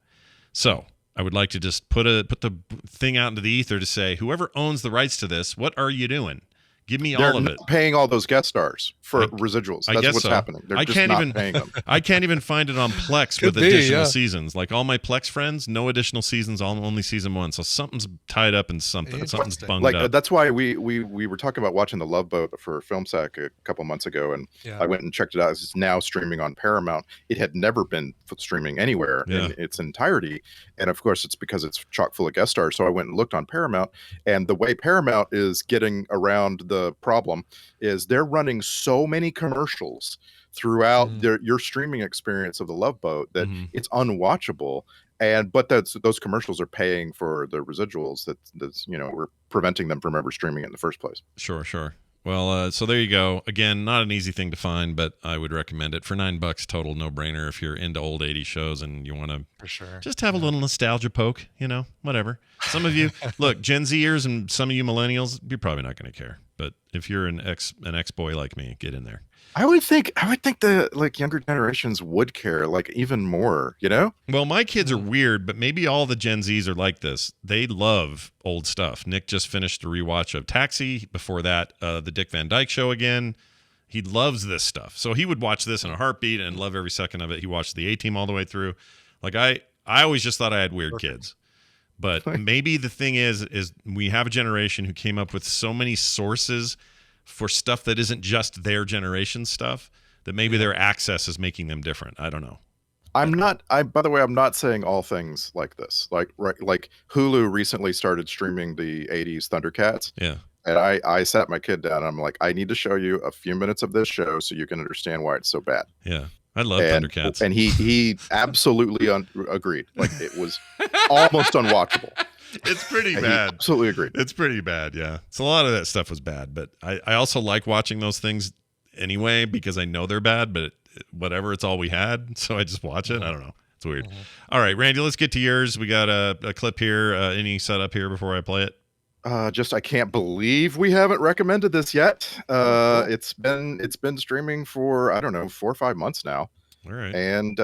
A: So I would like to just put the thing out into the ether to say, whoever owns the rights to this, what are you doing? Give me all of it.
N: Paying all those guest stars for revisuals. That's what's happening. They're just not paying them.
A: I can't even find it on Plex with additional seasons. Like all my Plex friends, no additional seasons, only season 1. So something's tied up in something. Something's bunged up.
N: That's why we were talking about watching The Love Boat for FilmSack a couple months ago, and I went and checked it out. It's now streaming on Paramount. It had never been streaming anywhere in its entirety, and of course it's because it's chock full of guest stars. So I went and looked on Paramount, and the way Paramount is getting around the problem is they're running so many commercials throughout your streaming experience of The Love Boat that it's unwatchable, but those commercials are paying for the residuals that's you know, we're preventing them from ever streaming it in the first place.
A: Sure. Well, so there you go. Again, not an easy thing to find, but I would recommend it for $9 total, no brainer. If you're into old 80s shows and you want to just have a little nostalgia poke, you know, whatever. Some of you, look, Gen Zers and some of you millennials, you're probably not going to care. But if you're an ex boy like me, get in there.
N: I would think the like younger generations would care like even more, you know?
A: Well, my kids are weird, but maybe all the Gen Zs are like this. They love old stuff. Nick just finished a rewatch of Taxi. Before that, the Dick Van Dyke Show again. He loves this stuff. So he would watch this in a heartbeat and love every second of it. He watched the A-Team all the way through. Like I always just thought I had weird kids. But maybe the thing is we have a generation who came up with so many sources for stuff that isn't just their generation stuff that maybe their access is making them different. I don't know.
N: By the way, I'm not saying all things like this. Like Hulu recently started streaming the 80s Thundercats.
A: Yeah.
N: And I sat my kid down and I'm like, I need to show you a few minutes of this show so you can understand why it's so bad.
A: Yeah. I love Thundercats.
N: And he absolutely agreed. Like it was almost unwatchable.
A: It's pretty bad.
N: Absolutely agreed.
A: It's pretty bad, yeah. So a lot of that stuff was bad, but I also like watching those things anyway because I know they're bad, but whatever, it's all we had, so I just watch it. I don't know. It's weird. All right, Randy, let's get to yours. We got a clip here. Any setup here before I play it?
N: I can't believe we haven't recommended this yet. It's been streaming for, I don't know, 4 or 5 months now.
A: All right.
N: And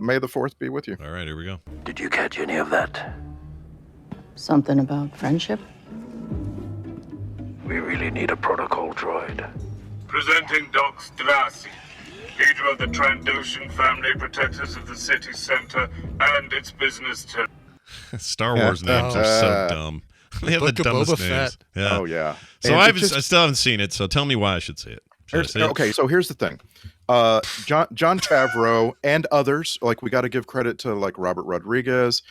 N: May the 4th be with you.
A: All right, here we go.
U: Did you catch any of that?
C: Something about friendship?
U: We really need a protocol droid.
V: Presenting Doc Strassi, leader of the Trandoshan family, protectors of the city center and its business
A: Star Wars names are so dumb. They have the dumbest names. Yeah.
N: Oh yeah.
A: So I still haven't seen it. So tell me why I should see it.
N: Okay, so here's the thing. John Favreau and others, like we got to give credit to like Robert Rodriguez,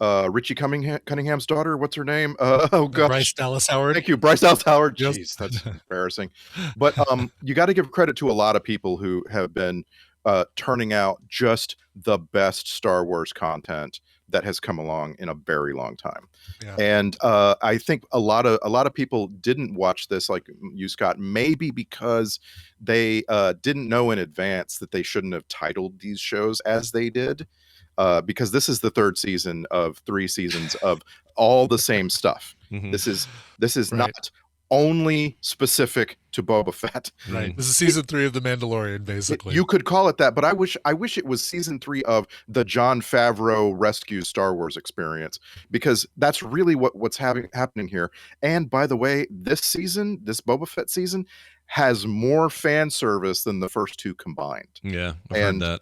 N: Richie Cunningham's daughter. What's her name? Oh gosh,
B: Bryce Dallas Howard.
N: Thank you, Bryce Dallas Howard. Jeez, that's embarrassing. But you got to give credit to a lot of people who have been turning out just the best Star Wars content that has come along in a very long time. Yeah. And I think a lot of people didn't watch this like you, Scott, maybe because they didn't know in advance that they shouldn't have titled these shows as they did. Because this is the 3rd season of 3 seasons of all the same stuff.
A: Mm-hmm.
N: This is not only specific to Boba Fett.
B: Right. This is season 3 of The Mandalorian, basically.
N: You could call it that, but I wish it was season 3 of the Jon Favreau rescue Star Wars experience, because that's really what's happening here. And by the way, this Boba Fett season has more fan service than the first 2 combined.
A: Yeah, I've heard that.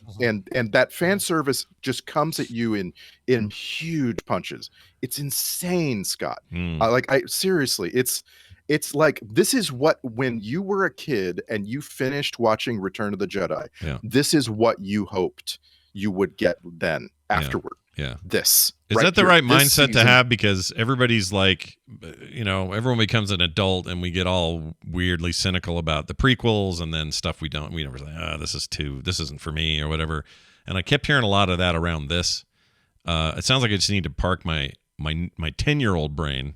N: And that fan service just comes at you in huge punches. It's insane, Scott. Seriously, it's like, this is what, when you were a kid and you finished watching Return of the Jedi, this is what you hoped you would get then afterward.
A: Yeah.
N: This.
A: Is that the right mindset to have? Because everybody's like, everyone becomes an adult and we get all weirdly cynical about the prequels and then stuff we never say, this isn't for me or whatever. And I kept hearing a lot of that around this. It sounds like I just need to park my 10-year-old brain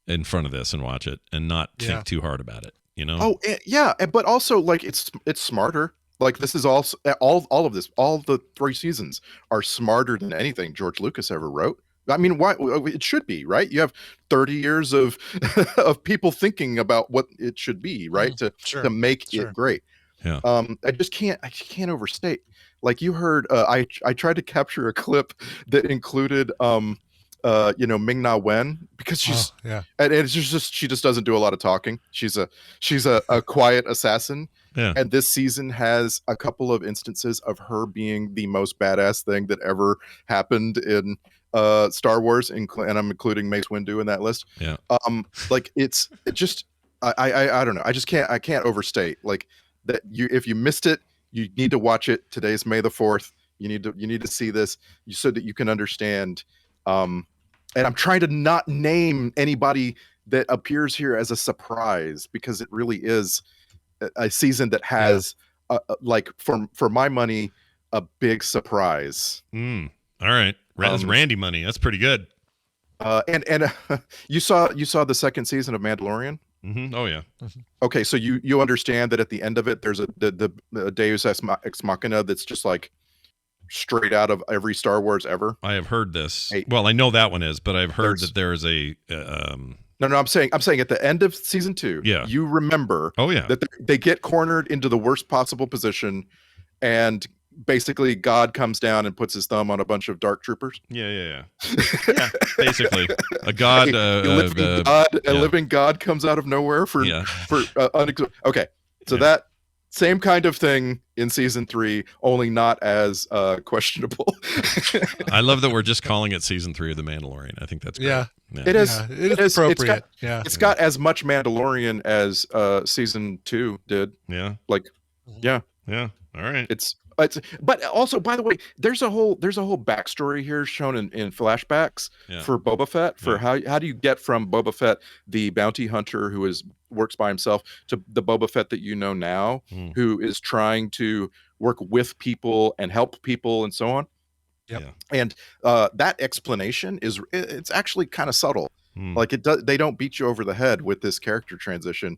A: in front of this and watch it and not think too hard about it,
N: Oh, yeah, but also like it's smarter. Like this is all of this, all the 3 seasons are smarter than anything George Lucas ever wrote. I mean, why it should be, right? You have 30 years of of people thinking about what it should be, right? To make it great.
A: Yeah.
N: I can't overstate. Like you heard, I tried to capture a clip that included Ming-Na Wen, because she's and it's just she just doesn't do a lot of talking. She's a quiet assassin.
A: Yeah.
N: And this season has a couple of instances of her being the most badass thing that ever happened in Star Wars, and I'm including Mace Windu in that list.
A: Yeah.
N: Like it just I don't know. I can't overstate like that. If you missed it, you need to watch it. Today's May the 4th. You need to see this so that you can understand. And I'm trying to not name anybody that appears here as a surprise, because it really is a season that has like for my money a big surprise.
A: All right, that's Randy money. That's pretty good.
N: And you saw the 2nd season of Mandalorian.
A: Mm-hmm. Oh yeah.
N: Okay, so you understand that at the end of it, there's the Deus Ex Machina that's just like straight out of every Star Wars ever.
A: I have heard this. Well, I know that one is, but I've heard that there is a
N: No, I'm saying at the end of season 2, you remember that they get cornered into the worst possible position, and basically God comes down and puts his thumb on a bunch of dark troopers.
A: Yeah. Basically, a god,
N: a living god comes out of nowhere for okay. So that same kind of thing in season 3, only not as questionable.
A: I love that we're just calling it season 3 of The Mandalorian. I think that's great.
B: Yeah.
N: It is.
B: Yeah, it is appropriate.
N: It's got as much Mandalorian as season 2 did.
A: Yeah.
N: Yeah.
A: All right.
N: It's but also, by the way, there's a whole backstory here shown in flashbacks for Boba Fett, for how do you get from Boba Fett, the bounty hunter who works by himself, to the Boba Fett that you know now, who is trying to work with people and help people and so on.
B: Yep.
N: And that explanation it's actually kind of subtle. They don't beat you over the head with this character transition.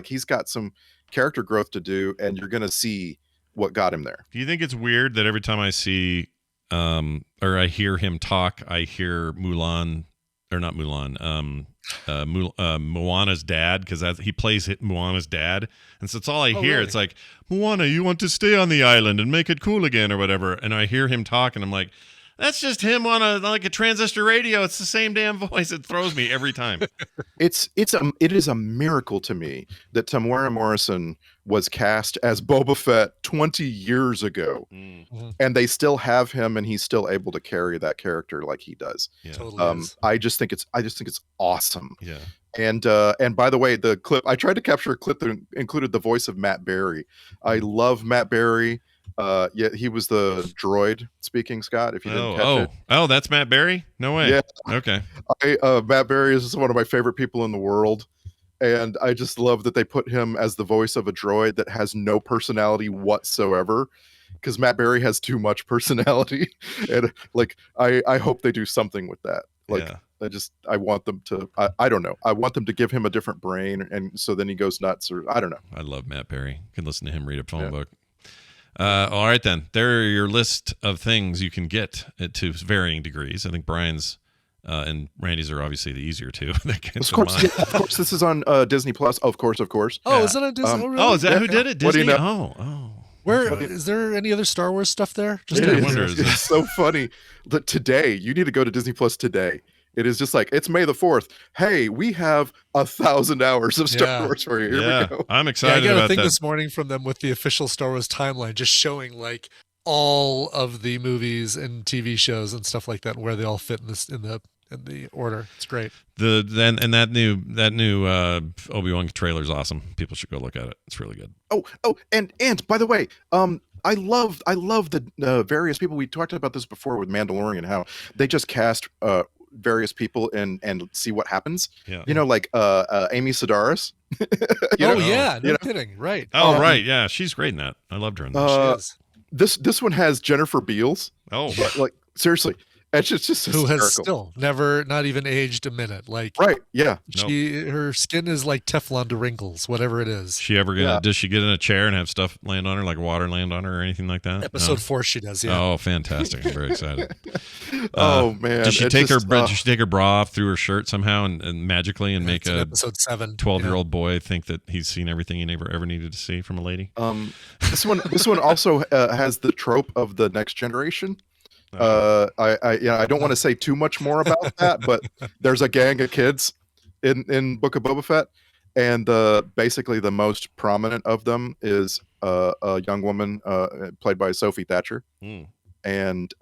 N: He's got some character growth to do, and you're gonna see what got him there.
A: Do you think it's weird that every time I see or I hear him talk, I hear Moana's dad, because he plays Moana's dad, and so it's all I hear.
B: Really?
A: It's like, Moana, you want to stay on the island and make it cool again or whatever, and I hear him talk, and I'm like, that's just him on a transistor radio. It's the same damn voice. It throws me every time.
N: It is a miracle to me that Temuera Morrison was cast as Boba Fett 20 years ago, and they still have him, and he's still able to carry that character like he does.
A: Yeah.
B: Totally is.
N: I just think it's awesome.
A: Yeah.
N: And by the way, the clip, I tried to capture a clip that included the voice of Matt Berry. I love Matt Berry. He was the droid speaking, Scott, if you didn't catch it.
A: Oh, that's Matt Berry? No way.
N: Yeah.
A: Okay.
N: Matt Berry is one of my favorite people in the world, and I just love that they put him as the voice of a droid that has no personality whatsoever, because Matt Berry has too much personality. And I hope they do something with that. I want them to, I don't know. I want them to give him a different brain, and so then he goes nuts, or I don't know.
A: I love Matt Berry. You can listen to him read a phone book. All right, then. There are your list of things you can get to varying degrees. I think Brian's and Randy's are obviously the easier two.
N: Of course, of course. This is on Disney Plus. Of course.
B: Oh, is it on Disney?
N: Really?
A: Oh, is that who did it? Disney?
N: What do you know?
A: Oh.
B: Where is there any other Star Wars stuff there?
A: I wonder.
N: It's so funny that today you need to go to Disney Plus today. It is just like, it's May the 4th. Hey, we have 1,000 hours of Star Wars for you. Here we go.
A: I'm excited about that.
B: I got a thing this morning from them with the official Star Wars timeline, just showing all of the movies and TV shows and stuff like that, and where they all fit in the order. It's great.
A: That new Obi-Wan trailer is awesome. People should go look at it. It's really good.
N: Oh, and by the way, I love the various people. We talked about this before with Mandalorian, how they just cast various people and see what happens.
A: Yeah.
N: Amy Sedaris.
B: No kidding. Right.
A: Oh, right. Yeah, she's great in that. I loved her in that.
B: She is.
N: This one has Jennifer Beals.
A: Oh,
N: seriously. It's just
B: who
N: hysterical.
B: has still not even aged a minute.
N: Right. Yeah.
B: Her skin is like Teflon to wrinkles, whatever it is.
A: Does she get in a chair and have stuff land on her, like water land on her or anything like that?
B: Episode 4 she does, yeah.
A: Oh, fantastic. I'm very excited.
N: Oh man.
A: Does she take her bra off through her shirt somehow and magically make a
B: episode 7
A: 12-year-old boy think that he's seen everything he never ever needed to see from a lady?
N: This one also has the trope of the next generation. I don't want to say too much more about that, but there's a gang of kids in Book of Boba Fett, and basically the most prominent of them is a young woman played by Sophie Thatcher, and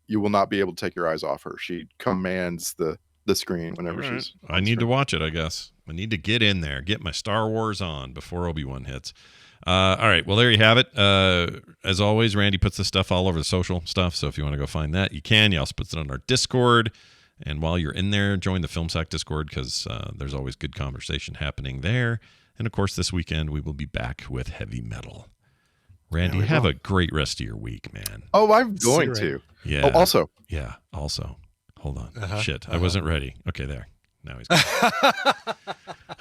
N: you will not be able to take your eyes off her. She commands the screen whenever she's.
A: I need to watch it. I guess I need to get in there, get my Star Wars on before Obi-Wan hits. All right. Well, there you have it. As always, Randy puts this stuff all over the social stuff. So if you want to go find that, you can. He also puts it on our Discord. And while you're in there, join the Film Sack Discord, because there's always good conversation happening there. And of course, this weekend we will be back with heavy metal. Randy, have a great rest of your week, man.
N: Oh, I'm going to.
A: Yeah.
N: Oh, also.
A: Yeah. Also. Hold on. Shit. I wasn't ready. Okay, there. Now he's gone.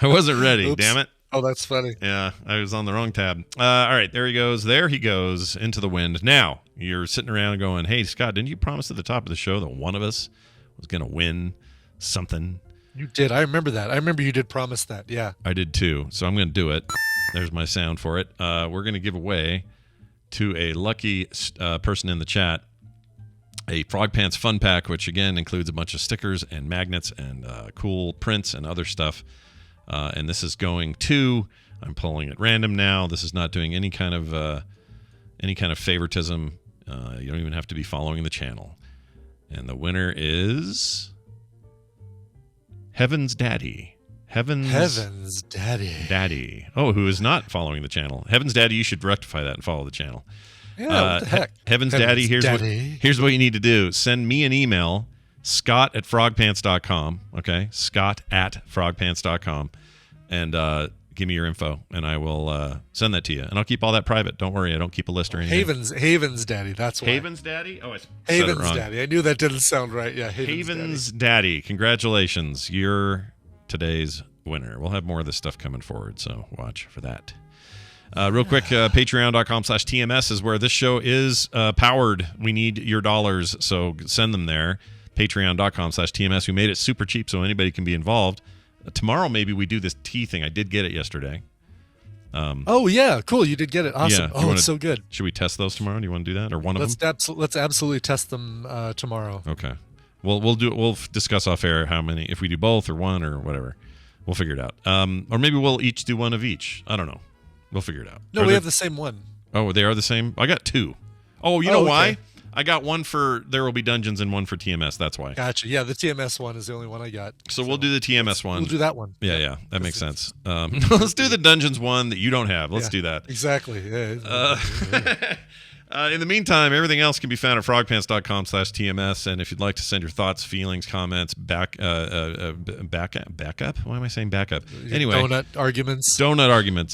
A: I wasn't ready.
B: Oops.
A: Damn it.
B: Oh, that's funny.
A: Yeah, I was on the wrong tab. All right, there he goes. There he goes into the wind. Now, you're sitting around going, hey, Scott, didn't you promise at the top of the show that one of us was going to win something?
B: You did. I remember that. I remember you did promise that. Yeah.
A: I did too. So I'm going to do it. There's my sound for it. We're going to give away to a lucky person in the chat a Frog Pants Fun Pack, which again includes a bunch of stickers and magnets and cool prints and other stuff. And this is going to, I'm pulling at random now. This is not doing any kind of favoritism. You don't even have to be following the channel. And the winner is Heaven's Daddy. Heaven's Daddy. Oh, who is not following the channel. Heaven's Daddy, you should rectify that and follow the channel.
B: Yeah, what the heck?
A: Heaven's Daddy, here's what you need to do. Send me an email, scott@frogpants.com, okay? scott@frogpants.com, and give me your info, and I will send that to you. And I'll keep all that private. Don't worry, I don't keep a list or anything.
B: Havens Daddy, that's why.
A: Havens Daddy? Oh, I said
B: Havens
A: it wrong.
B: Daddy. I knew that didn't sound right. Yeah,
A: Havens Daddy. Congratulations. You're today's winner. We'll have more of this stuff coming forward, so watch for that. Real quick, patreon.com/TMS is where this show is powered. We need your dollars, so send them there. Patreon.com/TMS. We made it super cheap so anybody can be involved. Tomorrow, maybe we do this tea thing. I did get it yesterday.
B: Oh, yeah. Cool. You did get it. Awesome.
A: Yeah,
B: it's so good.
A: Should we test those tomorrow? Do you want to do that? Or one of them?
B: Let's absolutely test them tomorrow.
A: Okay. We'll discuss off air how many, if we do both or one or whatever. We'll figure it out. Or maybe we'll each do one of each. I don't know. We'll figure it out.
B: No, we have the same one.
A: Oh, they are the same? I got two. Oh, you know why? I got one for There Will Be Dungeons and one for TMS. That's why.
B: Gotcha. Yeah, the TMS one is the only one I got.
A: So we'll do the TMS one.
B: We'll do that one.
A: Yeah. That makes sense. Let's do the Dungeons one that you don't have. Let's do that.
B: Exactly. Yeah.
A: In the meantime, everything else can be found at frogpants.com/TMS. And if you'd like to send your thoughts, feelings, comments, backup. Why am I saying backup? Anyway.
B: Donut arguments,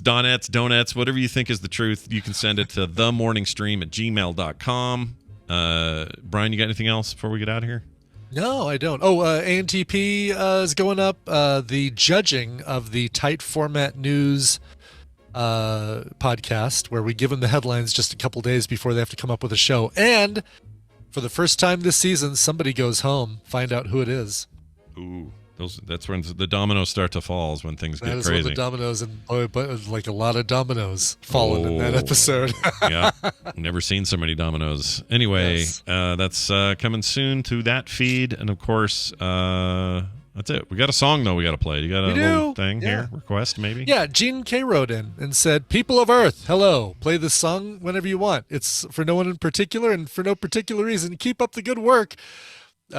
A: donuts, whatever you think is the truth, you can send it to themorningstream@gmail.com. Brian, you got anything else before we get out of here?
B: No, I don't. Oh, ANTP is going up. The judging of the tight format news podcast, where we give them the headlines just a couple days before they have to come up with a show. And for the first time this season, somebody goes home. Find out who it is.
A: Ooh. That's when the dominoes start to fall, is when things get crazy.
B: That is when the dominoes, and like a lot of dominoes falling in that episode.
A: Yeah, never seen so many dominoes. Anyway, yes. That's coming soon to that feed, and of course, that's it. We got a song though we got to play. You got a little thing here, request maybe?
B: Yeah, Gene K wrote in and said, "People of Earth, hello. Play this song whenever you want. It's for no one in particular and for no particular reason. Keep up the good work."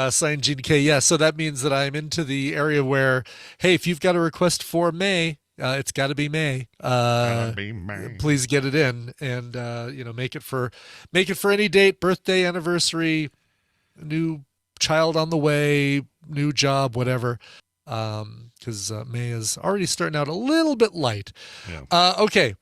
B: Signed Gene K. Yeah, so that means that I'm into the area where, hey, if you've got a request for May, it's got to be May. Please get it in, and make it for any date, birthday, anniversary, new child on the way, new job, whatever. Because May is already starting out a little bit light. Yeah. Okay.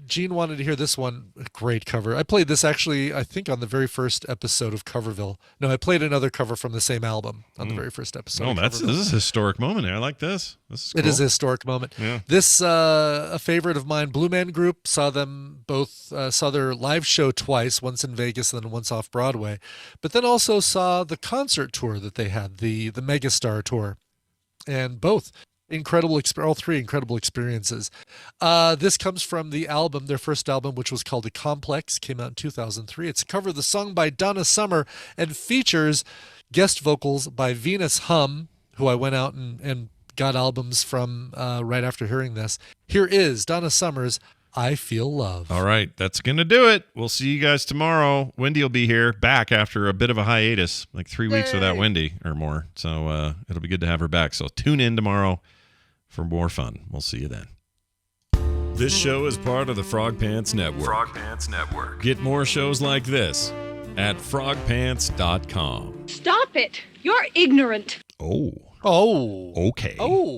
B: Gene wanted to hear this one. Great cover. I played this actually, I think, on the very first episode of Coverville. No, I played another cover from the same album on the very first episode.
A: Oh, this is a historic moment. I like this. This is cool.
B: It is a historic moment.
A: Yeah.
B: This, a favorite of mine, Blue Man Group, saw their live show twice, once in Vegas and then once off Broadway, but then also saw the concert tour that they had, the Megastar tour, and both. All three incredible experiences. This comes from the album, their first album, which was called A Complex, came out in 2003. It's a cover of the song by Donna Summer and features guest vocals by Venus Hum, who I went out and got albums from right after hearing this. Here is Donna Summer's I Feel Love.
A: All right, that's going to do it. We'll see you guys tomorrow. Wendy will be here, back after a bit of a hiatus, like 3 weeks without Wendy or more. So it'll be good to have her back. So tune in tomorrow for more fun. We'll see you then. This show is part of the Frog Pants Network.
G: Frog Pants Network.
A: Get more shows like this at frogpants.com.
E: Stop it. You're ignorant.
A: Oh.
B: Oh.
A: Okay.
B: Oh.